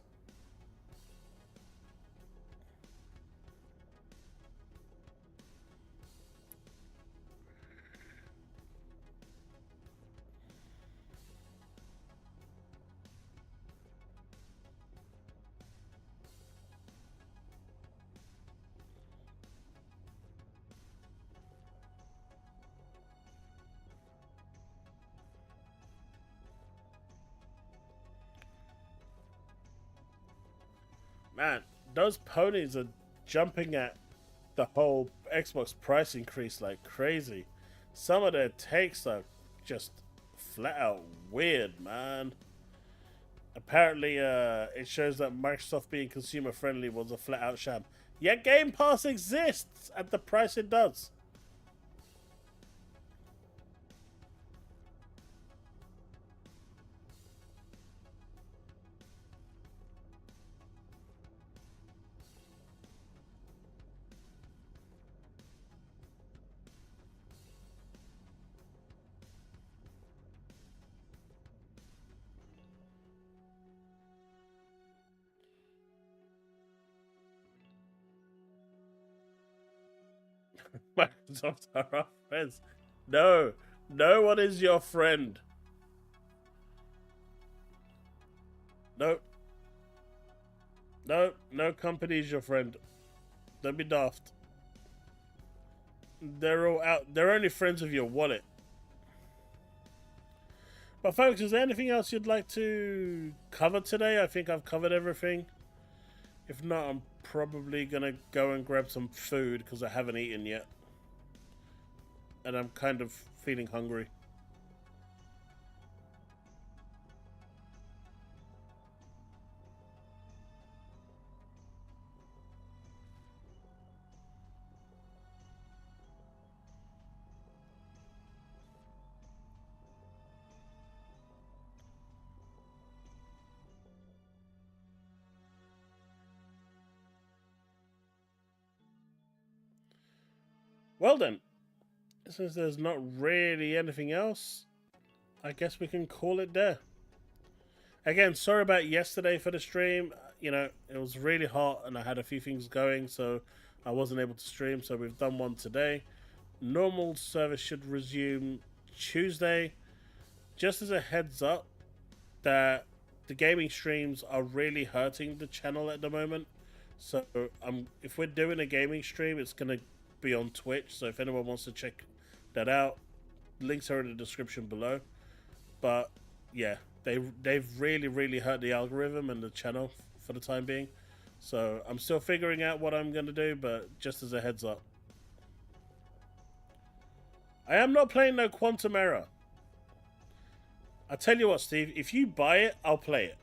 Man, those ponies are jumping at the whole Xbox price increase like crazy. Some of their takes are just flat out weird, man. Apparently, it shows that Microsoft being consumer friendly was a flat out sham. Yet Game Pass exists at the price it does. Microsoft are our friends. No, no one is your friend. No. No, no company is your friend. Don't be daft. They're all out. They're only friends with your wallet. But folks, is there anything else you'd like to cover today? I think I've covered everything. If not, I'm probably gonna go and grab some food because I haven't eaten yet. And I'm kind of feeling hungry. Well then, since there's not really anything else, I guess we can call it there. Again, sorry about yesterday for the stream. You know, it was really hot and I had a few things going, so I wasn't able to stream. So we've done one today. Normal service should resume Tuesday. Just as a heads up that the gaming streams are really hurting the channel at the moment. So if we're doing a gaming stream, it's going to be on Twitch. So if anyone wants to check that out, links are in the description below. But yeah, they've really hurt the algorithm and the channel for the time being. So I'm still figuring out what I'm going to do, but just as a heads up. I am not playing no Quantum Error. I tell you what, Steve, if you buy it, I'll play it.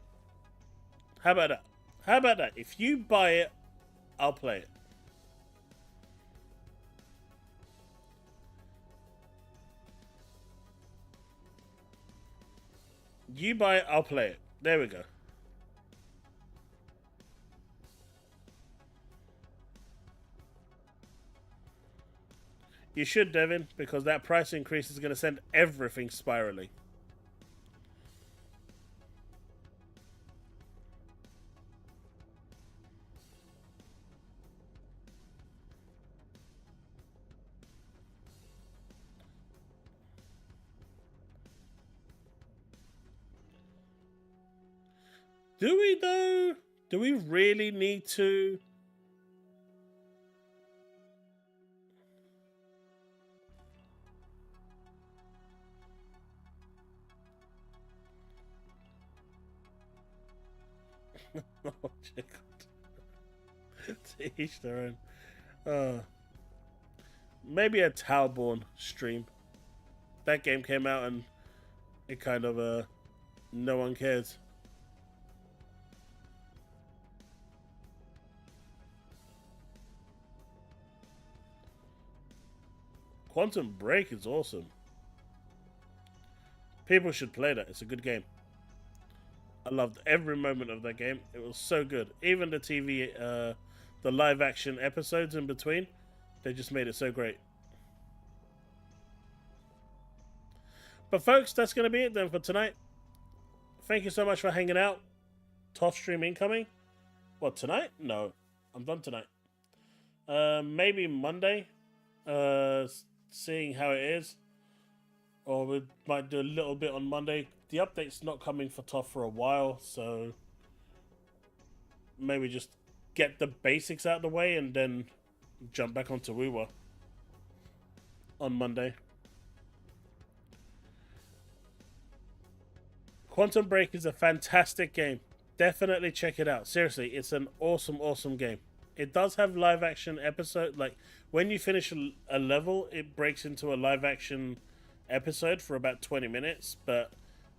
How about that? How about that? If you buy it, I'll play it. You buy it, I'll play it. There we go. You should, Devin, because that price increase is going to send everything spiraling. Do we though? Do we really need to? Oh, to each their own. Maybe a Talborn stream. That game came out and it kind of no one cares. Quantum Break is awesome. People should play that. It's a good game. I loved every moment of that game. It was so good. Even the TV, the live action episodes in between, they just made it so great. But folks, that's going to be it then for tonight. Thank you so much for hanging out. TOF stream incoming. What, tonight? No. I'm done tonight. Maybe Monday. Seeing how it is. Or we might do a little bit on Monday. The update's not coming for TOF for a while, so maybe just get the basics out of the way and then jump back onto WoWa on Monday. Quantum Break is a fantastic game. Definitely check it out. Seriously, it's an awesome game. It does have live action episode. Like, when you finish a level, it breaks into a live action episode for about 20 minutes, but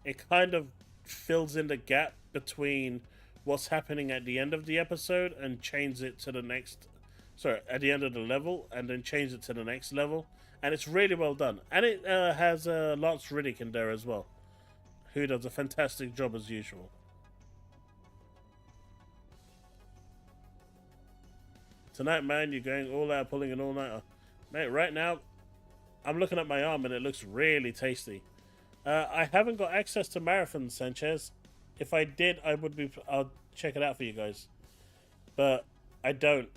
it kind of fills in the gap between what's happening at the end of the episode and change it to the next, sorry, at the end of the level, and then change it to the next level. And it's really well done. And it has Lance Riddick in there as well, who does a fantastic job as usual. Tonight, man, you're going all out, pulling an all-nighter. Mate, right now, I'm looking at my arm and it looks really tasty. I haven't got access to Marathon, Sanchez. If I did, I'll check it out for you guys. But I don't.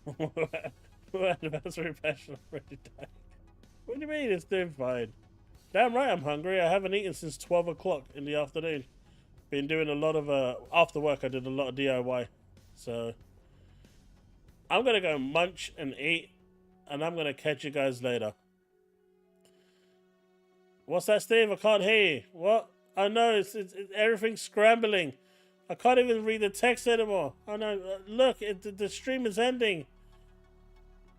What anniversary passion already died? What do you mean it's doing fine? Damn right I'm hungry. I haven't eaten since 12 o'clock in the afternoon. Been doing a lot of, after work I did a lot of DIY. So, I'm going to go munch and eat, and I'm going to catch you guys later. What's that, Steve? I can't hear you. What? I know, it's everything's scrambling. I can't even read the text anymore. Oh no, look, the stream is ending.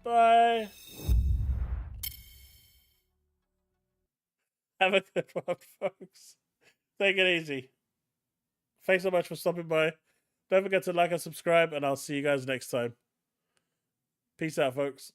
Bye. Have a good one, folks. Take it easy. Thanks so much for stopping by. Don't forget to like and subscribe, and I'll see you guys next time. Peace out, folks.